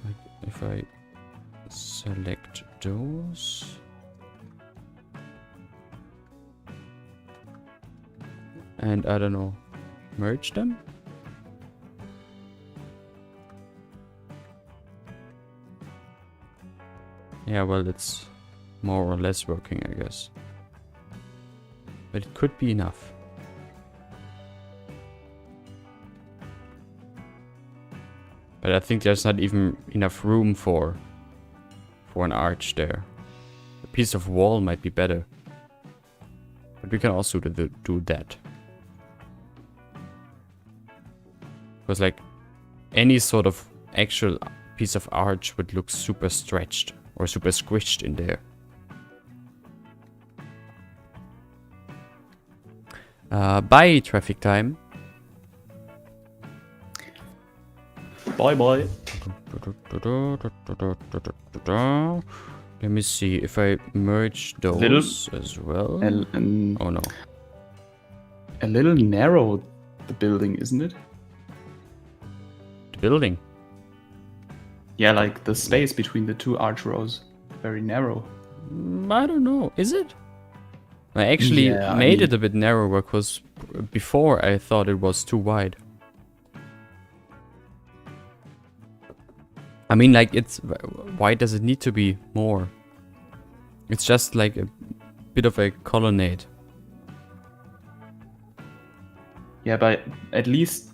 Like if I select those. And I don't know, merge them? Yeah, well, it's more or less working, I guess. But it could be enough. But I think there's not even enough room for an arch there. A piece of wall might be better. But we can also do that. Because like any sort of actual piece of arch would look super stretched or super squished in there. Bye, traffic time. Bye bye. Let me see if I merge those as well. Oh no. A little narrow, the building, isn't it? The building? Yeah, like the space between the 2 arch rows. Very narrow. I don't know. Is it? I actually made it a bit narrower because before I thought it was too wide. I mean, like, it's... Why does it need to be more? It's just like a bit of a colonnade. Yeah, but at least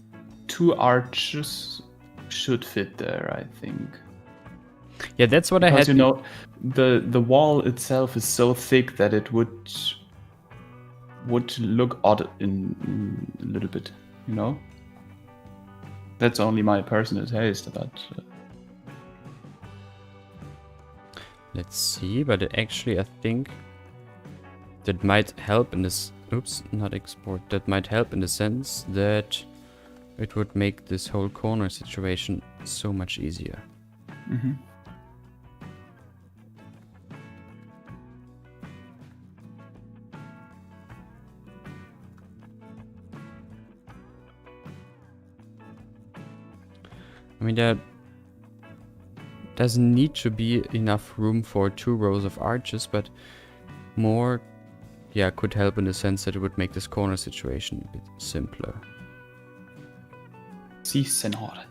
2 arches should fit there, I think. Yeah, that's what I had. Because, you know, the wall itself is so thick that it would look odd in a little bit, you know? That's only my personal taste, but... Let's see, but actually I think that might help in this... Oops, not export. That might help in the sense that it would make this whole corner situation so much easier. Mm-hmm. I mean, there doesn't need to be enough room for 2 rows of arches, but more, yeah, could help in the sense that it would make this corner situation a bit simpler. Si, senor.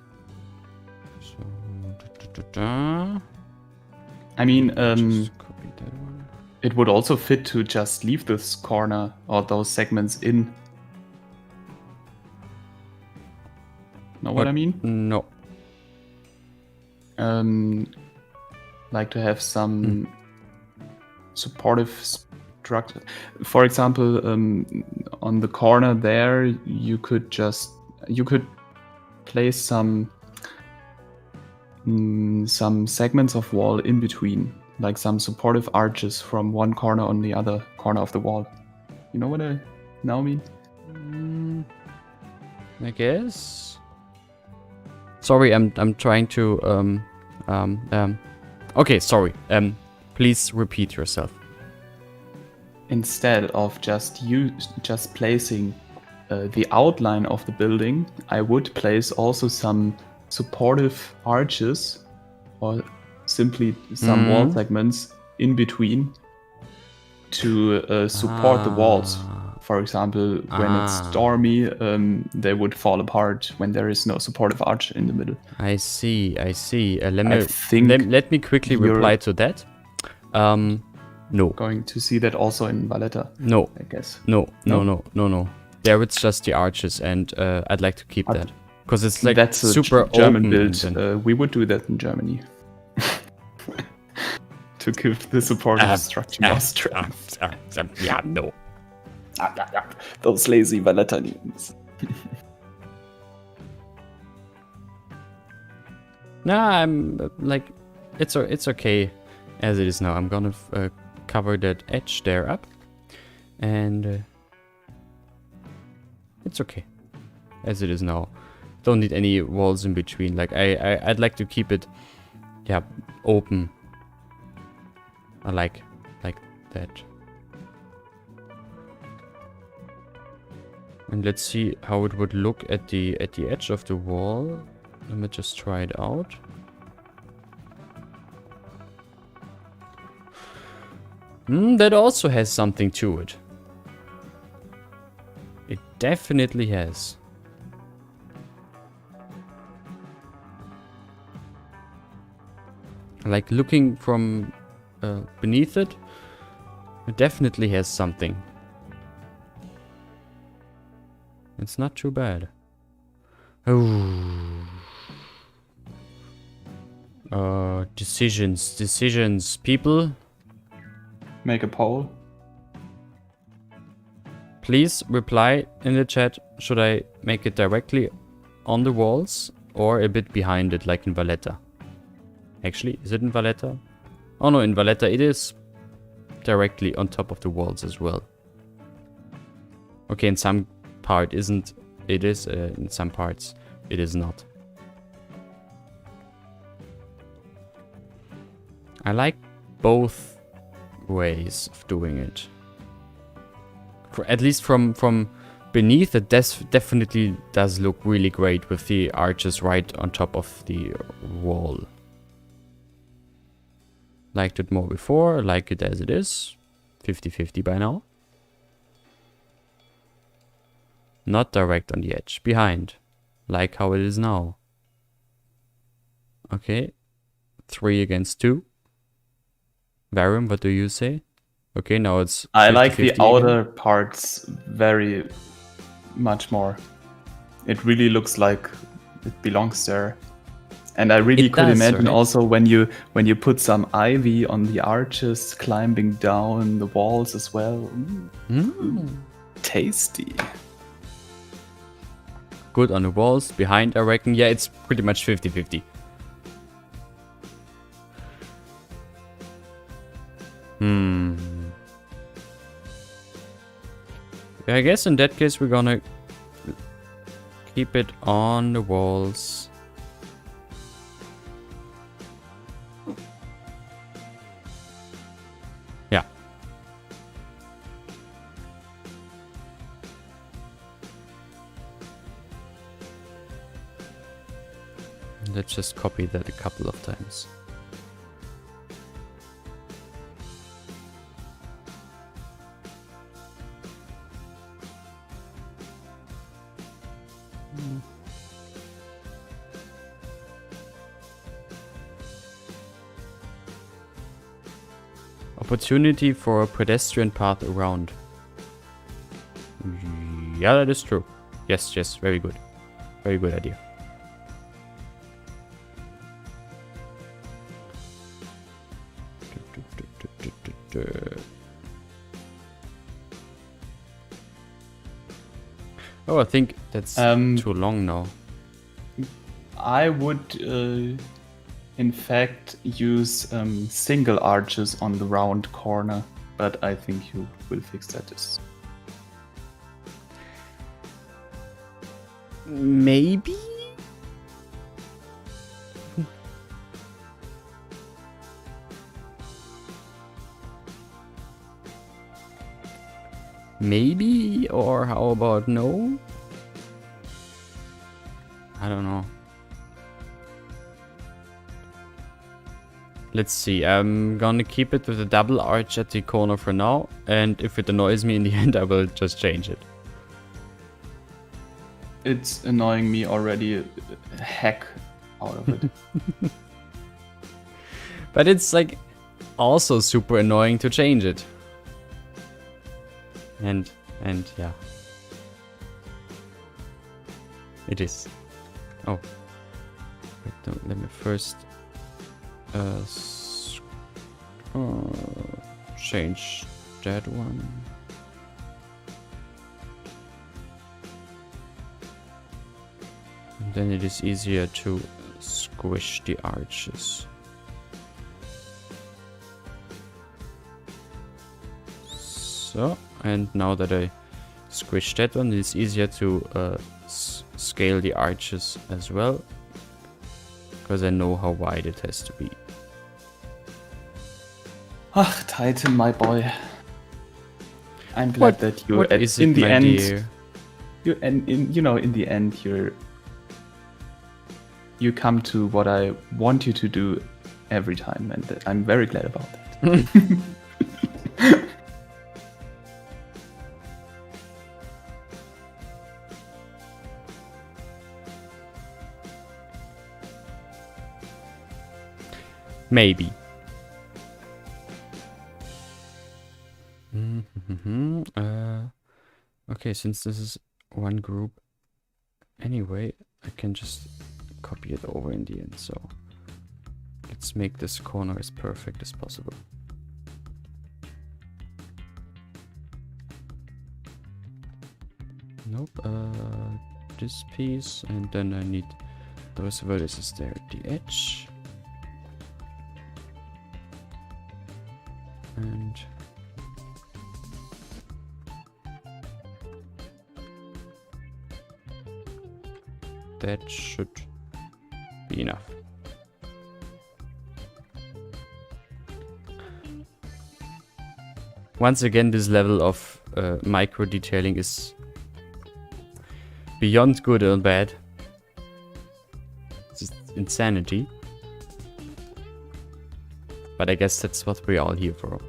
So, I mean, just copy that one. it would also fit to just leave this corner or those segments in. Know what I mean? No. Like to have some supportive structure. For example, on the corner there, you could place some segments of wall in between, like some supportive arches from one corner on the other corner of the wall. You know what I now mean? I guess. Sorry, I'm trying to okay, sorry. Please repeat yourself. Instead of just placing the outline of the building, I would place also some supportive arches or simply some wall segments in between to support the walls. For example, when it's stormy, they would fall apart when there is no supportive arch in the middle. I see. Let me quickly you're- reply to that. No. Going to see that also in Valletta, No. I guess. No. There it's just the arches, and I'd like to keep that. Because it's like That's a super German open. build. We would do that in Germany. To give the supportive structure more strength. Yeah, no. Those lazy Vallettanians. Nah, I'm like, it's okay as it is now. I'm gonna cover that edge there up, and it's okay as it is now. Don't need any walls in between. Like I'd like to keep it, yeah, open. I like that. And let's see how it would look at the edge of the wall. Let me just try it out. That also has something to it. It definitely has. Like looking from beneath it, it definitely has something. It's not too bad. Oh. Decisions, people. Make a poll. Please reply in the chat. Should I make it directly on the walls or a bit behind it, like in Valletta? Actually, is it in Valletta? Oh no, in Valletta it is directly on top of the walls as well. Okay, in some part isn't. It is in some parts. It is not. I like both ways of doing it. At least from beneath, it definitely does look really great with the arches right on top of the wall. Liked it more before, like it as it is. 50-50 by now. Not direct on the edge, behind. Like how it is now. Okay. 3 against 2. Varium, what do you say? Okay, now it's 50-50 I like the again. outer parts very much more. It really looks like it belongs there. And I really could imagine also when you put some ivy on the arches, climbing down the walls as well. Tasty. Good on the walls, behind I reckon. Yeah, it's pretty much 50-50. I guess in that case we're gonna keep it on the walls. Yeah. Let's just copy that a couple of times. Opportunity for a pedestrian path around. Yeah, that is true. Yes, very good. Very good idea. Oh, I think that's too long now. I would, in fact, use single arches on the round corner, but I think you will fix that. Maybe? Maybe? Or how about no? I don't know. let's see. I'm gonna keep it with a double arch at the corner for now, and if it annoys me in the end, I will just change it. It's annoying me already. Heck out of it. But it's like also super annoying to change it. And yeah. It is. Oh. Wait, no, let me first change that one. And then it is easier to squish the arches. So, and now that I squish that one, it's easier to scale the arches as well, because I know how wide it has to be. Ah, Titan, my boy. I'm glad that you, in the end, you come to what I want you to do every time, and I'm very glad about that. Maybe. Okay, since this is one group anyway, I can just copy it over in the end. So let's make this corner as perfect as possible. Nope, this piece, and then I need those vertices there at the edge. And that should be enough. Once again, this level of micro detailing is beyond good or bad. It's just insanity. But I guess that's what we're all here for.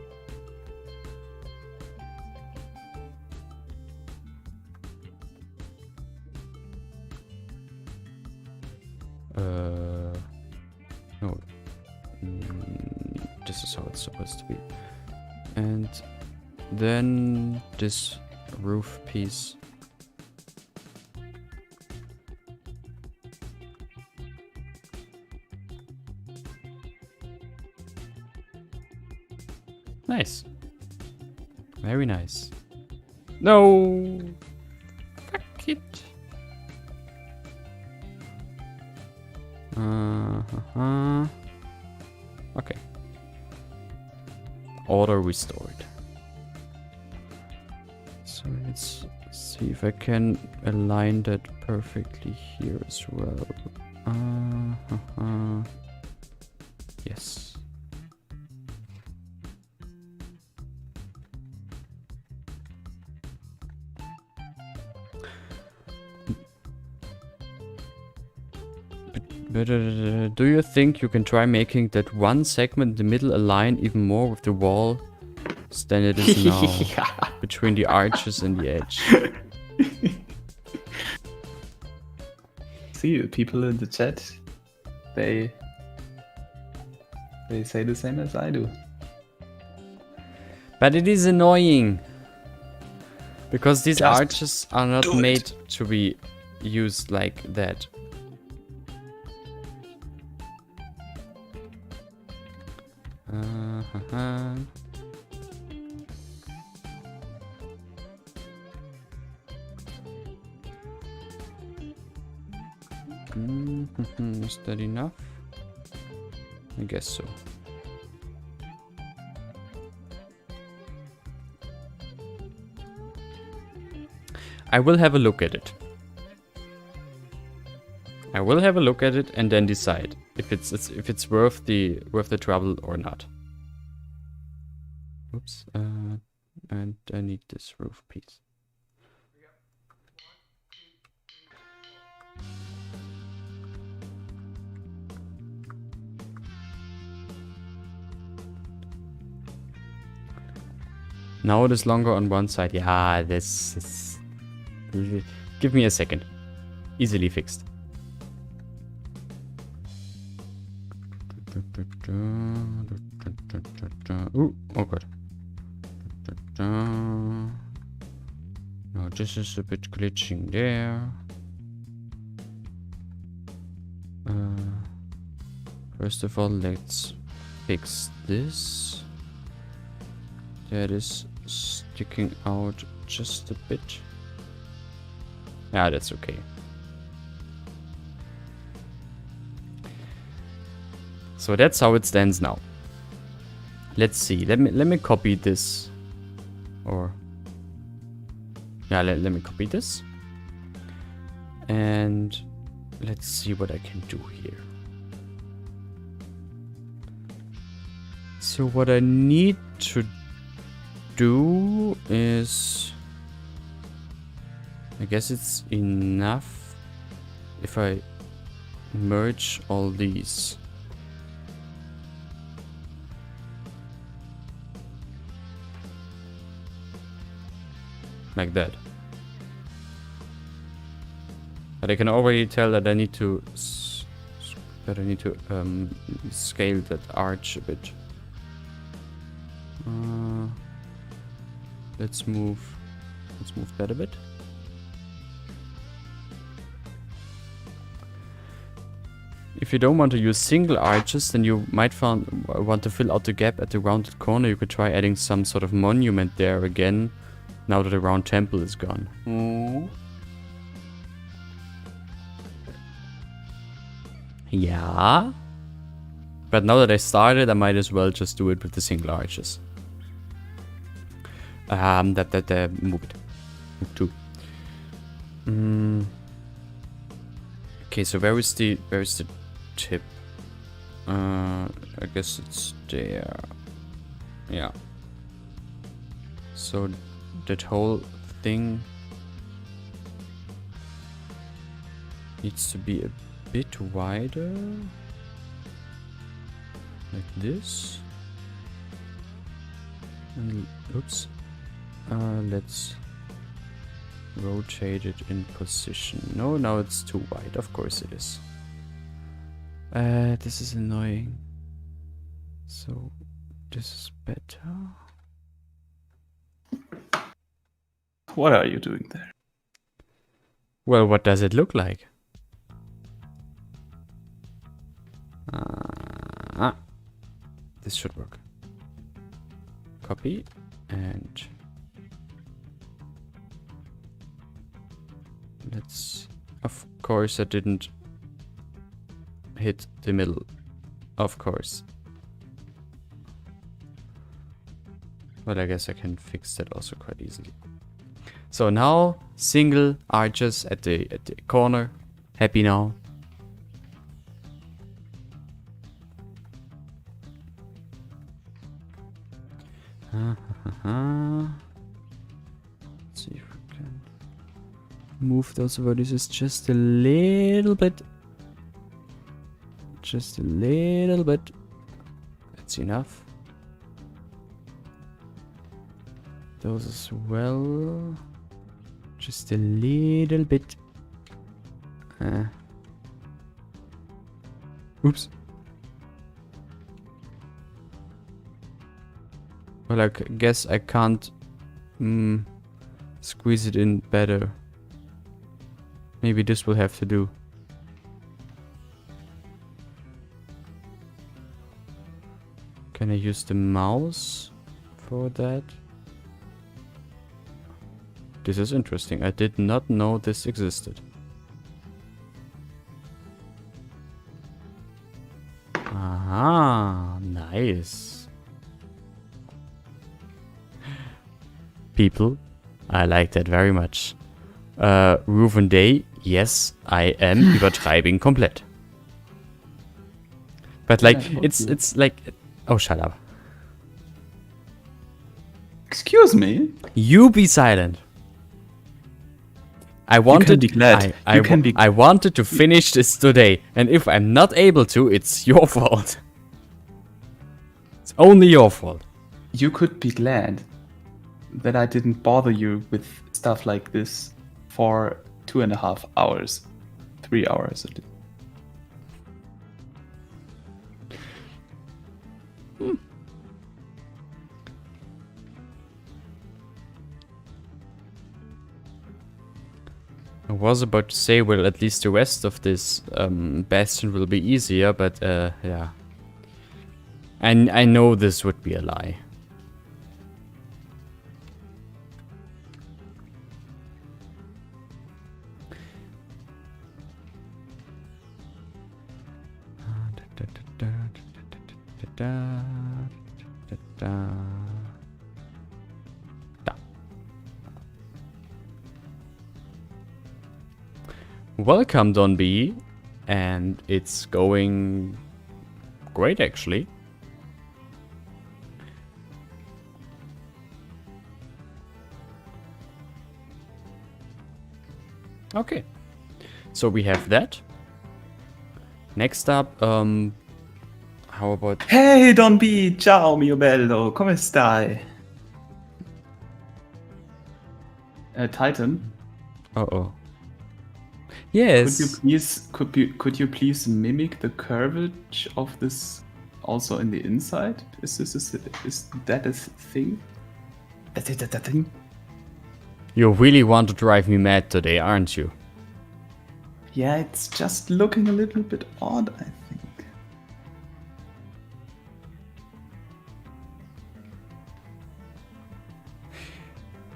No. This is how it's supposed to be. And then this roof piece. Nice. Very nice. No! Fuck it. Okay. Order restored. So let's see if I can align that perfectly here as well. Yes. But do you think you can try making that one segment in the middle align even more with the wall than it is now? Yeah. Between the arches and the edge. See, people in the chat, they say the same as I do. But it is annoying. Because these Just arches are not made to be used like that. Is that enough? I guess so. I will have a look at it. I will have a look at it and then decide if it's worth the trouble or not. Oops. And I need this roof piece. Now it is longer on one side. Yeah, this is... Give me a second. Easily fixed. Ooh, oh god. No, this is a bit glitching there. First of all, let's fix this. That is sticking out just a bit. Yeah, that's okay. So that's how it stands now. Let's see. Let me copy this. Or yeah, let me copy this. And let's see what I can do here. So what I need to do is, I guess it's enough if I merge all these. Like that. But I can already tell that I need to scale that arch a bit. Let's move that a bit. If you don't want to use single arches, then you might want to fill out the gap at the rounded corner. You could try adding some sort of monument there again, now that the round temple is gone. Yeah. But now that I started, I might as well just do it with the single arches. Move it. Move to. Okay, so where is the tip? I guess it's there. Yeah. So that whole thing needs to be a bit wider. Like this. And, oops. Let's rotate it in position. No, now it's too wide. Of course it is. This is annoying. So this is better. What are you doing there? Well, what does it look like? This should work. Copy and let's. Of course, I didn't hit the middle. Of course. But I guess I can fix that also quite easily. So now single arches at the corner. Happy now. Let's see if we can move those vertices just a little bit. Just a little bit. That's enough. Those as well. Just a little bit. Oops. Well, I guess I can't squeeze it in better. Maybe this will have to do. Can I use the mouse for that? This is interesting. I did not know this existed. Aha, nice. People, I like that very much. Ruven Day, yes, I am übertreibing komplett. But like, it's like, oh, shut up. Excuse me? You be silent. I wanted, you can be glad. I wanted to finish this today, and if I'm not able to, it's your fault. It's only your fault. You could be glad. that I didn't bother you with stuff like this for 2.5 hours, 3 hours. I was about to say, well, at least the rest of this Bastion will be easier, but yeah. And I know this would be a lie. Welcome, Don B, and it's going great actually. Okay, so we have that. Next up, how about... Hey Don B, ciao mio bello, come stai? Titan. Uh-oh. Yes. Could you please mimic the curvature of this also in the inside? Is that a thing? Is it a thing? You really want to drive me mad today, aren't you? Yeah, it's just looking a little bit odd, I think.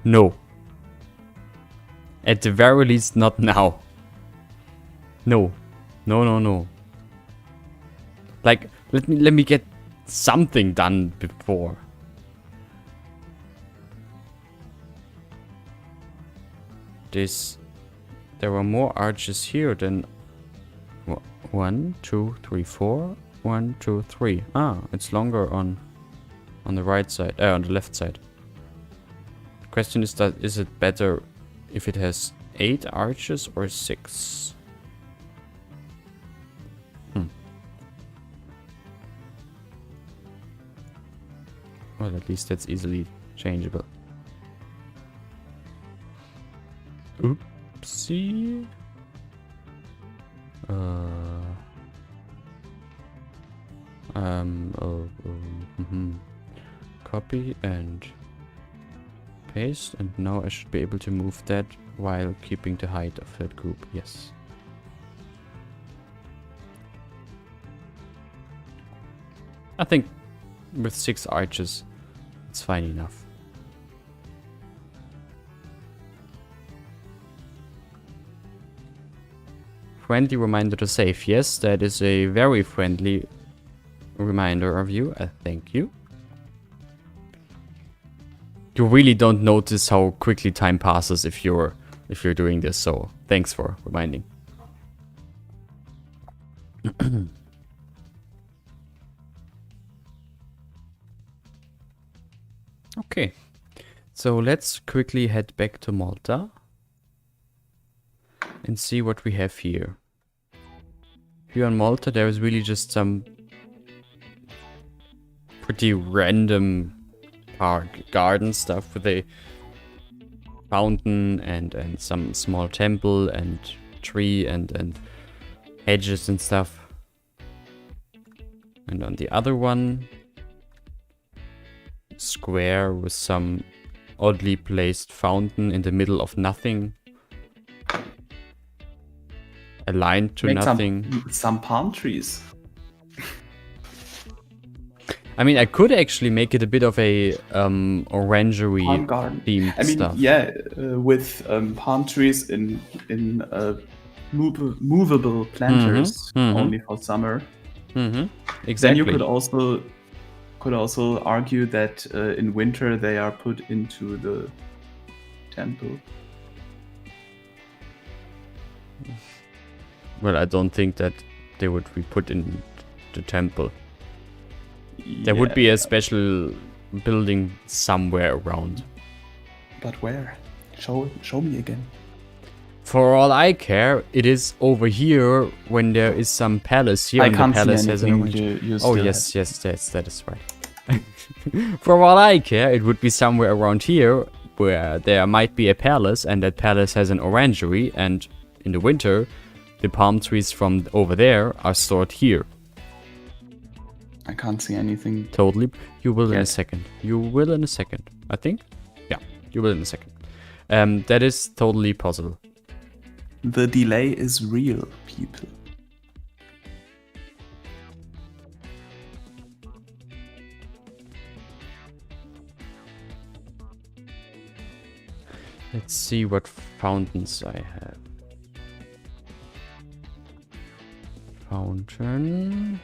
No. At the very least, not now. No. No, no, no. Like, let me get something done before. There are more arches here than 1, 2, 3, 4. 1, 2, 3. Ah, it's longer on the right side, on the left side. The question is is it better if it has 8 arches or 6? Well, at least that's easily changeable. Oopsie. Copy and paste, and now I should be able to move that while keeping the height of that group. Yes. I think with 6 arches, it's fine enough. Friendly reminder to save. Yes, that is a very friendly reminder of you. Thank you. You really don't notice how quickly time passes if you're doing this, so thanks for reminding. Okay, so let's quickly head back to Malta and see what we have here. Here on Malta, there is really just some pretty random park garden stuff with a fountain and some small temple and tree and hedges and stuff. And on the other one, square with some oddly placed fountain in the middle of nothing. Aligned to nothing. Some palm trees. I mean, I could actually make it a bit of a orangery themed stuff. Yeah, with palm trees in movable planters, only for summer. Exactly. Then you could also argue that in winter they are put into the temple. Well, I don't think that they would be put in the temple. There would be a special building somewhere around. But where? Show me again. For all I care, it is over here when there is some palace here. I and can't the palace see has anything. Oh yes, that is right. For all I care, it would be somewhere around here where there might be a palace, and that palace has an orangery, and in the winter, the palm trees from over there are stored here. I can't see anything. Totally. You will in a Yes. second. You will in a second, I think. Yeah, you will in a second. That is totally possible. The delay is real, people. Let's see what fountains I have. Fountain.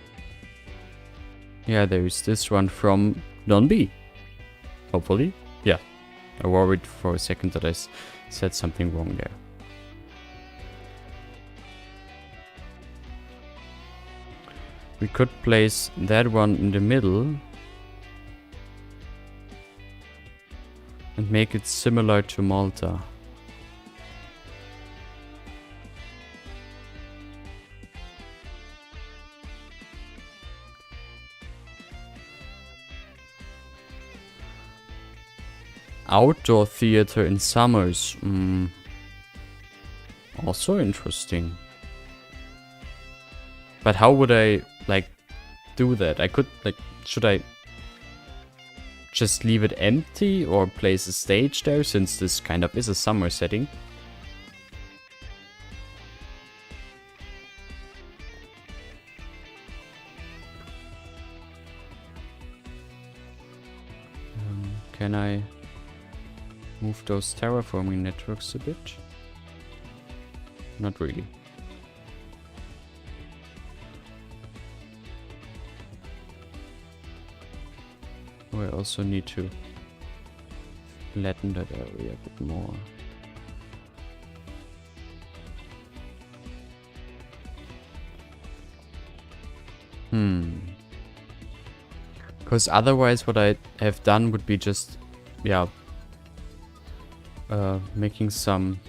Yeah, there is this one from non-B. Hopefully. Yeah. I worried for a second that I said something wrong there. We could place that one in the middle and make it similar to Malta. Outdoor theater in summers. Also interesting. But how would I, like, do that? I could, like, should I just leave it empty or place a stage there, since this kind of is a summer setting? Can I move those terraforming networks a bit? Not really. Oh, I also need to flatten that area a bit more. Because otherwise what I have done would be just, yeah, making some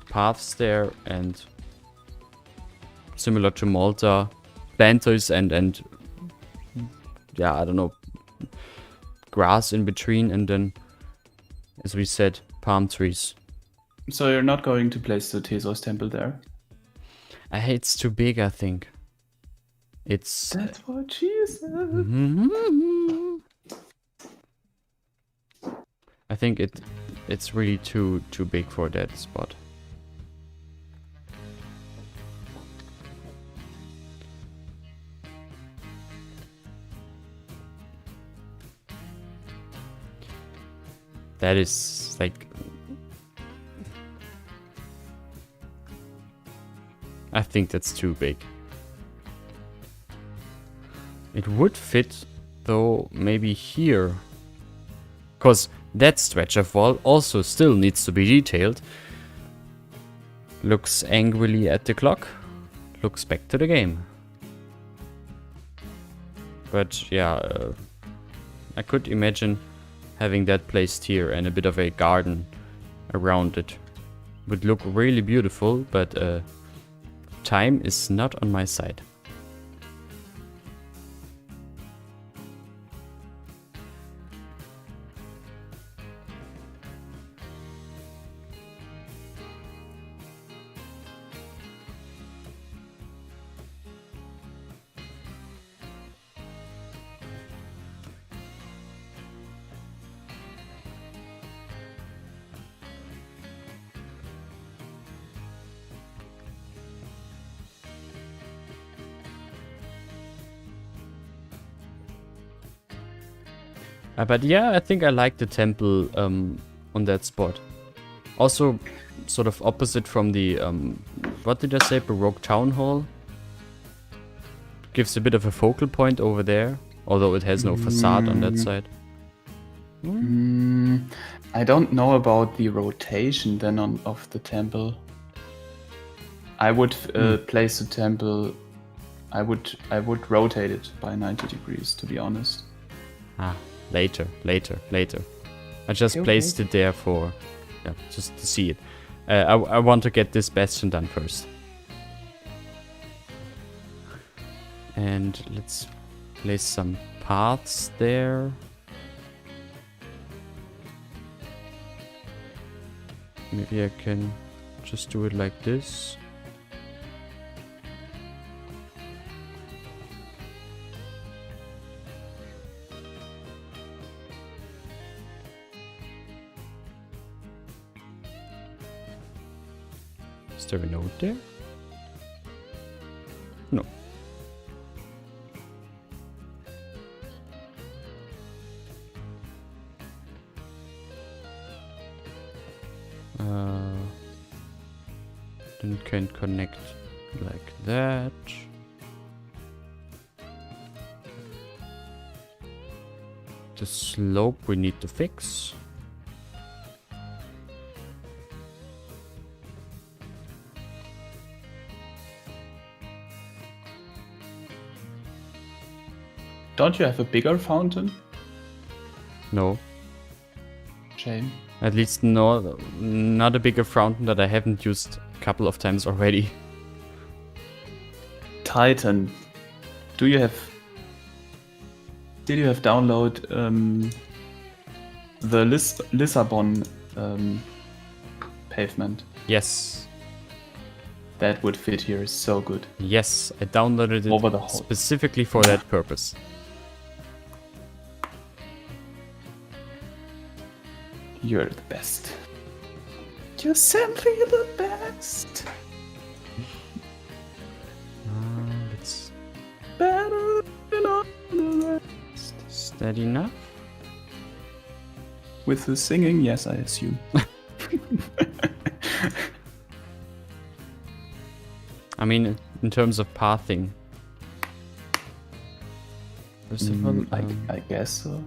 paths there, and similar to Malta, planters and yeah, I don't know, grass in between, and then, as we said, palm trees. So you're not going to place the Thesos temple there? It's too big, I think. It's... That's what she said. I think it's really too big for that spot. That is like... I think that's too big. It would fit, though, maybe here. Because that stretch of wall also still needs to be detailed. Looks angrily at the clock. Looks back to the game. But yeah, I could imagine having that placed here and a bit of a garden around it. Would look really beautiful, but time is not on my side. But yeah, I think I like the temple on that spot. Also, sort of opposite from the, what did I say, Baroque Town Hall? Gives a bit of a focal point over there, although it has no facade on that side. I don't know about the rotation then of the temple. I would place the temple. I would rotate it by 90 degrees, to be honest. Ah, later. I just placed it there for, yeah, just to see it. I want to get this bastion done first. And let's place some paths there. Maybe I can just do it like this. Is there a note there? No. Then can connect like that. The slope we need to fix. Don't you have a bigger fountain? No. Shame. At least no, not a bigger fountain that I haven't used a couple of times already. Titan. Did you have download the Lisbon pavement? Yes. That would fit here so good. Yes, I downloaded it Over the whole. specifically for that purpose. You're the best. You're simply the best. Let's... Better than all the rest. Is that enough? With the singing, yes, I assume. I mean, in terms of pathing. First of all, I guess so.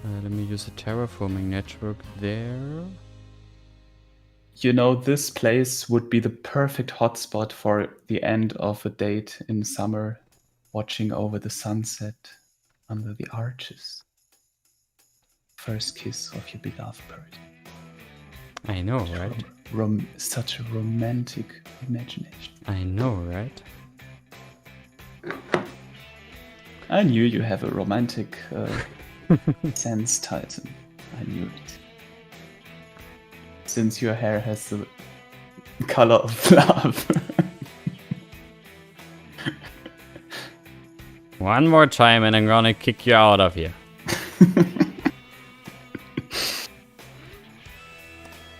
let me use a terraforming network there. You know, this place would be the perfect hotspot for the end of a date in summer, watching over the sunset under the arches. First kiss of your beloved person. I know, right? Such a romantic imagination. I know, right? I knew you have a romantic sense, Titan. I knew it. Since your hair has the color of love. One more time and I'm gonna kick you out of here.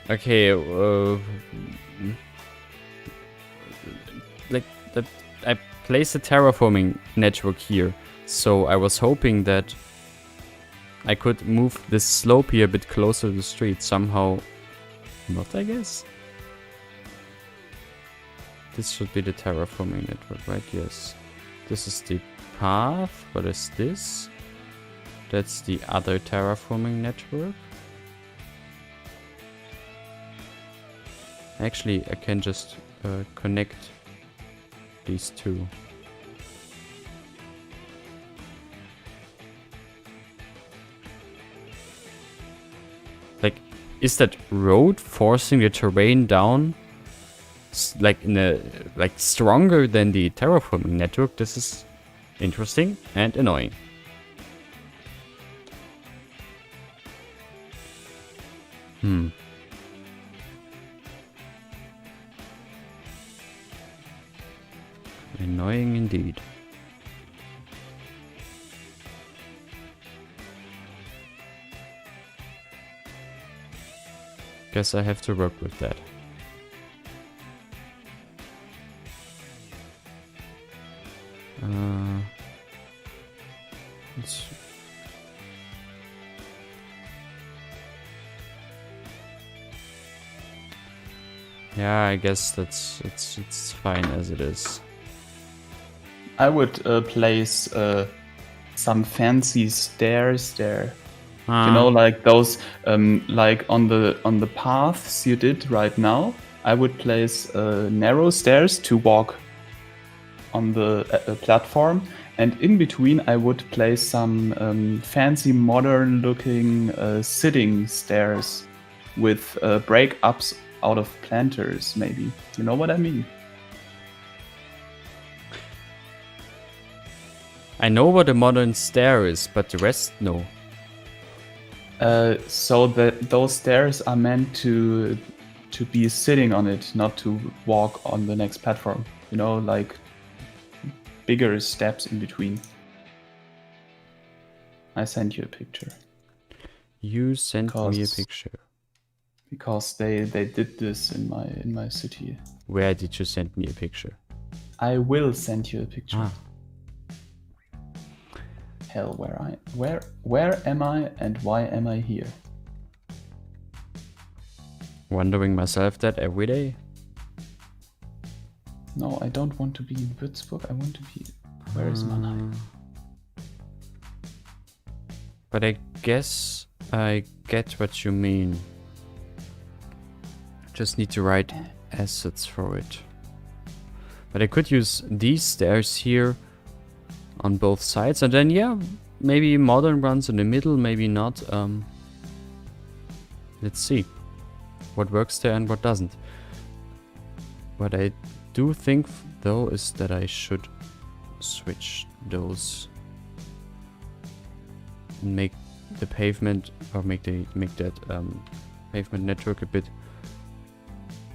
Okay, I placed a terraforming network here, so I was hoping that I could move this slope here a bit closer to the street. Somehow not, I guess. This should be the terraforming network, right? Yes. This is the path. What is this? That's the other terraforming network. Actually, I can just connect these two. Like, is that road forcing the terrain down? Like stronger than the terraforming network? This is interesting and annoying. Annoying indeed. Guess I have to work with that. Yeah, I guess it's fine as it is. I would place some fancy stairs there. You know, like those, like on the paths you did right now. I would place narrow stairs to walk on the platform, and in between I would place some fancy modern-looking sitting stairs with break-ups out of planters, maybe. You know what I mean? I know what a modern stair is, but the rest, no. So those stairs are meant to be sitting on it, not to walk on the next platform. You know, like bigger steps in between. I sent you a picture. You sent me a picture. Because they did this in my city. Where did you send me a picture? I will send you a picture. Ah. Hell, where am I and why am I here? Wondering myself that every day. No, I don't want to be in Würzburg. I want to be. Where is Mannheim? But I guess I get what you mean. Just need to write assets for it. But I could use these stairs here on both sides, and then yeah, maybe modern ones in the middle, maybe not. Let's see what works there and what doesn't. What I do think though is that I should switch those and make the pavement, or make that pavement network a bit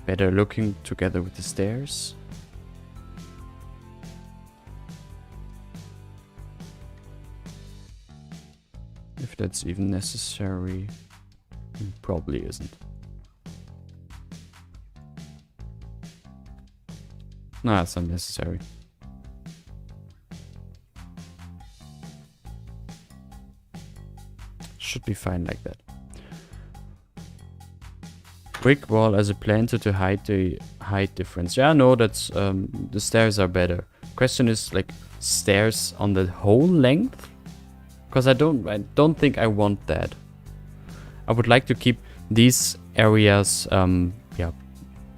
better looking together with the stairs. If that's even necessary. Probably isn't. No, it's unnecessary. Should be fine like that. Brick wall as a planter to hide the height difference. Yeah, no, that's the stairs are better. Question is like stairs on the whole length, because I don't think I want that. I would like to keep these areas yeah,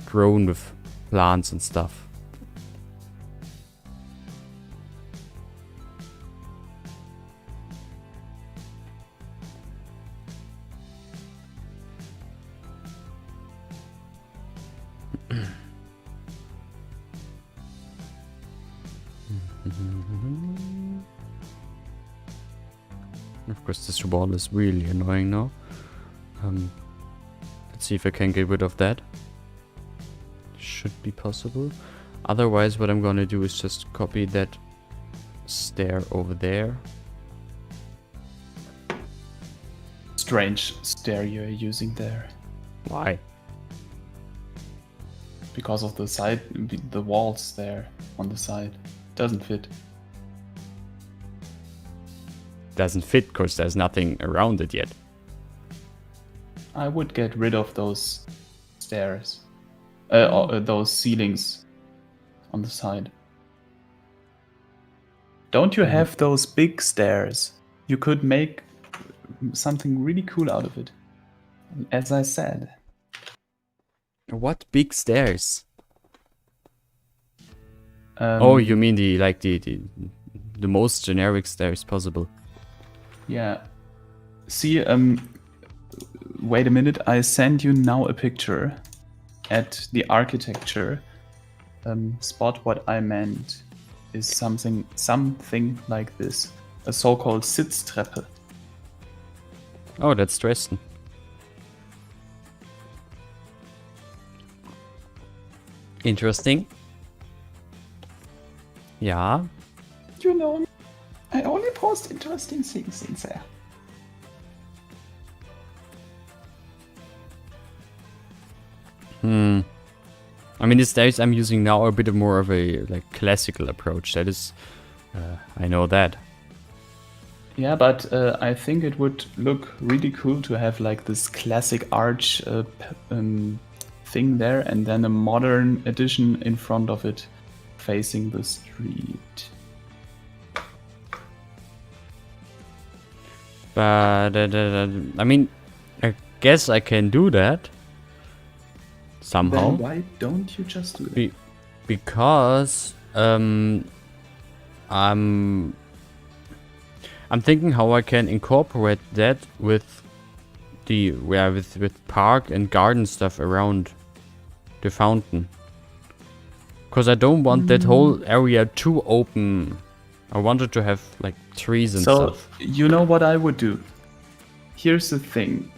grown with plants and stuff. Of course, this wall is really annoying now. Let's see if I can get rid of that. Should be possible. Otherwise, what I'm gonna do is just copy that stair over there. Strange stair you're using there. Why? Because of the side, the walls there on the side. Doesn't fit. Doesn't fit because there's nothing around it yet. I would get rid of those stairs. Those ceilings on the side. Don't you have those big stairs? You could make something really cool out of it. As I said. What big stairs? Oh, you mean the most generic stairs possible? Yeah. See, wait a minute. I send you now a picture at the architecture spot. What I meant is something like this, a so-called Sitztreppe. Oh, that's Dresden. Interesting. Yeah. You know, I only post interesting things in there. I mean, the stairs I'm using now are a bit more of a classical approach. That is, I know that. Yeah, but I think it would look really cool to have like this classic arch thing there, and then a modern addition in front of it, facing the street. But I mean, I guess I can do that somehow. Then why don't you just do that? Because I'm thinking how I can incorporate that with the with park and garden stuff around the fountain. Because I don't want that whole area too open. I wanted to have like trees and So, stuff. you know what I would do? Here's the thing.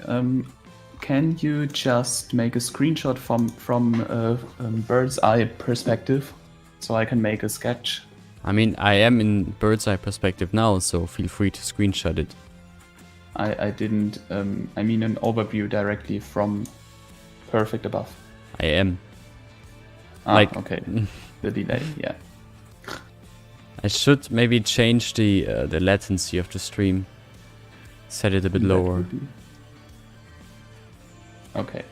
Can you just make a screenshot from bird's eye perspective, so I can make a sketch? I mean, I am in bird's eye perspective now, so feel free to screenshot it. I didn't. I mean an overview directly from perfect above. I am. Like okay, the delay. Yeah. I should maybe change the latency of the stream. Set it a bit lower. Okay.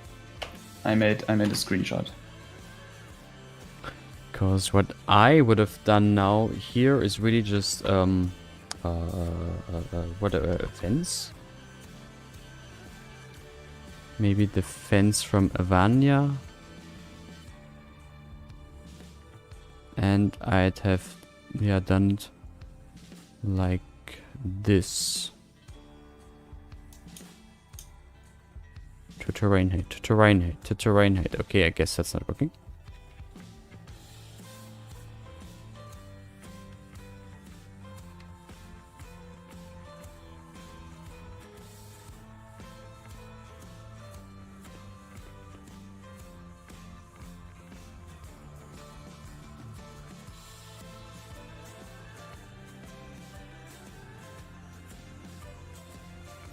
I made a screenshot. Because what I would have done now here is really just a fence. Maybe the fence from Avania. And I'd have done it like this. To terrain height. Okay, I guess that's not working.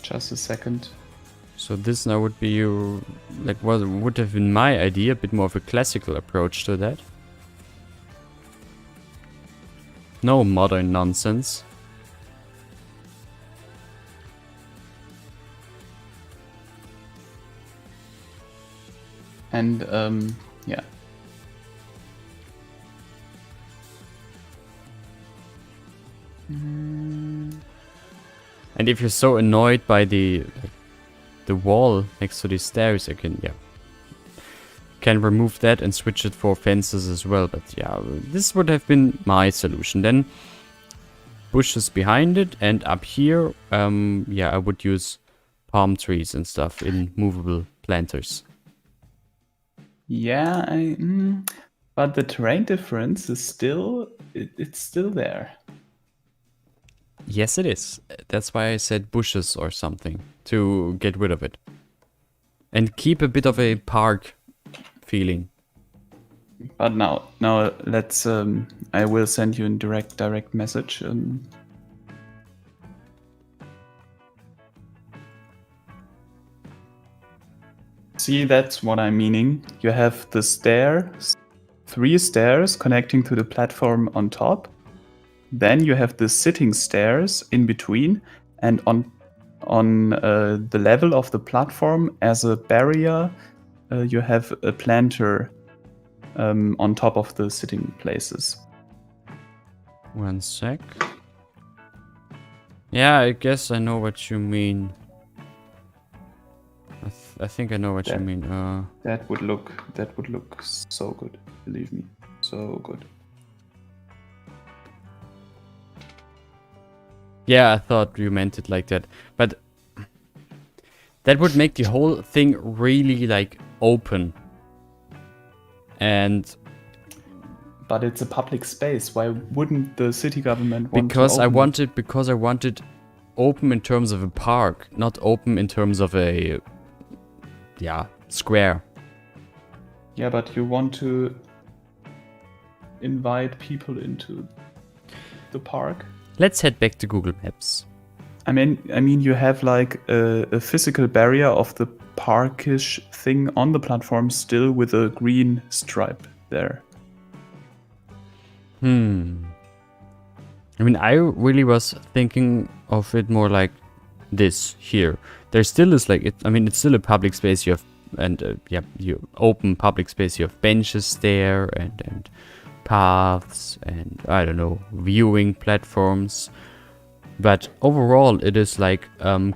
Just a second. So this now would be like what would have been my idea, a bit more of a classical approach to that. No modern nonsense. And yeah. And if you're so annoyed by the wall next to the stairs, I can remove that and switch it for fences as well. But yeah, this would have been my solution. Then bushes behind it, and up here, I would use palm trees and stuff in movable planters. Yeah, but the terrain difference is still it's still there. Yes, it is. That's why I said bushes or something, to get rid of it. And keep a bit of a park feeling. But now let's I will send you a direct message. See, that's what I'm meaning. You have the stairs, 3 stairs connecting to the platform on top. Then you have the sitting stairs in between, and on the level of the platform as a barrier, you have a planter on top of the sitting places. One sec. Yeah, I guess I know what you mean. I think I know what you mean. That would look so good. Believe me, so good. Yeah, I thought you meant it like that. But that would make the whole thing really like open. But it's a public space. Why wouldn't the city government want because to open I wanted open in terms of a park, not open in terms of a square. Yeah, but you want to invite people into the park. Let's head back to Google Maps. I mean, you have like a physical barrier of the parkish thing on the platform still with a green stripe there. I mean, I really was thinking of it more like this here. There still is like it's still a public space. You have you open public space. You have benches there and paths and I don't know, viewing platforms. But overall, it is like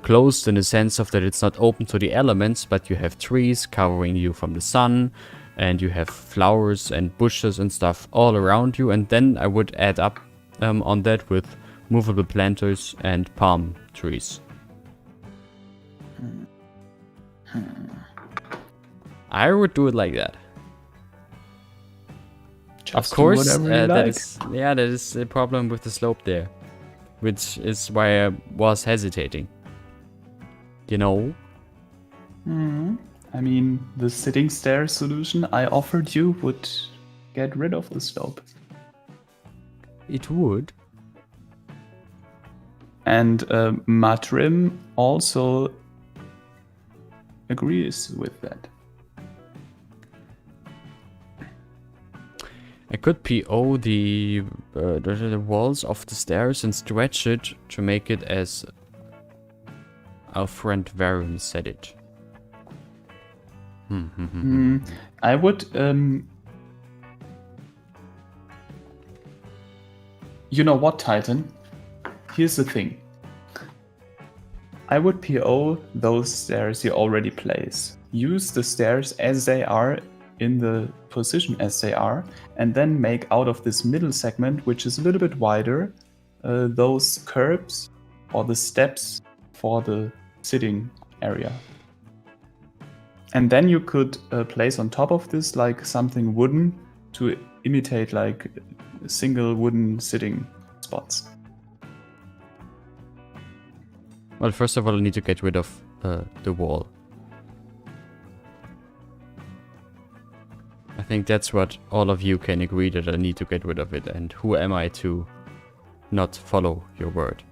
closed in the sense of that it's not open to the elements, but you have trees covering you from the sun, and you have flowers and bushes and stuff all around you. And then I would add up on that with movable planters and palm trees. I would do it like that. Of Just do course, whatever you that like. that is a problem with the slope there, which is why I was hesitating. You know? I mean, the sitting stairs solution I offered you would get rid of the slope. It would. And Matrim also agrees with that. I could PO the walls of the stairs and stretch it to make it as our friend Varun said it. I would, you know what, Titan? Here's the thing. I would PO those stairs you already place. Use the stairs as they are in the position as they are, and then make out of this middle segment, which is a little bit wider, those curbs or the steps for the sitting area. And then you could place on top of this like something wooden to imitate like single wooden sitting spots. Well, first of all, I need to get rid of the wall. I think that's what all of you can agree, that I need to get rid of it, and who am I to not follow your word?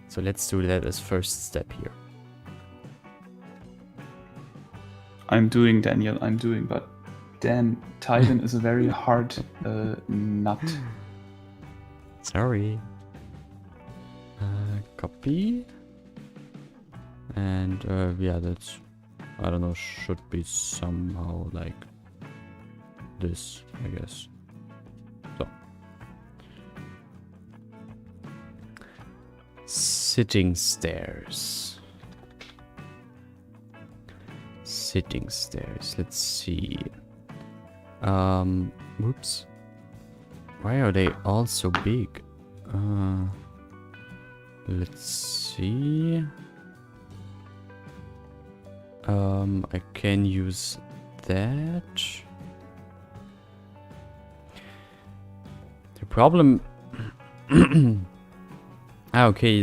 So let's do that as first step here. I'm doing, Daniel, I'm doing, but Dan, Titan is a very hard nut. Sorry. Copy. And yeah, that's, I don't know, should be somehow like this, I guess. So. Sitting stairs. Sitting stairs. Let's see. Whoops. Why are they all so big? Let's see. I can use that. The problem. Okay.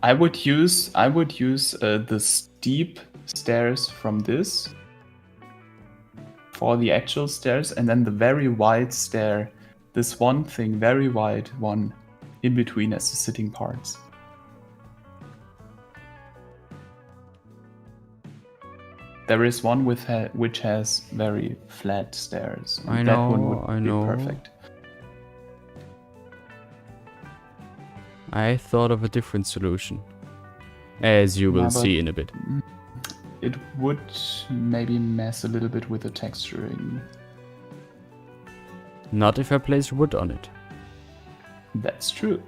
I would use the steep stairs from this for the actual stairs, and then the very wide stair, this one thing, very wide one, in between as the sitting parts. There is one which has very flat stairs. And that one would be perfect. I thought of a different solution, as you will see in a bit. It would maybe mess a little bit with the texturing. Not if I place wood on it. That's true.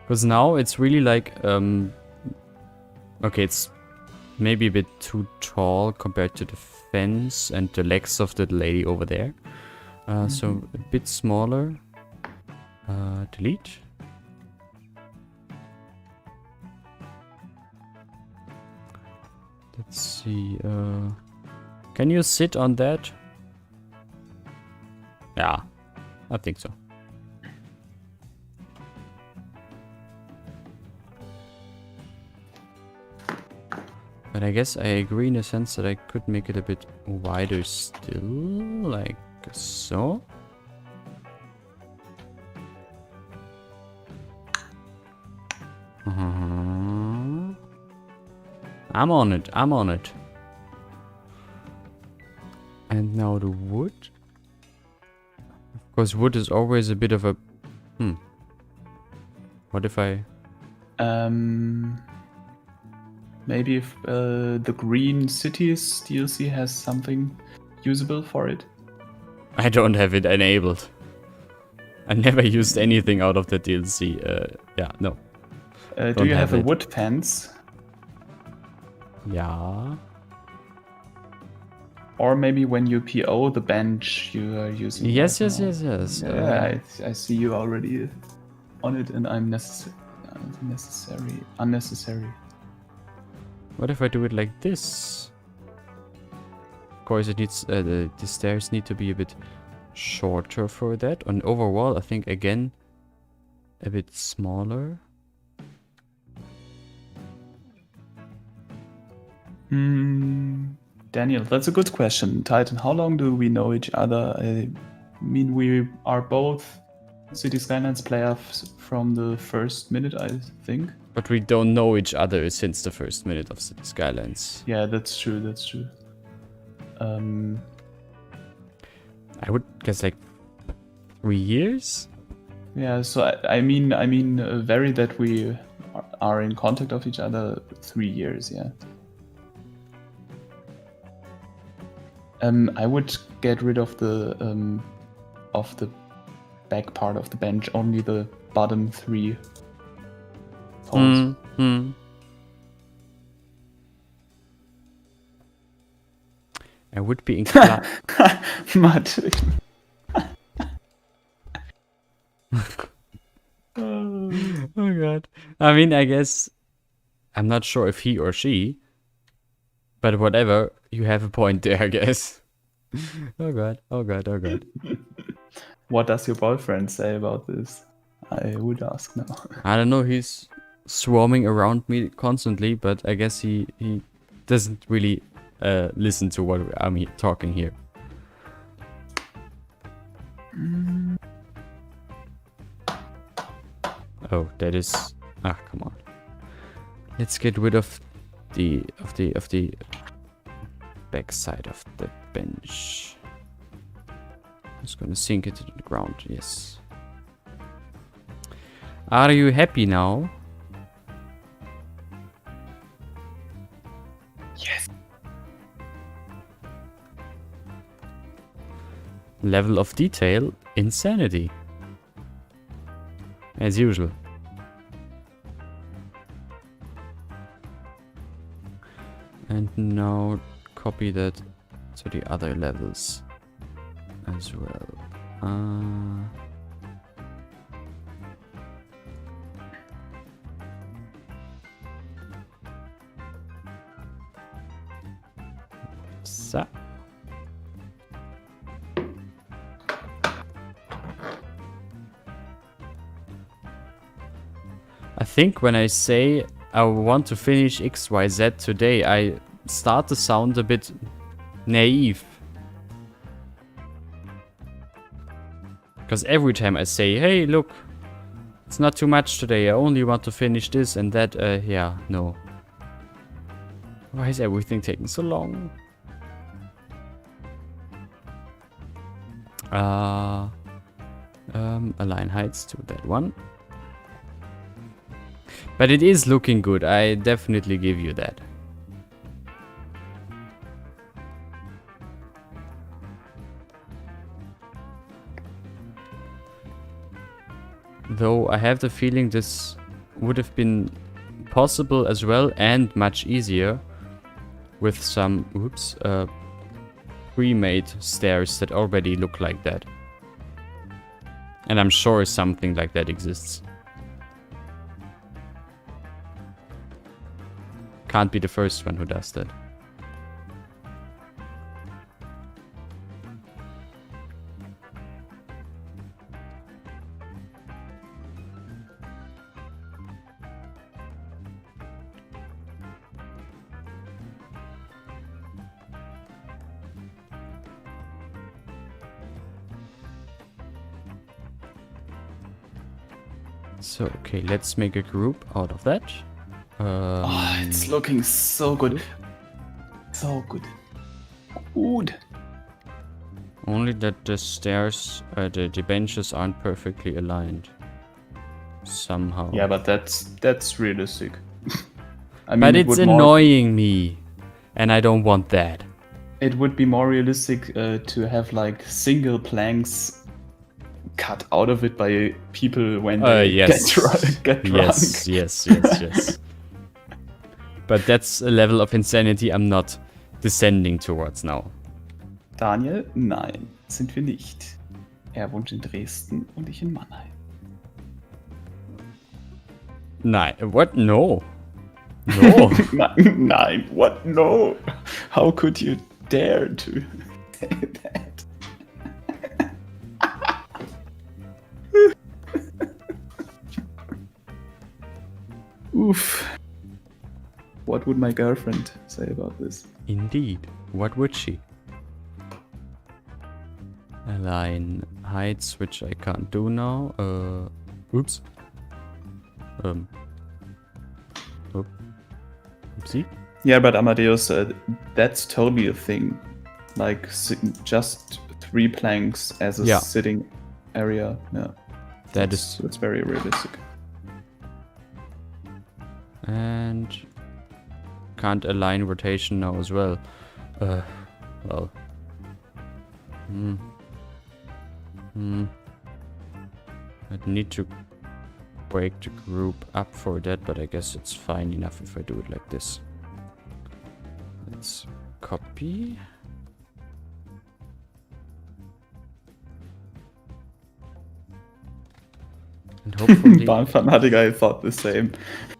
Because now it's really like, okay, it's maybe a bit too tall compared to the fence and the legs of the lady over there. So a bit smaller. Delete. Let's see. Can you sit on that? Yeah, I think so. But I guess I agree in the sense that I could make it a bit wider still, like so. I'm on it, I'm on it. And now the wood. Of course, wood is always a bit of a... What if I... Maybe if the Green Cities DLC has something usable for it. I don't have it enabled. I never used anything out of the DLC. Yeah, no. Do you have a wood fence? Yeah. Or maybe when you PO the bench you are using. Yes. Yeah, I see you already on it, and I'm unnecessary. What if I do it like this? Of course, it needs the stairs need to be a bit shorter for that. And overall, I think again a bit smaller. Daniel, that's a good question. Titan, how long do we know each other? I mean, we are both City Skylines players from the first minute, I think. But we don't know each other since the first minute of City Skylines. Yeah, that's true. That's true. I would guess like 3 years. Yeah, so I mean, very that we are in contact of each other 3 years. Yeah. I would get rid of the back part of the bench, only the bottom 3 holes. I would be inclined. Martin. Oh god. I mean, I guess I'm not sure if he or she, but whatever, you have a point there, I guess. Oh god, oh god, oh god. What does your boyfriend say about this? I would ask now. I don't know, he's swarming around me constantly, but I guess he doesn't really listen to what I'm talking here. Oh, that is... Ah, come on. Let's get rid of the back side of the bench. Just gonna sink it into the ground, yes. Are you happy now? Yes. Level of detail, insanity. As usual. And now copy that to the other levels as well. So. I think when I say I want to finish XYZ today, I start to sound a bit naive. Because every time I say, hey, look, it's not too much today, I only want to finish this and that, yeah, no. Why is everything taking so long? Align heights to that one. But it is looking good, I definitely give you that. Though I have the feeling this would have been possible as well and much easier with some, oops, pre-made stairs that already look like that. And I'm sure something like that exists. Can't be the first one who does that. So, okay, let's make a group out of that. It's looking so good. So good. Good. Only that the stairs, the benches aren't perfectly aligned. Somehow. Yeah, but that's realistic. I mean, but it's annoying me. And I don't want that. It would be more realistic to have like single planks cut out of it by people when they yes. get drunk. Yes. But that's a level of insanity I'm not descending towards now. Daniel, nein, sind wir nicht. Er wohnt in Dresden und ich in Mannheim. Nein, what? No. No. Nein, what? No. How could you dare to say that? Oof. What would my girlfriend say about this? Indeed. What would she? Align heights, which I can't do now. Oops. Oopsie. Yeah, but Amadeus, that's totally a thing. Like just 3 planks as a sitting area. Yeah, that's very realistic. And can't align rotation now as well. Well. I'd need to break the group up for that, but I guess it's fine enough if I do it like this. Let's copy. And hopefully... Fanatic, I thought the same.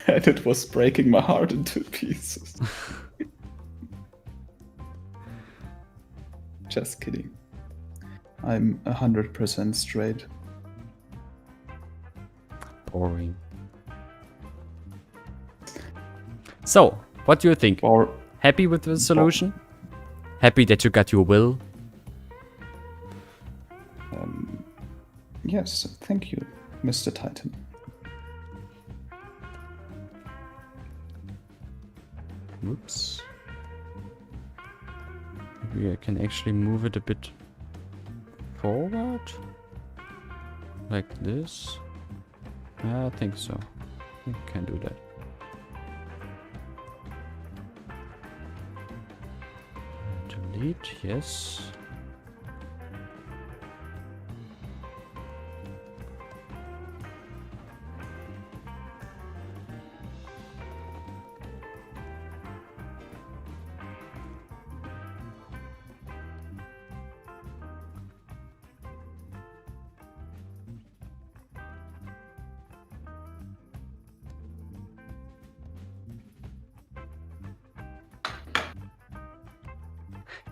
And it was breaking my heart into pieces. Just kidding. I'm 100% straight. Boring. So, what do you think? Happy with the solution? Happy that you got your will? Yes, thank you, Mr. Titan. Oops. Maybe I can actually move it a bit forward? Like this? Yeah, I think so. I think I can do that. Delete, yes.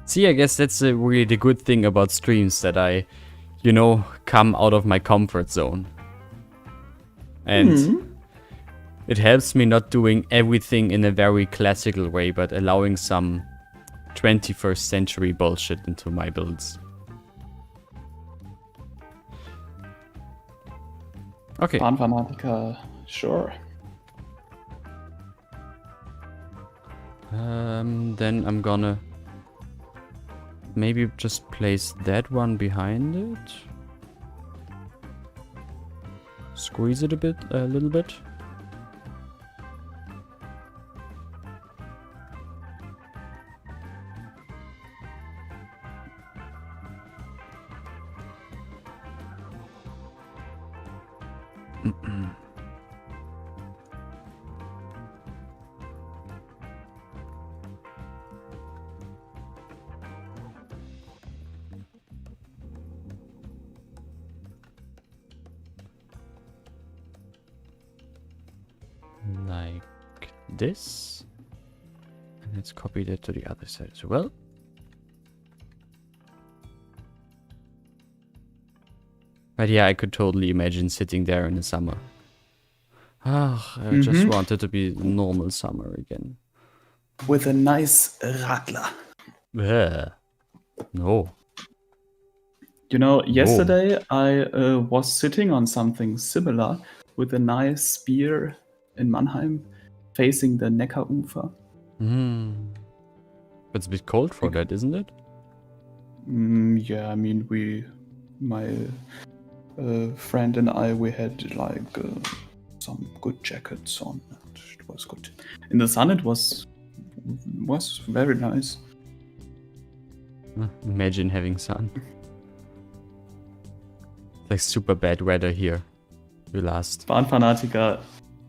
See, I guess that's really the good thing about streams, that I, you know, come out of my comfort zone. And it helps me not doing everything in a very classical way, but allowing some 21st century bullshit into my builds. Okay. Fanatica, sure. Then I'm gonna maybe just place that one behind it. Squeeze it a little bit. Like this. And let's copy that to the other side as well. But yeah, I could totally imagine sitting there in the summer. Ah, I just wanted to be normal summer again. With a nice Radler. No. You know, yesterday I was sitting on something similar with a nice beer in Mannheim facing the Neckarufer. But it's a bit cold for that, isn't it? Yeah, I mean, my friend and I, we had like some good jackets on. It was good. In the sun, it was very nice. Imagine having sun. Like super bad weather here. We last. Fanatica,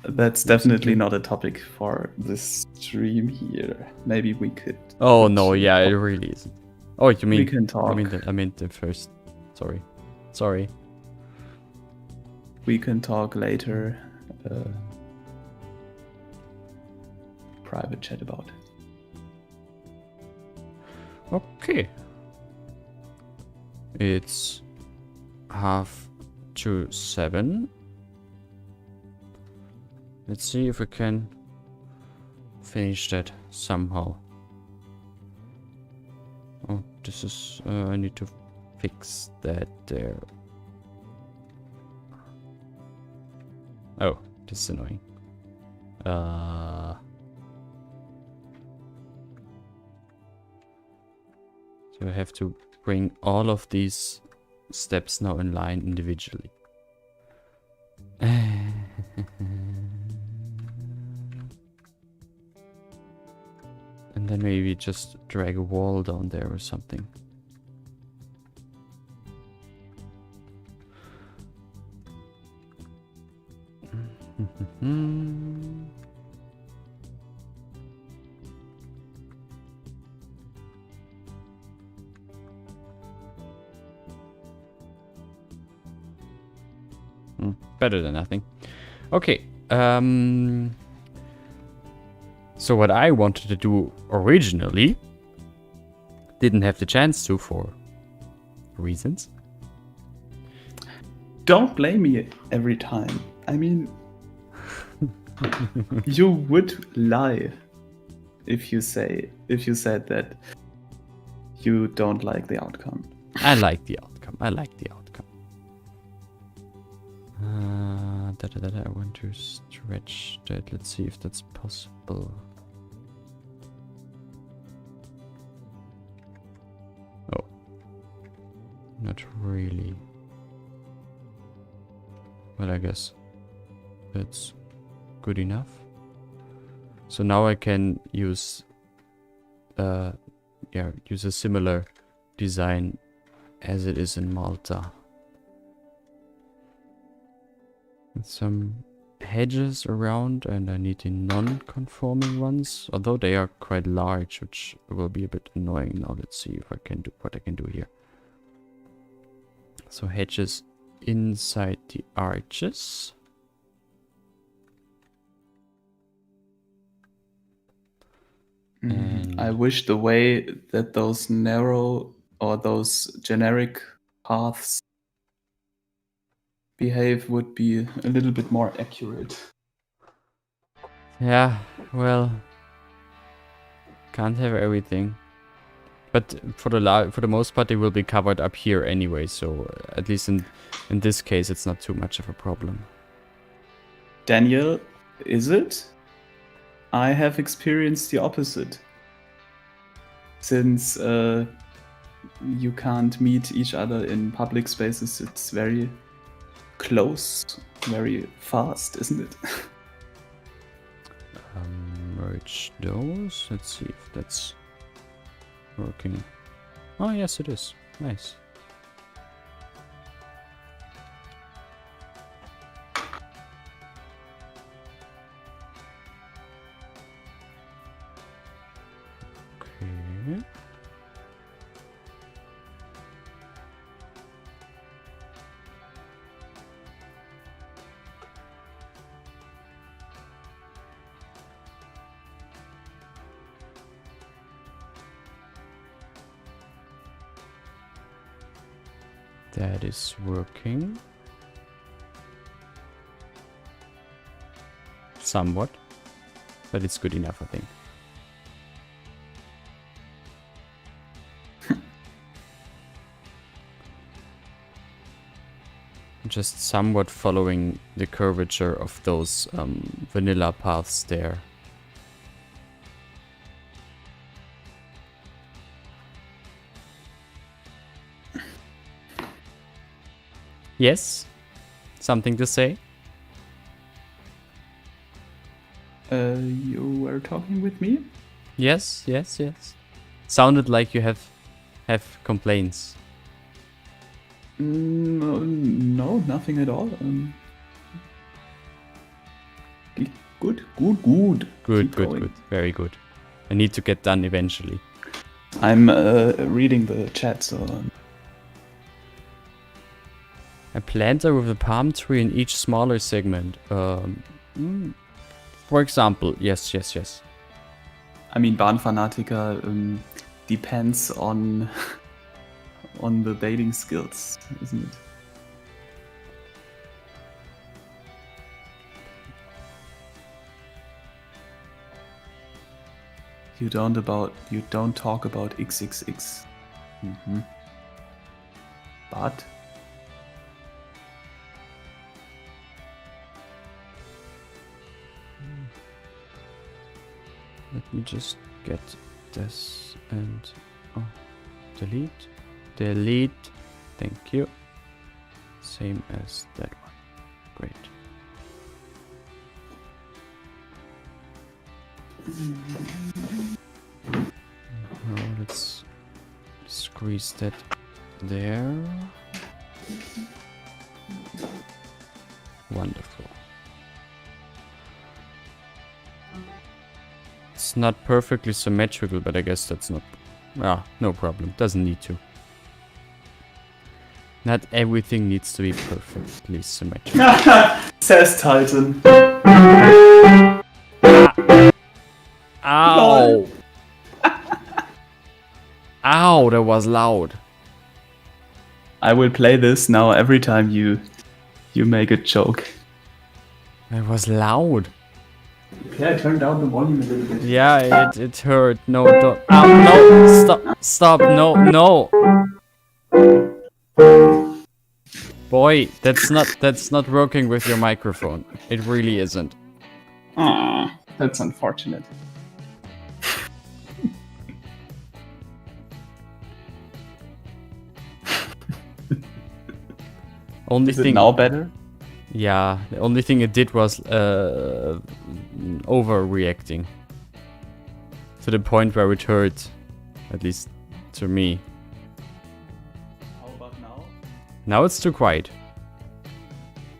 that's definitely not a topic for this stream here. Maybe we could. Oh no, yeah, it really isn't. Oh, you mean? We can talk. I mean the first. Sorry. We can talk later. Private chat about it. Okay. It's 6:30. Let's see if we can finish that somehow. Oh, this is... I need to fix that there. Oh, this is annoying. So I have to bring all of these steps now in line individually. And then maybe just drag a wall down there or something. Better than nothing. Okay. So what I wanted to do originally, didn't have the chance to for reasons. Don't blame me every time. I mean, you would lie if you said that you don't like the outcome. I like the outcome. I want to stretch that. Let's see if that's possible. Oh. Not really. Well, I guess that's good enough. So now I can use use a similar design as it is in Malta. With some hedges around, and I need the non-conforming ones, although they are quite large, which will be a bit annoying. Now let's see if I can do what I can do here. So hedges inside the arches. I wish the way that those narrow or those generic paths behave would be a little bit more accurate. Yeah, well, can't have everything. But for the most part, they will be covered up here anyway. So at least in this case, it's not too much of a problem. Daniel, is it? I have experienced the opposite. Since you can't meet each other in public spaces, it's very close, very fast, isn't it? Merge those. Let's see if that's working. Oh, yes, it is. Nice. Okay. That is working. Somewhat. But it's good enough, I think. Just somewhat following the curvature of those vanilla paths there. Yes? Something to say? You were talking with me? Yes, yes, yes. Sounded like you have complaints. No, nothing at all. Good. Good. Very good. I need to get done eventually. I'm reading the chat, so... A planter with a palm tree in each smaller segment. For example, yes. I mean, Bahnfanatiker depends on the dating skills, isn't it? You don't talk about XXX. But let me just get this and delete. Thank you. Same as that one. Great. Now let's squeeze that there. Wonderful. It's not perfectly symmetrical, but I guess that's not... no problem. Doesn't need to. Not everything needs to be perfectly symmetrical. says Titan. Ow! Ow, that was loud. I will play this now every time you make a joke. It was loud. Okay, I turned down the volume a little bit. Yeah, it hurt. No, don't. Ow, no! Stop! No! Boy, that's not working with your microphone. It really isn't. Ah, that's unfortunate. Only Is thing it now better? Yeah, the only thing it did was overreacting to the point where it hurt, at least to me. How about now? Now it's too quiet.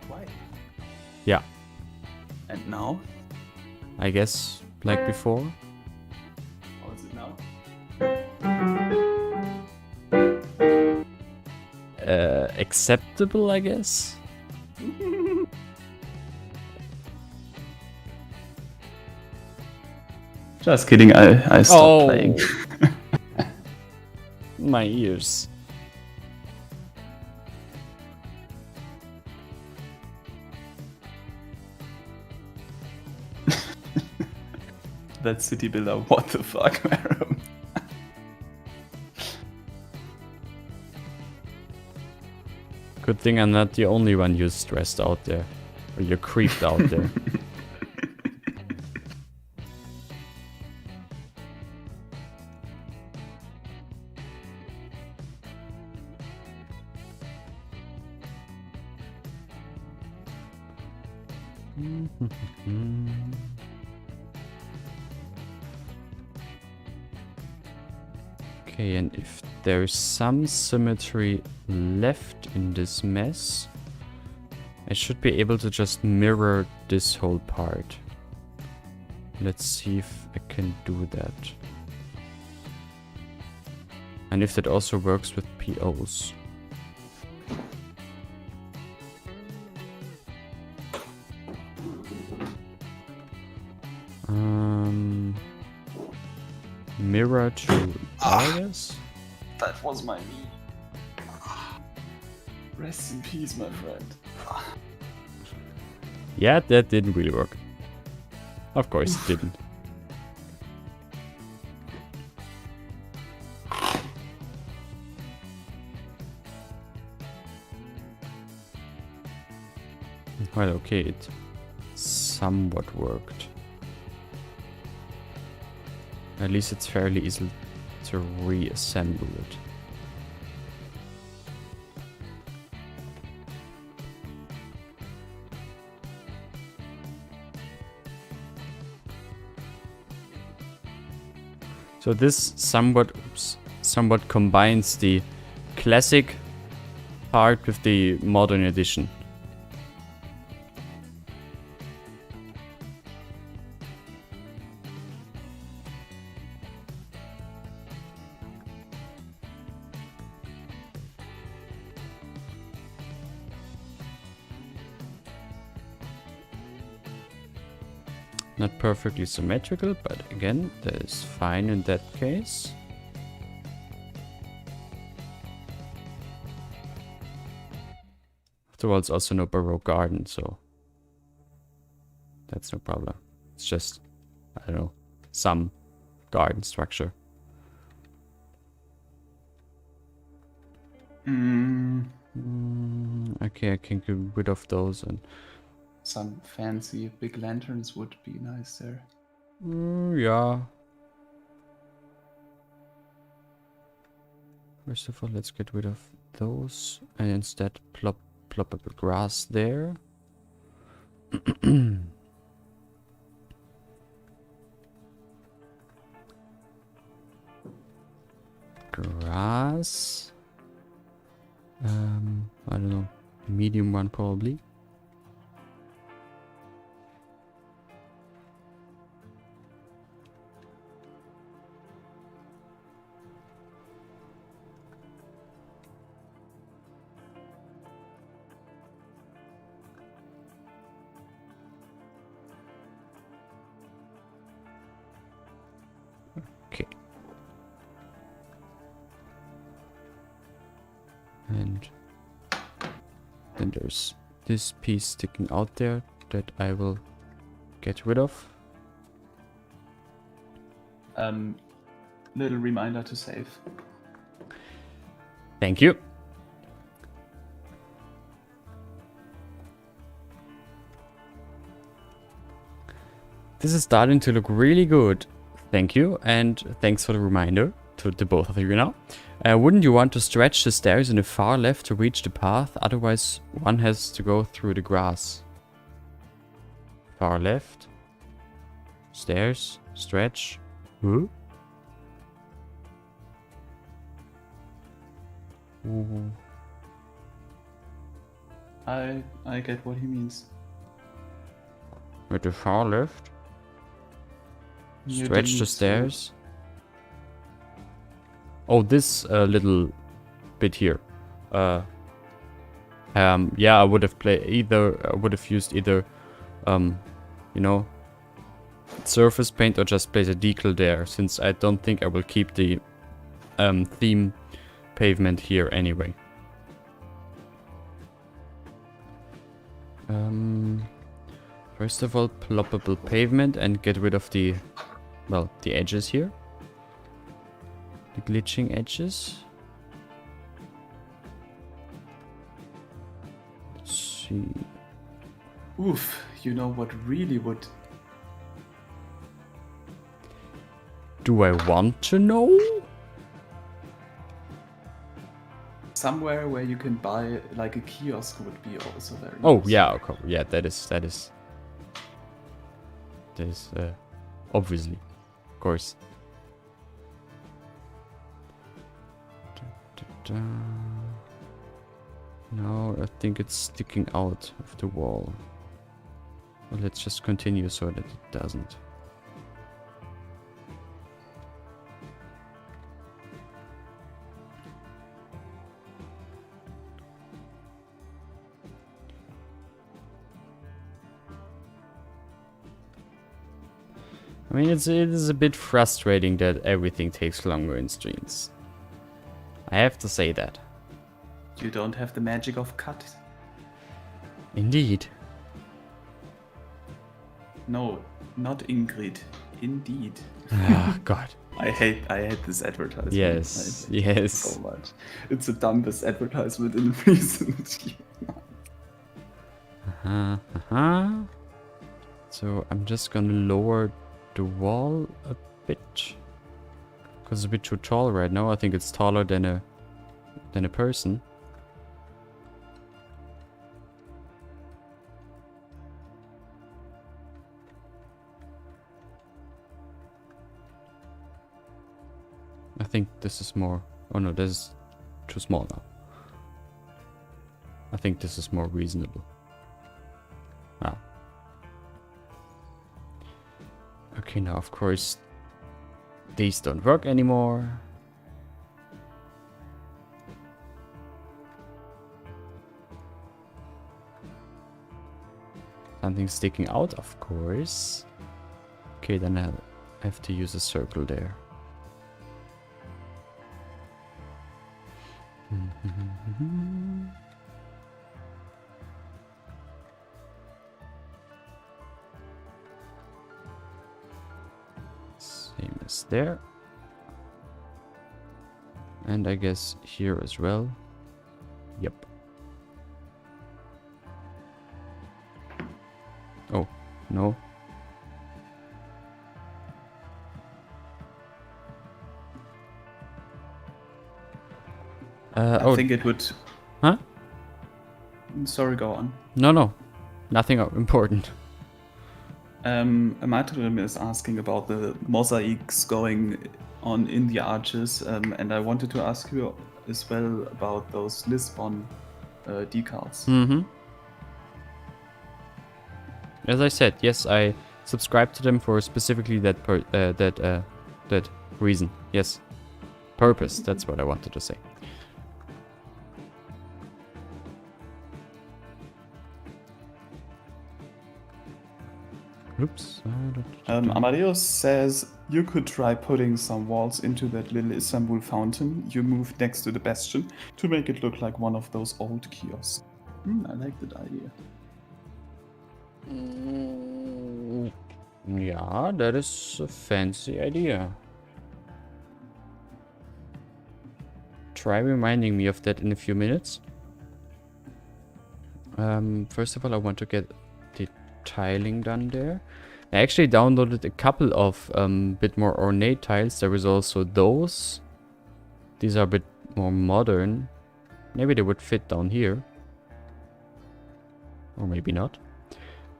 Quiet. Yeah, And now? I guess like before. How is it now? Acceptable, I guess. Just kidding, I stopped playing. My ears. That city builder, what the fuck, Marvin? Good thing I'm not the only one you're stressed out there. Or you're creeped out there. Okay, and if there's some symmetry left in this mess, I should be able to just mirror this whole part. Let's see if I can do that. And if that also works with POs. Mirror to August? That was my knee. Rest in peace, my friend. Yeah, that didn't really work. Of course it didn't. Well, okay, it somewhat worked. At least it's fairly easy to reassemble it. So this somewhat combines the classic part with the modern edition. Not perfectly symmetrical, but again, that is fine in that case. After all, it's also no Baroque garden, so that's no problem. It's just, I don't know, some garden structure. Okay, I can get rid of those and Some fancy big lanterns would be nice there. yeah. First of all, let's get rid of those and instead plop a bit grass there. Grass. I don't know, medium one probably. Okay. And then there's this piece sticking out there that I will get rid of. Little reminder to save. Thank you. This is starting to look really good. Thank you, and thanks for the reminder to the both of you now. Wouldn't you want to stretch the stairs in the far left to reach the path? Otherwise, one has to go through the grass. Far left. Stairs. Stretch. Huh? Ooh. I get what he means. With the far left. You Stretch didn't the say- stairs. Oh, this little bit here. Yeah, I would have used either, you know, surface paint or just place a decal there, since I don't think I will keep the theme pavement here anyway. First of all, ploppable pavement and get rid of the, well, the edges here. The glitching edges. Let's see. Oof, you know what really would... Do I want to know? Somewhere where you can buy like a kiosk would be also very Oh, nice. yeah, okay. Yeah, that is obviously, of course. No, I think it's sticking out of the wall. Well, let's just continue so that it doesn't. I mean, it is a bit frustrating that everything takes longer in streams. I have to say that. You don't have the magic of cut. Indeed. No, not Ingrid. Indeed. Ah, God. I hate this advertisement. Yes, I hate it yes. so much. It's the dumbest advertisement in recent years. So I'm just gonna lower the wall a bit. Because it's a bit too tall right now. I think it's taller than a person. I think this is more... Oh no, this is too small now. I think this is more reasonable. Now. Okay, now of course these don't work anymore. Something sticking out, of course. Okay, then I have to use a circle there. Same as there. And I guess here as well. Yep. Oh, no. I think it would. Huh? Sorry, go on. No. Nothing important. Amatrim is asking about the mosaics going on in the arches, and I wanted to ask you as well about those Lisbon decals. Mm-hmm. As I said, yes, I subscribe to them for specifically that reason. Yes, purpose. That's what I wanted to say. Oops. Amadeus says you could try putting some walls into that little Istanbul fountain you moved next to the Bastion to make it look like one of those old kiosks. I like that idea. Yeah, that is a fancy idea. Try reminding me of that in a few minutes. First of all, I want to get the tiling done there. I actually downloaded a couple of bit more ornate tiles. There is also those. These are a bit more modern. Maybe they would fit down here. Or maybe not.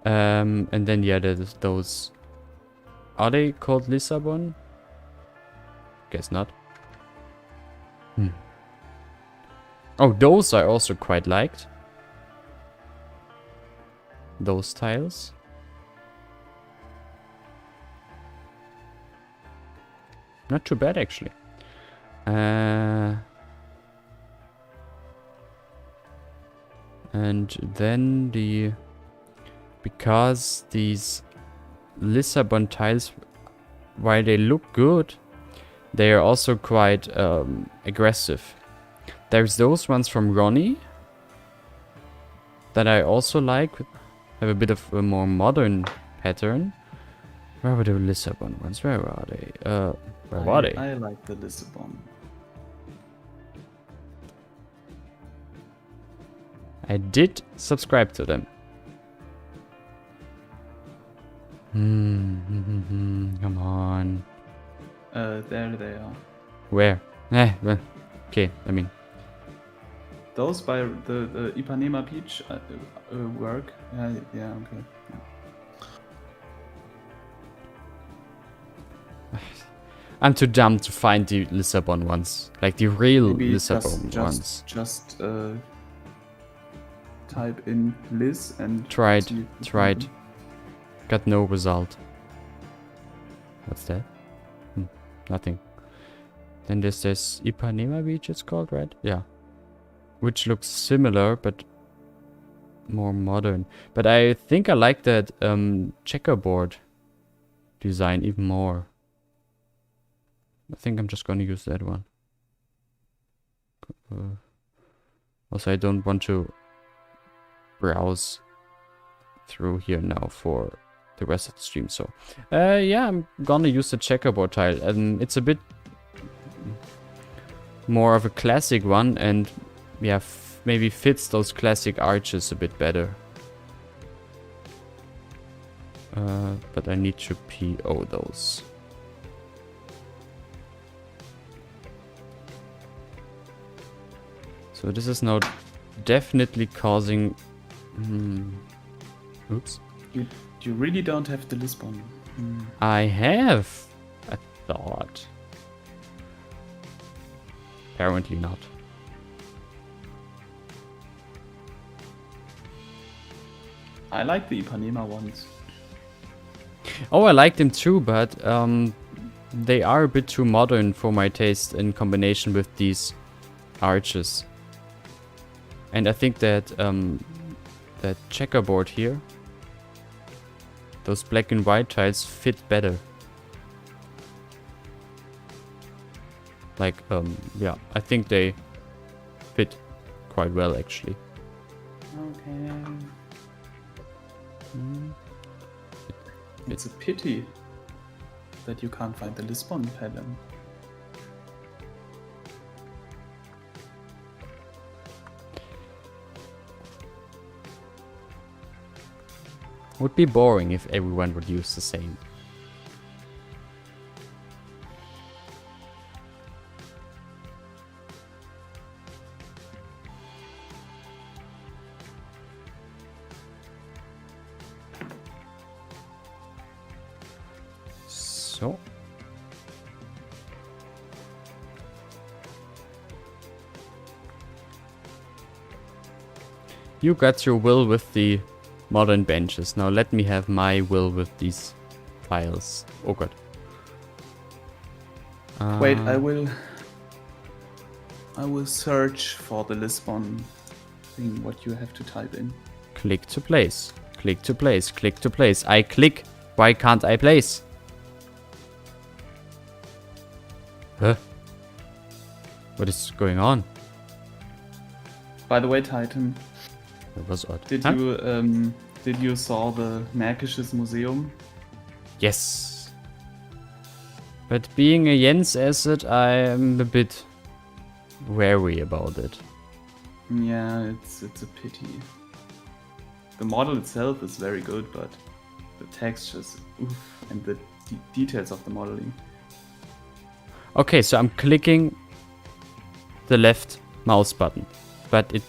And then yeah, there's those. Are they called Lissabon? Guess not. Oh, those I also quite liked. Those tiles. Not too bad actually. And then because these Lissabon tiles, while they look good, they are also quite aggressive. There's those ones from Ronnie that I also like, have a bit of a more modern pattern. Where were the Lissabon ones? Where are they? Where are they? I like the Lissabon. I did subscribe to them. Come on. There they are. Where? Well, okay, I mean. Those by the Ipanema Beach work. Yeah, okay. I'm too dumb to find the Lissabon ones. Like the real Maybe Lissabon ones. Just type in Liz and Tried. Got no result. What's that? Nothing. Then there's this Ipanema Beach, it's called, right? Yeah. Which looks similar, but more modern. But I think I like that checkerboard design even more. I think I'm just gonna use that one. Also, I don't want to browse through here now for the rest of the stream. So, yeah, I'm gonna use the checkerboard tile. It's a bit more of a classic one, and yeah, maybe fits those classic arches a bit better. But I need to PO those. So this is now definitely causing... Oops. You really don't have the Lisbon. I have, I thought. Apparently not. I like the Ipanema ones. Oh, I like them too, but they are a bit too modern for my taste in combination with these arches. And I think that that checkerboard here, those black and white tiles fit better. Like, yeah, I think they fit quite well actually. Okay. It's a pity. that you can't find the Lisbon pattern. Would be boring if everyone would use the same. So. You got your will with the modern benches. Now let me have my will with these files. Oh god. Wait, I will search for the Lisbon thing, what you have to type in. Click to place. Click to place. Click to place. I click. Why can't I place? Huh? What is going on? By the way, Titan, That was odd. did Huh? you saw the Märkisches Museum? Yes. But being a Jens asset, I am a bit wary about it. Yeah, it's a pity. The model itself is very good, but the textures, oof, and the details of the modeling. Okay, so I'm clicking the left mouse button, but it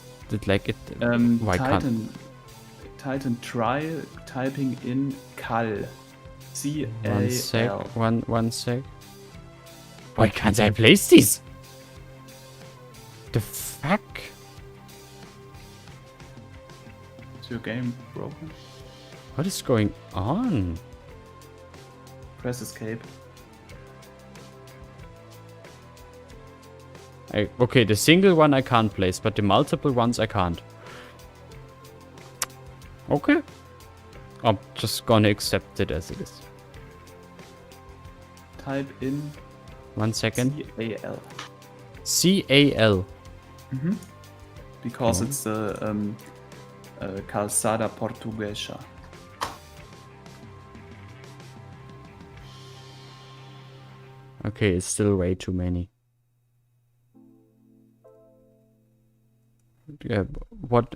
like it. Why can't? Titan, try typing in Cal. One sec. C-A-L. One sec. Why can't I place these? The fuck? Is your game broken? What is going on? Press escape. Okay, the single one I can't place, but the multiple ones I can't. Okay. I'm just gonna accept it as it is. Type in 1 second. C-A-L. C-A-L. Because Oh. it's the Calçada Portuguesa. Okay, it's still way too many. Yeah, what?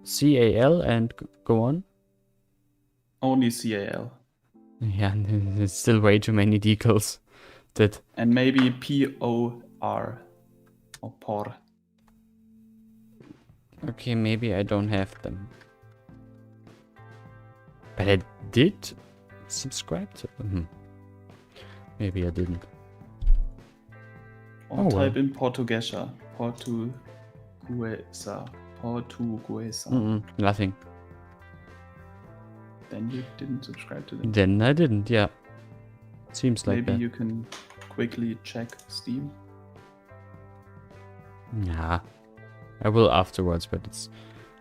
C-A-L and go on? Only C-A-L. Yeah, it's still way too many decals. That And maybe P-O-R. Or por. okay, maybe I don't have them. But I did subscribe to them. Maybe I didn't. Or Oh, type well. in Portuguesa. Portuguesa. Nothing. Then you didn't subscribe to them. Then I didn't, yeah. Seems like Maybe that. you can quickly check Steam. Nah. I will afterwards, but it's...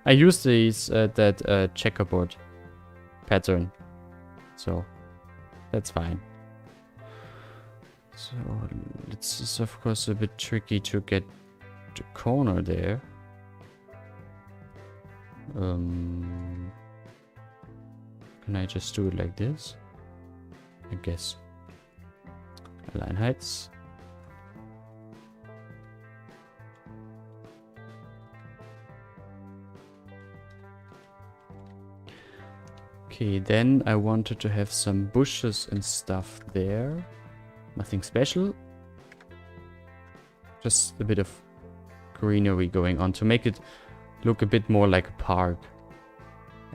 I use these, that checkerboard pattern. So, that's fine. So, it's of course a bit tricky to get the corner there. Can I just do it like this? I guess. Align heights. Okay, then I wanted to have some bushes and stuff there. Nothing special. Just a bit of greenery going on to make it look a bit more like a park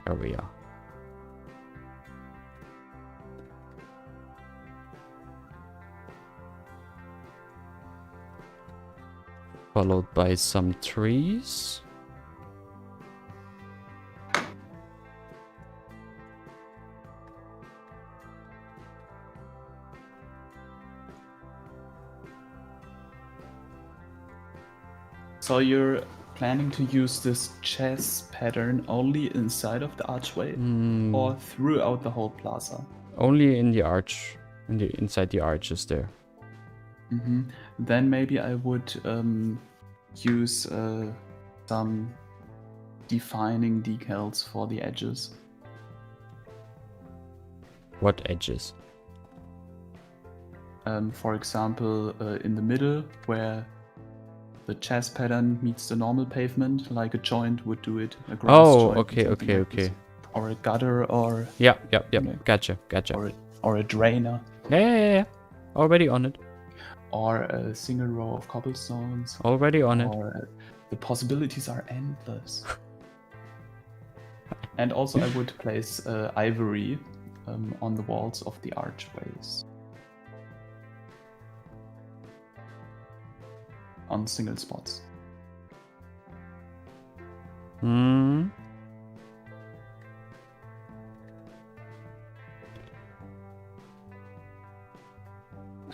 area. Followed by some trees. So you're planning to use this chess pattern only inside of the archway or throughout the whole plaza? Only in the arch, inside the arches there. Then maybe I would use some defining decals for the edges. What edges? For example, in the middle where the chess pattern meets the normal pavement, like a joint would do it. A grass Oh, joint, okay, something okay, like this. okay. Or a gutter, or Yeah, yeah, yeah. Yeah. Gotcha, gotcha. or a drainer, Yeah. Already on it. or a single row of cobblestones. Already on it. Or the possibilities are endless. And also, I would place ivory on the walls of the archways. On single spots. Hmm.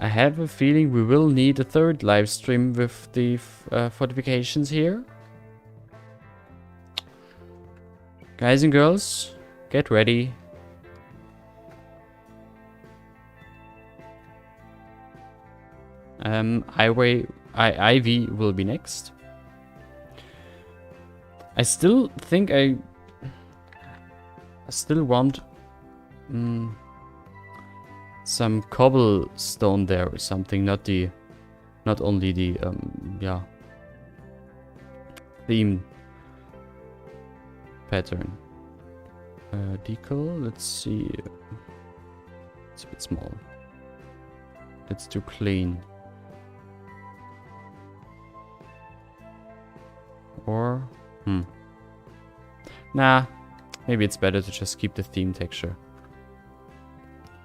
I have a feeling we will need a third live stream with the fortifications here. Guys and girls, get ready. Ivy will be next. I still think I still want some cobblestone there or something, not only the theme pattern. Decal, let's see. It's a bit small. It's too clean. Or nah, maybe it's better to just keep the theme texture.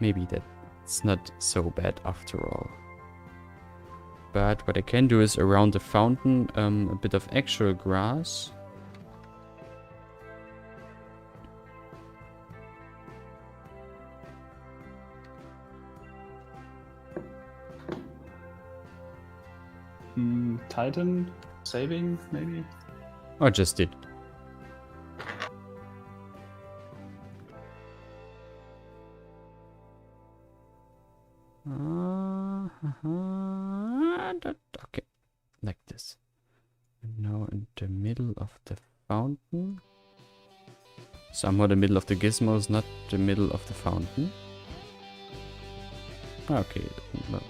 Maybe that's not so bad after all. But what I can do is around the fountain a bit of actual grass. Titan saving, maybe? Or just did. Okay, like this. And now in the middle of the fountain. Somehow the middle of the gizmo is not the middle of the fountain. Okay, well.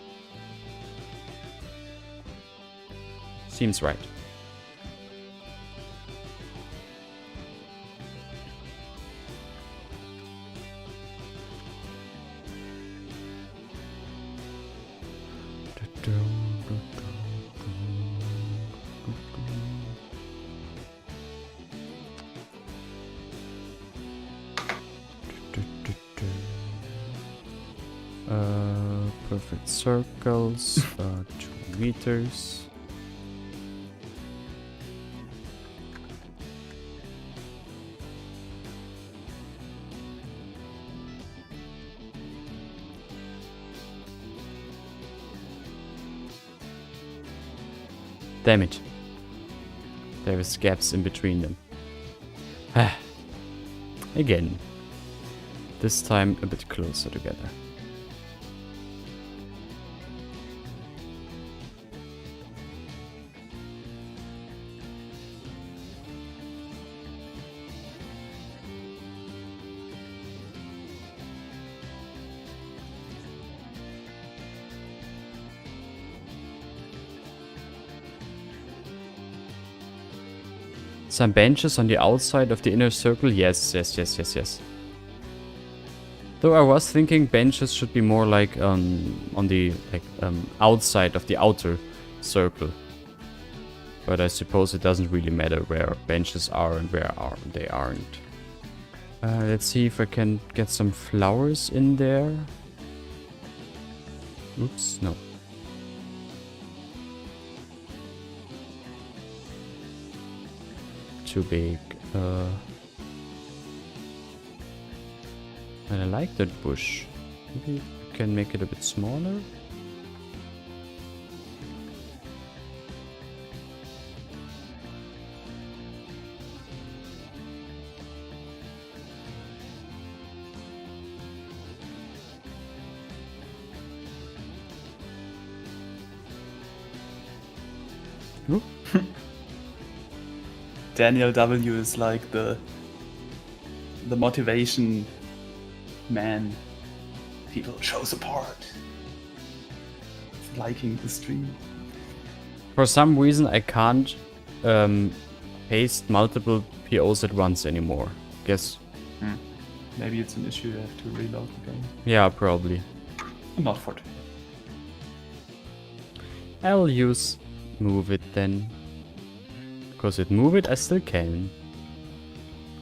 Seems right. Perfect circles, 2 meters. Damn it. There is gaps in between them. Again. This time a bit closer together. Some benches on the outside of the inner circle? Yes. Though I was thinking benches should be more like on the outside of the outer circle. But I suppose it doesn't really matter where benches are and where they aren't. Let's see if I can get some flowers in there. Oops, no. Too big. And I like that bush. Maybe I can make it a bit smaller. Oop. Daniel W is like the motivation man people show support. liking the stream. For some reason, I can't paste multiple POs at once anymore. Guess. Maybe it's an issue you have to reload the game. Yeah, probably. Not for today. I'll use move it then. Because with move it, I still can.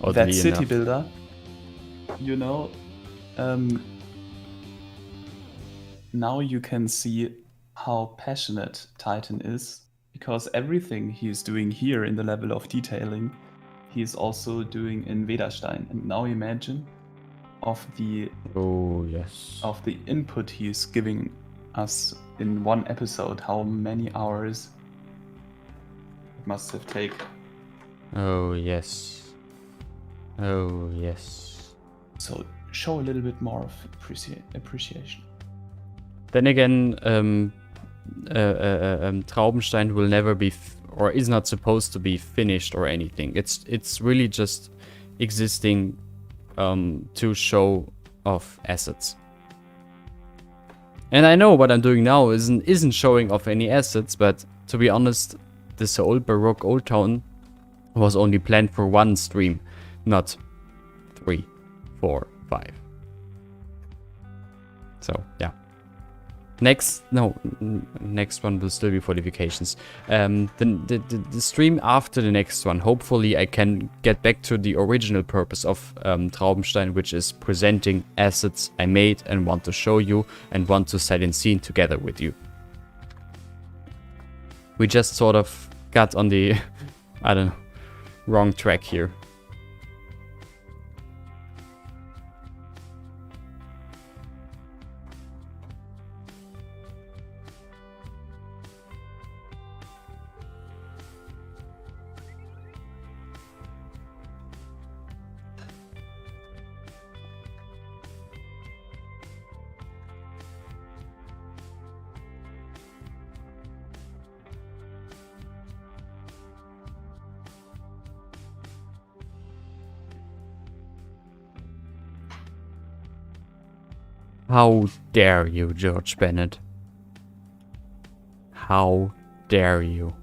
That Oddly city enough. builder, you know, now you can see how passionate Titan is, because everything he's doing here in the level of detailing, he's also doing in Vederstein. And now imagine of the Oh, yes. input he's giving us in one episode, how many hours it must have taken. Oh, yes. Oh, yes. So show a little bit more of appreciation. Then again, Traubenstein will never be, or is not supposed to be finished or anything. It's really just existing to show off assets. And I know what I'm doing now isn't showing off any assets, but to be honest, this old Baroque Old Town was only planned for one stream, not 3, 4, 5. So yeah. Next one will still be Fortifications. The stream after the next one, hopefully I can get back to the original purpose of Traubenstein, which is presenting assets I made and want to show you and want to set in scene together with you. We just sort of got on the, I don't know, wrong track here. How dare you, George Bennett? How dare you?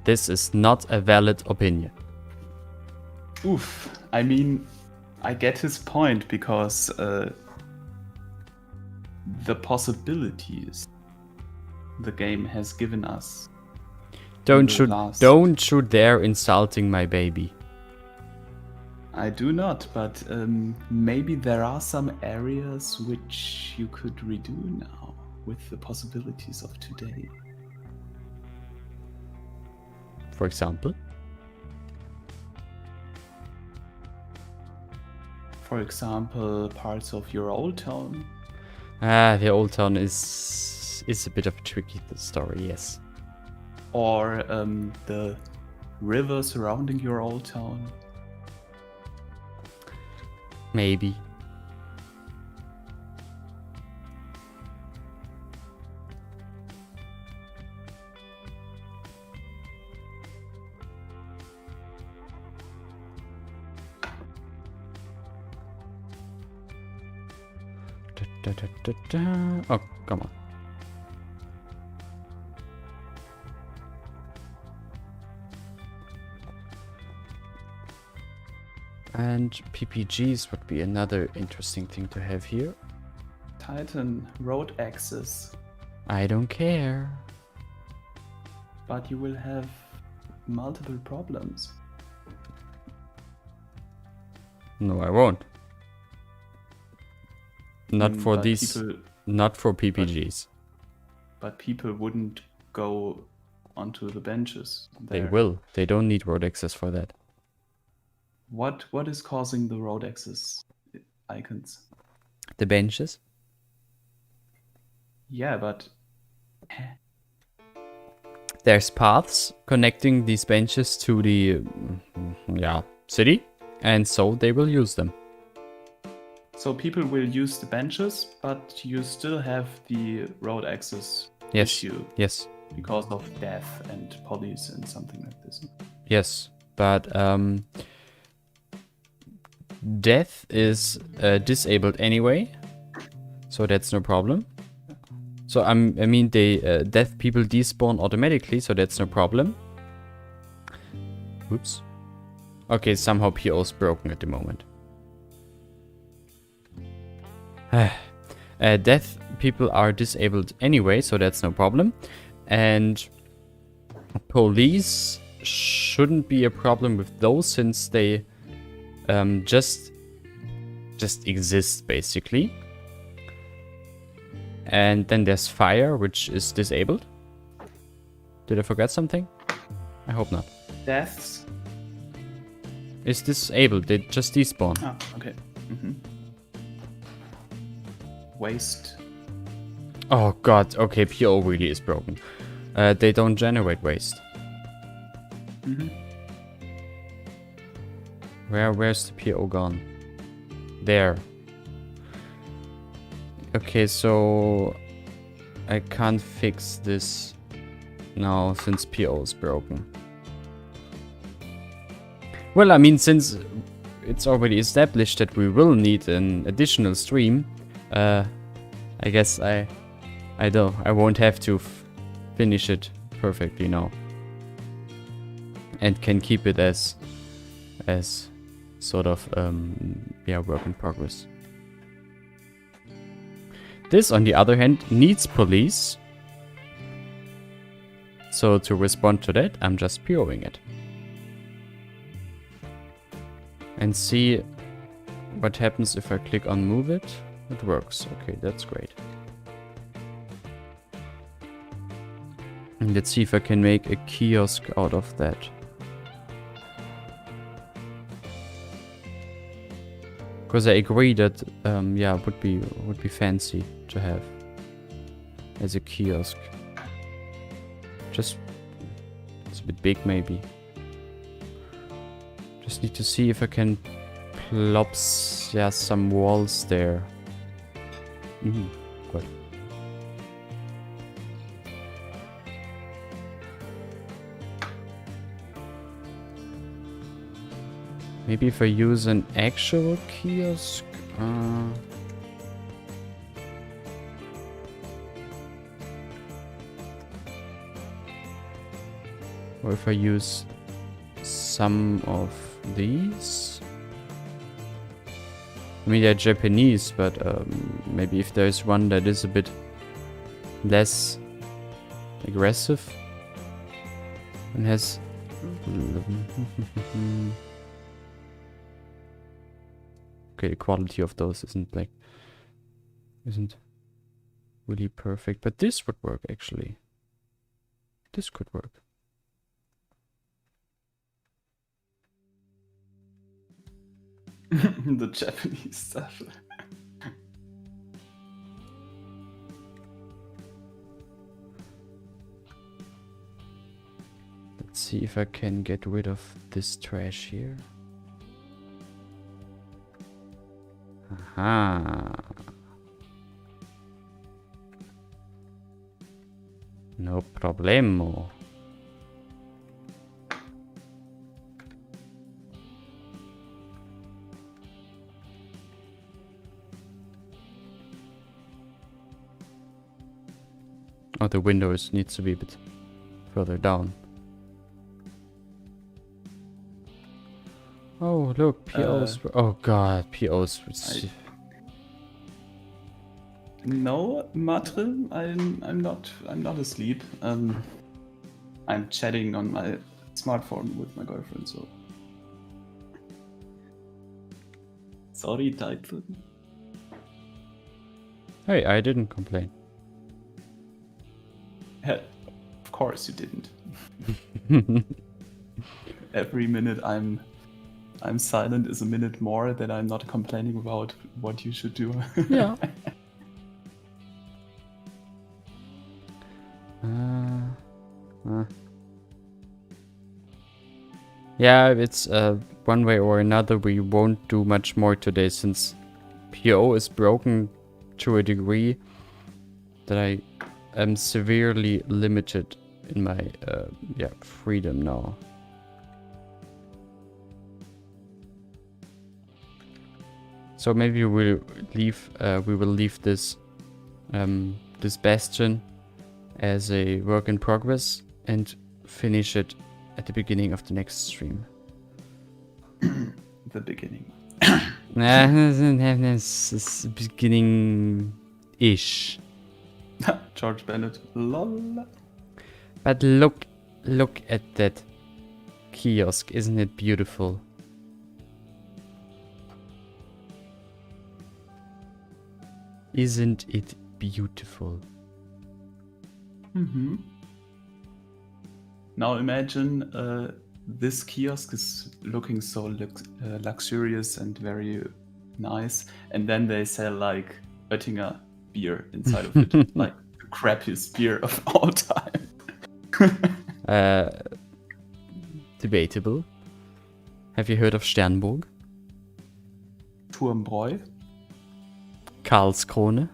This is not a valid opinion. Oof. I mean, I get his point, because the possibilities the game has given us. Don't shoot there insulting my baby. I do not, but maybe there are some areas which you could redo now with the possibilities of today. For example? For example, parts of your old town. The old town is a bit of a tricky story, yes. Or the river surrounding your old town. Maybe. Oh, come on. And PPGs would be another interesting thing to have here. Titan road access. I don't care. But you will have multiple problems. No, I won't. Not for these. Not for PPGs. But people wouldn't go onto the benches. They will. They don't need road access for that. What is causing the road access icons? The benches? Yeah, but there's paths connecting these benches to the city, and so they will use them. So people will use the benches, but you still have the road access issue. Yes. Because of death and police and something like this. Yes, but death is disabled anyway, so that's no problem. So I mean, the death people despawn automatically, so that's no problem. Oops. Okay, somehow PO's broken at the moment. Death people are disabled anyway, so that's no problem. And police shouldn't be a problem with those, since they just exist basically. And then there's fire, which is disabled. Did I forget something? I hope not. Deaths. It's disabled. They just despawn. Ah, okay. Waste. Oh god. Okay, PO really is broken. They don't generate waste. Where's the PO gone? There. Okay, so I can't fix this now since PO is broken. Well, I mean, since it's already established that we will need an additional stream, I guess I won't have to finish it perfectly now, and can keep it as sort of work in progress. This, on the other hand, needs police. So to respond to that, I'm just POing it. And see what happens if I click on move it. It works. Okay, that's great. And let's see if I can make a kiosk out of that. Because I agree that would be fancy to have as a kiosk. Just it's a bit big maybe. Just need to see if I can plop some walls there. Good. Maybe if I use an actual kiosk. Or if I use some of these. I mean, they're Japanese, but maybe if there's one that is a bit less aggressive and has okay, the quality of those isn't really perfect, but this would work actually. This could work. The Japanese stuff. Let's see if I can get rid of this trash here. Aha. No problemo. Oh, the windows needs to be a bit further down. Oh, look, POs. Oh god, POs. No, Matre, I'm not asleep. I'm chatting on my smartphone with my girlfriend, so sorry, title. Hey, I didn't complain. Of course you didn't. Every minute I'm silent is a minute more that I'm not complaining about what you should do. Yeah. Yeah, it's one way or another we won't do much more today, since PO is broken to a degree that I am severely limited in my freedom now. So maybe we'll leave. We will leave this this Bastion as a work in progress and finish it at the beginning of the next stream. The beginning. It's beginning-ish. George Bennett. Lol. But look at that kiosk. Isn't it beautiful? Isn't it beautiful? Mm-hmm. Now imagine this kiosk is looking so luxurious and very nice, and then they sell like Oettinger beer inside of it, like the crappiest beer of all time. Debatable. Have you heard of Sternburg? Turmbräu. Karlskrone?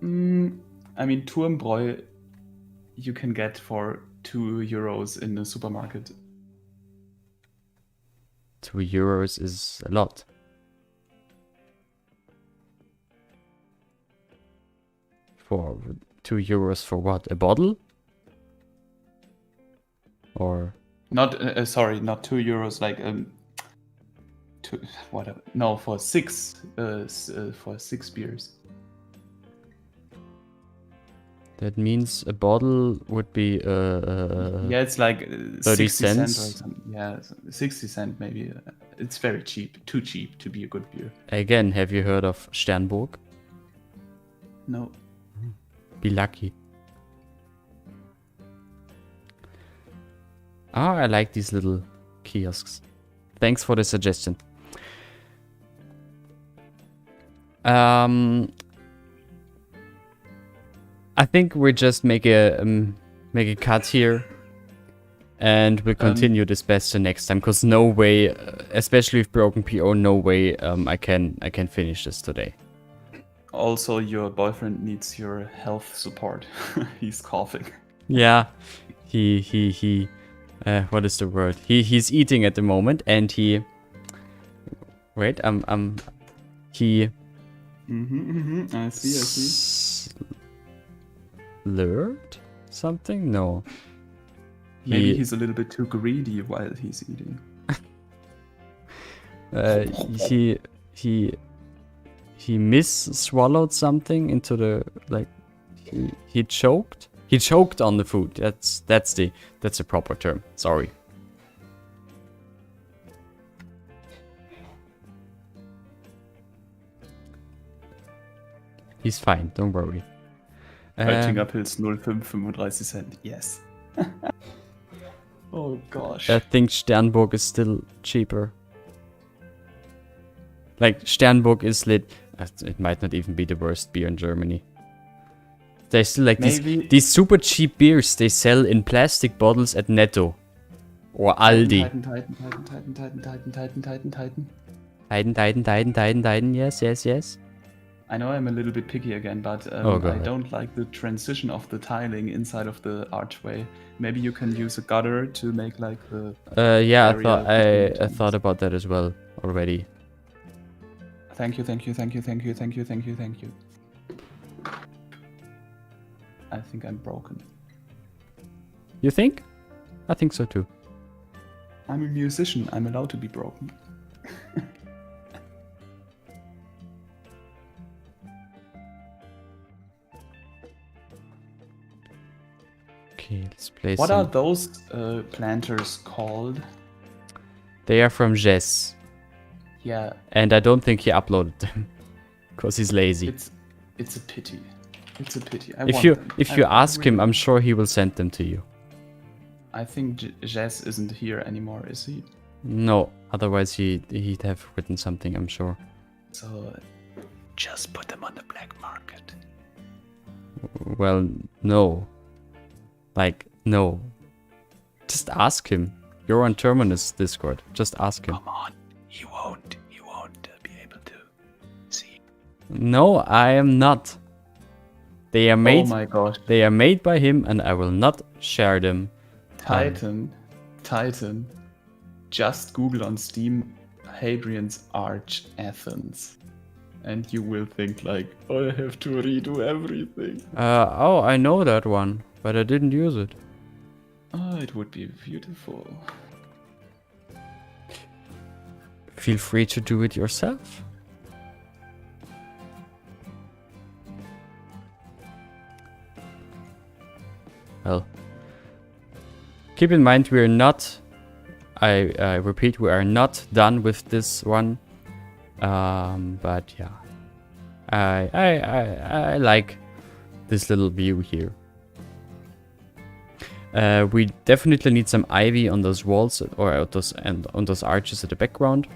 I mean, Turmbräu you can get for €2 in the supermarket. €2 is a lot. For €2 for what? A bottle? Or Not sorry, not €2. Like whatever. No, for six beers. that means a bottle would be Yeah, it's like 30 60 cents or cents. something. Yeah, 60 cent maybe. It's very cheap. Too cheap to be a good beer. Again, have you heard of Sternburg? No. Be lucky. Ah, I like these little kiosks. Thanks for the suggestion. I think we just make a cut here, and we'll continue this Bastion next time. Cause no way, especially with broken PO, no way I can finish this today. Also, your boyfriend needs your health support. He's coughing. Yeah, he. What is the word? He's eating at the moment, and he. Wait, he. I see. Slurred something? No. Maybe he's a little bit too greedy while he's eating. He swallowed something into the he choked. He choked on the food. That's the proper term. Sorry. He's fine. Don't worry. Oettinger Pilz 0,535 Cent. Yes. Oh gosh. I think Sternburg is still cheaper. Like Sternburg is lit. It might not even be the worst beer in Germany. They still like these super cheap beers they sell in plastic bottles at Netto or Aldi. Titan. Yes. I know I'm a little bit picky again, but I don't like the transition of the tiling inside of the archway. Maybe you can use a gutter to make like the. Yeah, I thought about that as well already. Thank you. I think I'm broken. You think? I think so too. I'm a musician. I'm allowed to be broken. Okay, let's play What are those planters called? They are from Jess. Yeah. And I don't think he uploaded them. Because he's lazy. It's a pity. It's a pity. If you ask him, I'm sure he will send them to you. I think Jess isn't here anymore, is he? No, otherwise he'd have written something, I'm sure. So, just put them on the black market. Well, no. Like, no. Just ask him. You're on Terminus Discord. Just ask him. Come on. He won't be able to see. No, I am not. They are made. Oh my gosh. They are made by him, and I will not share them. Titan. Just Google on Steam Hadrian's Arch, Athens. And you will think like, oh, I have to redo everything. Oh, I know that one, but I didn't use it. Oh, it would be beautiful. Feel free to do it yourself. Well, keep in mind we are not, I repeat, we are not done with this one. But yeah, I like this little view here. We definitely need some ivy on those walls or on those arches at the background.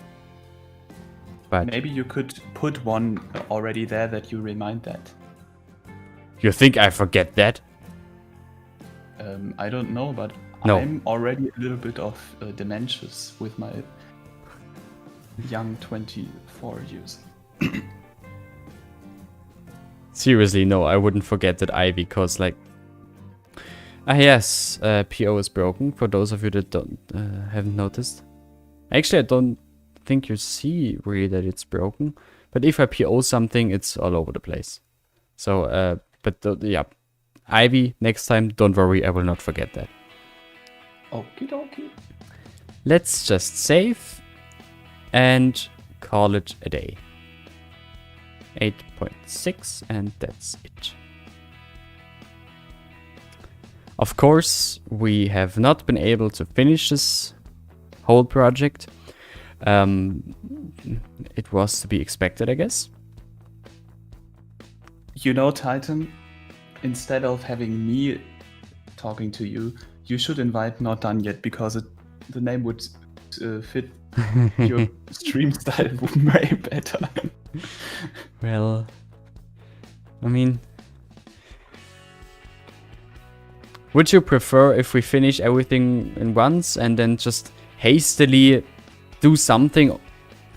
But maybe you could put one already there that you remind that. You think I forget that? I don't know, but no. I'm already a little bit of dementious with my young 24 years. Seriously, no, I wouldn't forget that ivy, because like... yes, PO is broken, for those of you that haven't noticed. Actually, I don't think you see really that it's broken, but if I PO something, it's all over the place. So, yeah, ivy, next time, don't worry, I will not forget that. Okie dokie. Let's just save and call it a day. 8.6, and that's it. Of course, we have not been able to finish this whole project. It was to be expected, I guess. You know, Titan, instead of having me talking to you, you should invite Not Done Yet, because the name would fit your stream style way better. Well, I mean... Would you prefer if we finish everything in once and then just hastily do something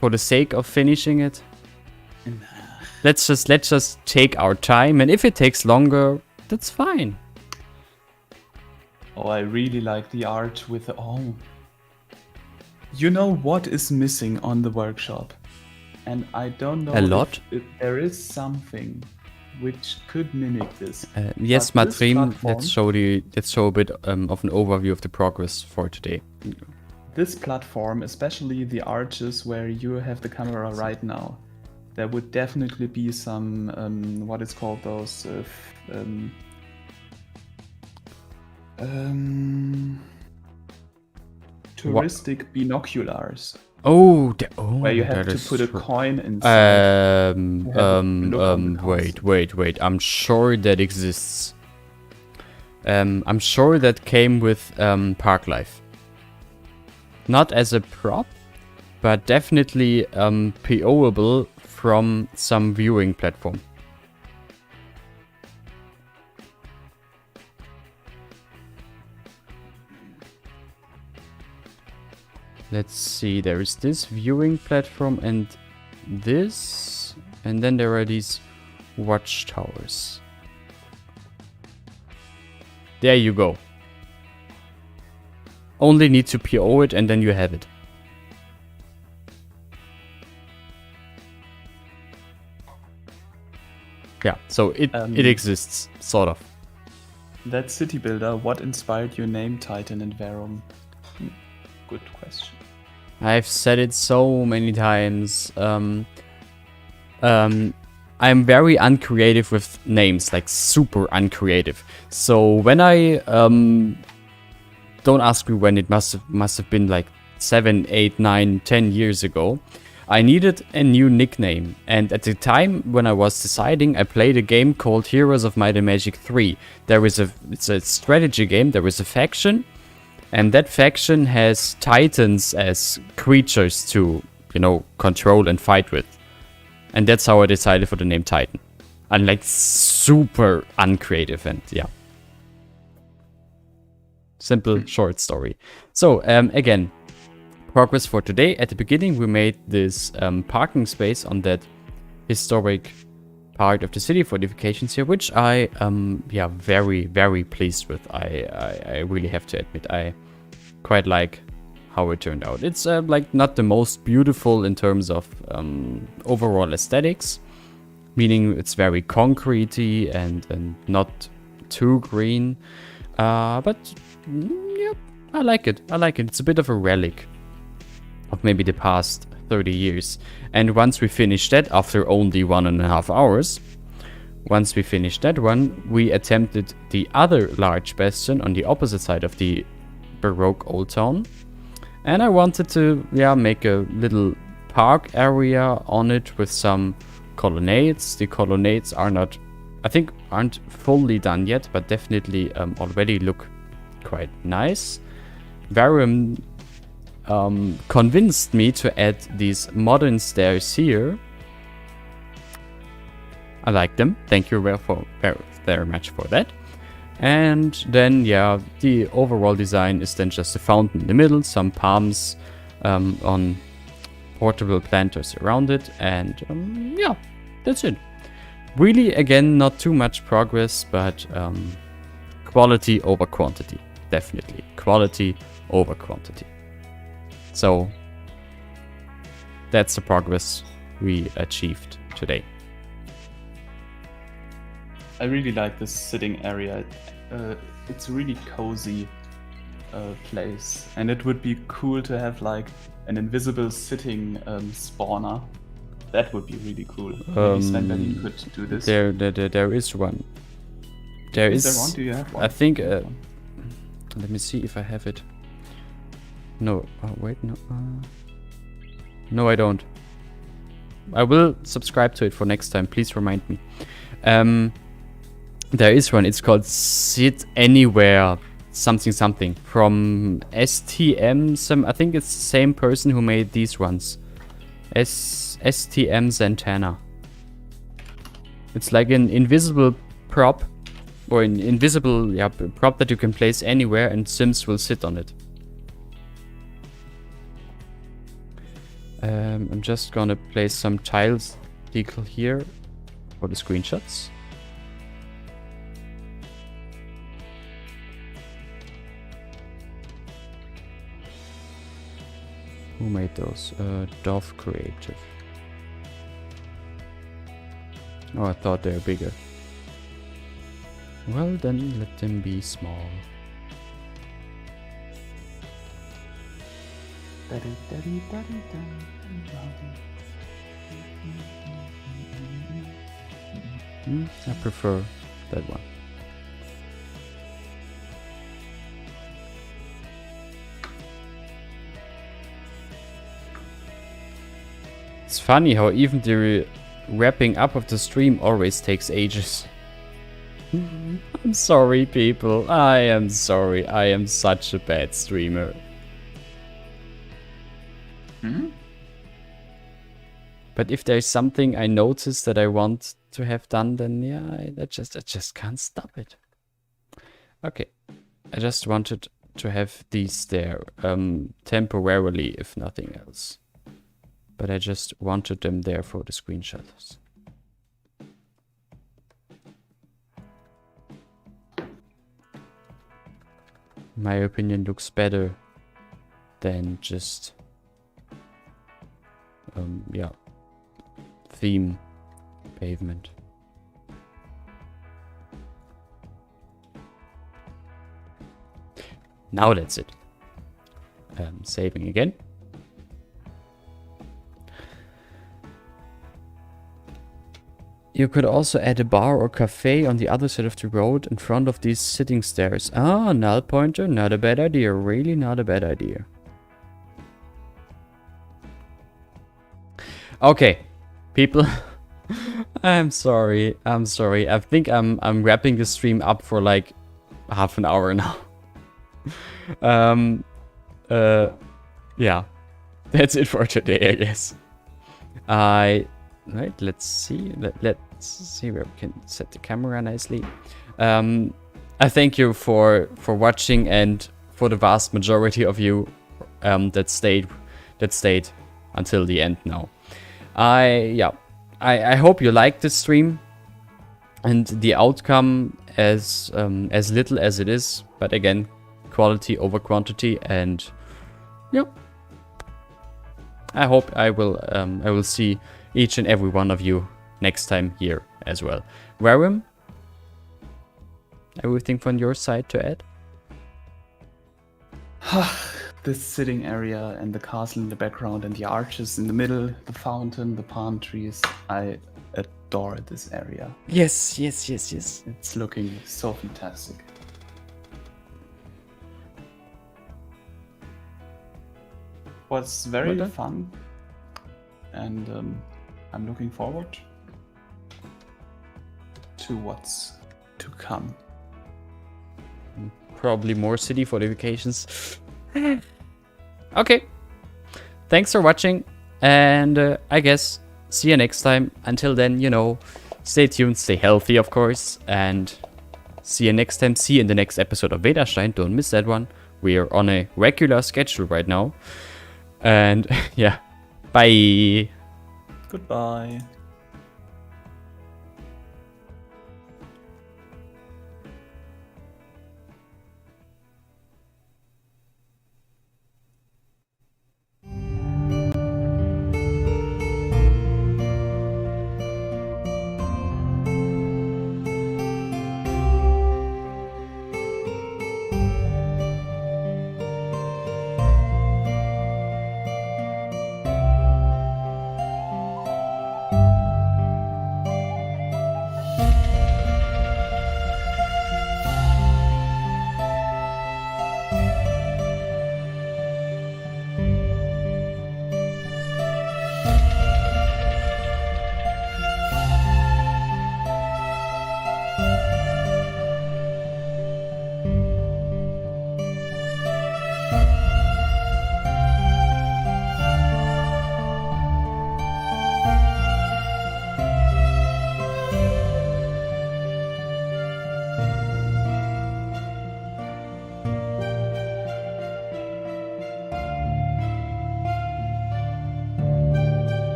for the sake of finishing it? Nah. Let's just take our time, and if it takes longer, that's fine. Oh, I really like the art with the... Oh. You know what is missing on the workshop? And I don't know a lot? If there is something which could mimic this. Yes, Marvin, let's show a bit of an overview of the progress for today. This platform, especially the arches where you have the camera right now, there would definitely be some, what is called those, touristic binoculars. Oh, where you have to put a coin inside. Wait. I'm sure that exists. I'm sure that came with Park Life. Not as a prop, but definitely PO'able from some viewing platform. Let's see, there is this viewing platform and this, and then there are these watchtowers. There you go. Only need to PO it and then you have it. Yeah, so it exists, sort of. That city builder, what inspired your name, Titan and Verum? Good question. I've said it so many times. I'm very uncreative with names, like super uncreative. So when I don't ask me when, it must have been like 7, 8, 9, 10 years ago. I needed a new nickname, and at the time when I was deciding, I played a game called Heroes of Might and Magic 3. It's a strategy game. There is a faction. And that faction has titans as creatures to, control and fight with. And that's how I decided for the name Titan. I'm like super uncreative and yeah. Simple, short story. So, again, progress for today. At the beginning, we made this parking space on that historic part of the city, Fortifications here, which I very, very pleased with. I really have to admit, I quite like how it turned out. It's like not the most beautiful in terms of overall aesthetics, meaning it's very concretey and not too green. But yeah, I like it. I like it. It's a bit of a relic of maybe the past 30 years. And once we finish that, after only 1.5 hours, once we finished that one, we attempted the other large bastion on the opposite side of the Baroque Old Town. And I wanted to, make a little park area on it with some colonnades. The colonnades are not, I think, aren't fully done yet, but definitely already look quite nice. Varum convinced me to add these modern stairs here. I like them. Thank you very much for that. And then, the overall design is then just a fountain in the middle, some palms on portable planters around it, and that's it. Really, again, not too much progress, but quality over quantity. Definitely. Quality over quantity. So, that's the progress we achieved today. I really like this sitting area. It's a really cozy place, and it would be cool to have like an invisible sitting spawner. That would be really cool. Maybe Sven could do this. There is one. Is there one? Do you have one? I think. Let me see if I have it. No. Oh, wait. No. No, I don't. I will subscribe to it for next time. Please remind me. There is one. It's called Sit Anywhere something from STM. I think it's the same person who made these ones. STM Zantana. It's like an invisible prop, or an invisible prop that you can place anywhere, and Sims will sit on it. I'm just gonna place some tiles decal here for the screenshots. Who made those? Dove Creative. Oh, I thought they were bigger. Well, then let them be small. I prefer that one. It's funny how even the wrapping up of the stream always takes ages. I'm sorry, people. I am sorry. I am such a bad streamer. But if there's something I notice that I want to have done, then I just can't stop it. Okay. I just wanted to have these there temporarily, if nothing else. But I just wanted them there for the screenshots. My opinion looks better than just theme pavement. Now that's it. Saving again. You could also add a bar or cafe on the other side of the road in front of these sitting stairs. Ah, null pointer, not a bad idea. Really not a bad idea. Okay, people. I'm sorry. I think I'm wrapping the stream up for like half an hour now. Yeah. That's it for today, I guess. Right, let's see. Let's see where we can set the camera nicely. I thank you for watching, and for the vast majority of you that stayed until the end now. I hope you liked this stream and the outcome, as little as it is, but again, quality over quantity, and Yep. I hope I will see each and every one of you next time here as well. Warim, everything from your side to add? This sitting area and the castle in the background and the arches in the middle, the fountain, the palm trees. I adore this area. Yes. It's looking so fantastic. Was very fun, and I'm looking forward to what's to come. Probably more city fortifications. Okay. Thanks for watching, and I guess see you next time. Until then, stay tuned, stay healthy, of course, and see you next time. See you in the next episode of Vedastein. Don't miss that one. We are on a regular schedule right now. And yeah, bye. Goodbye.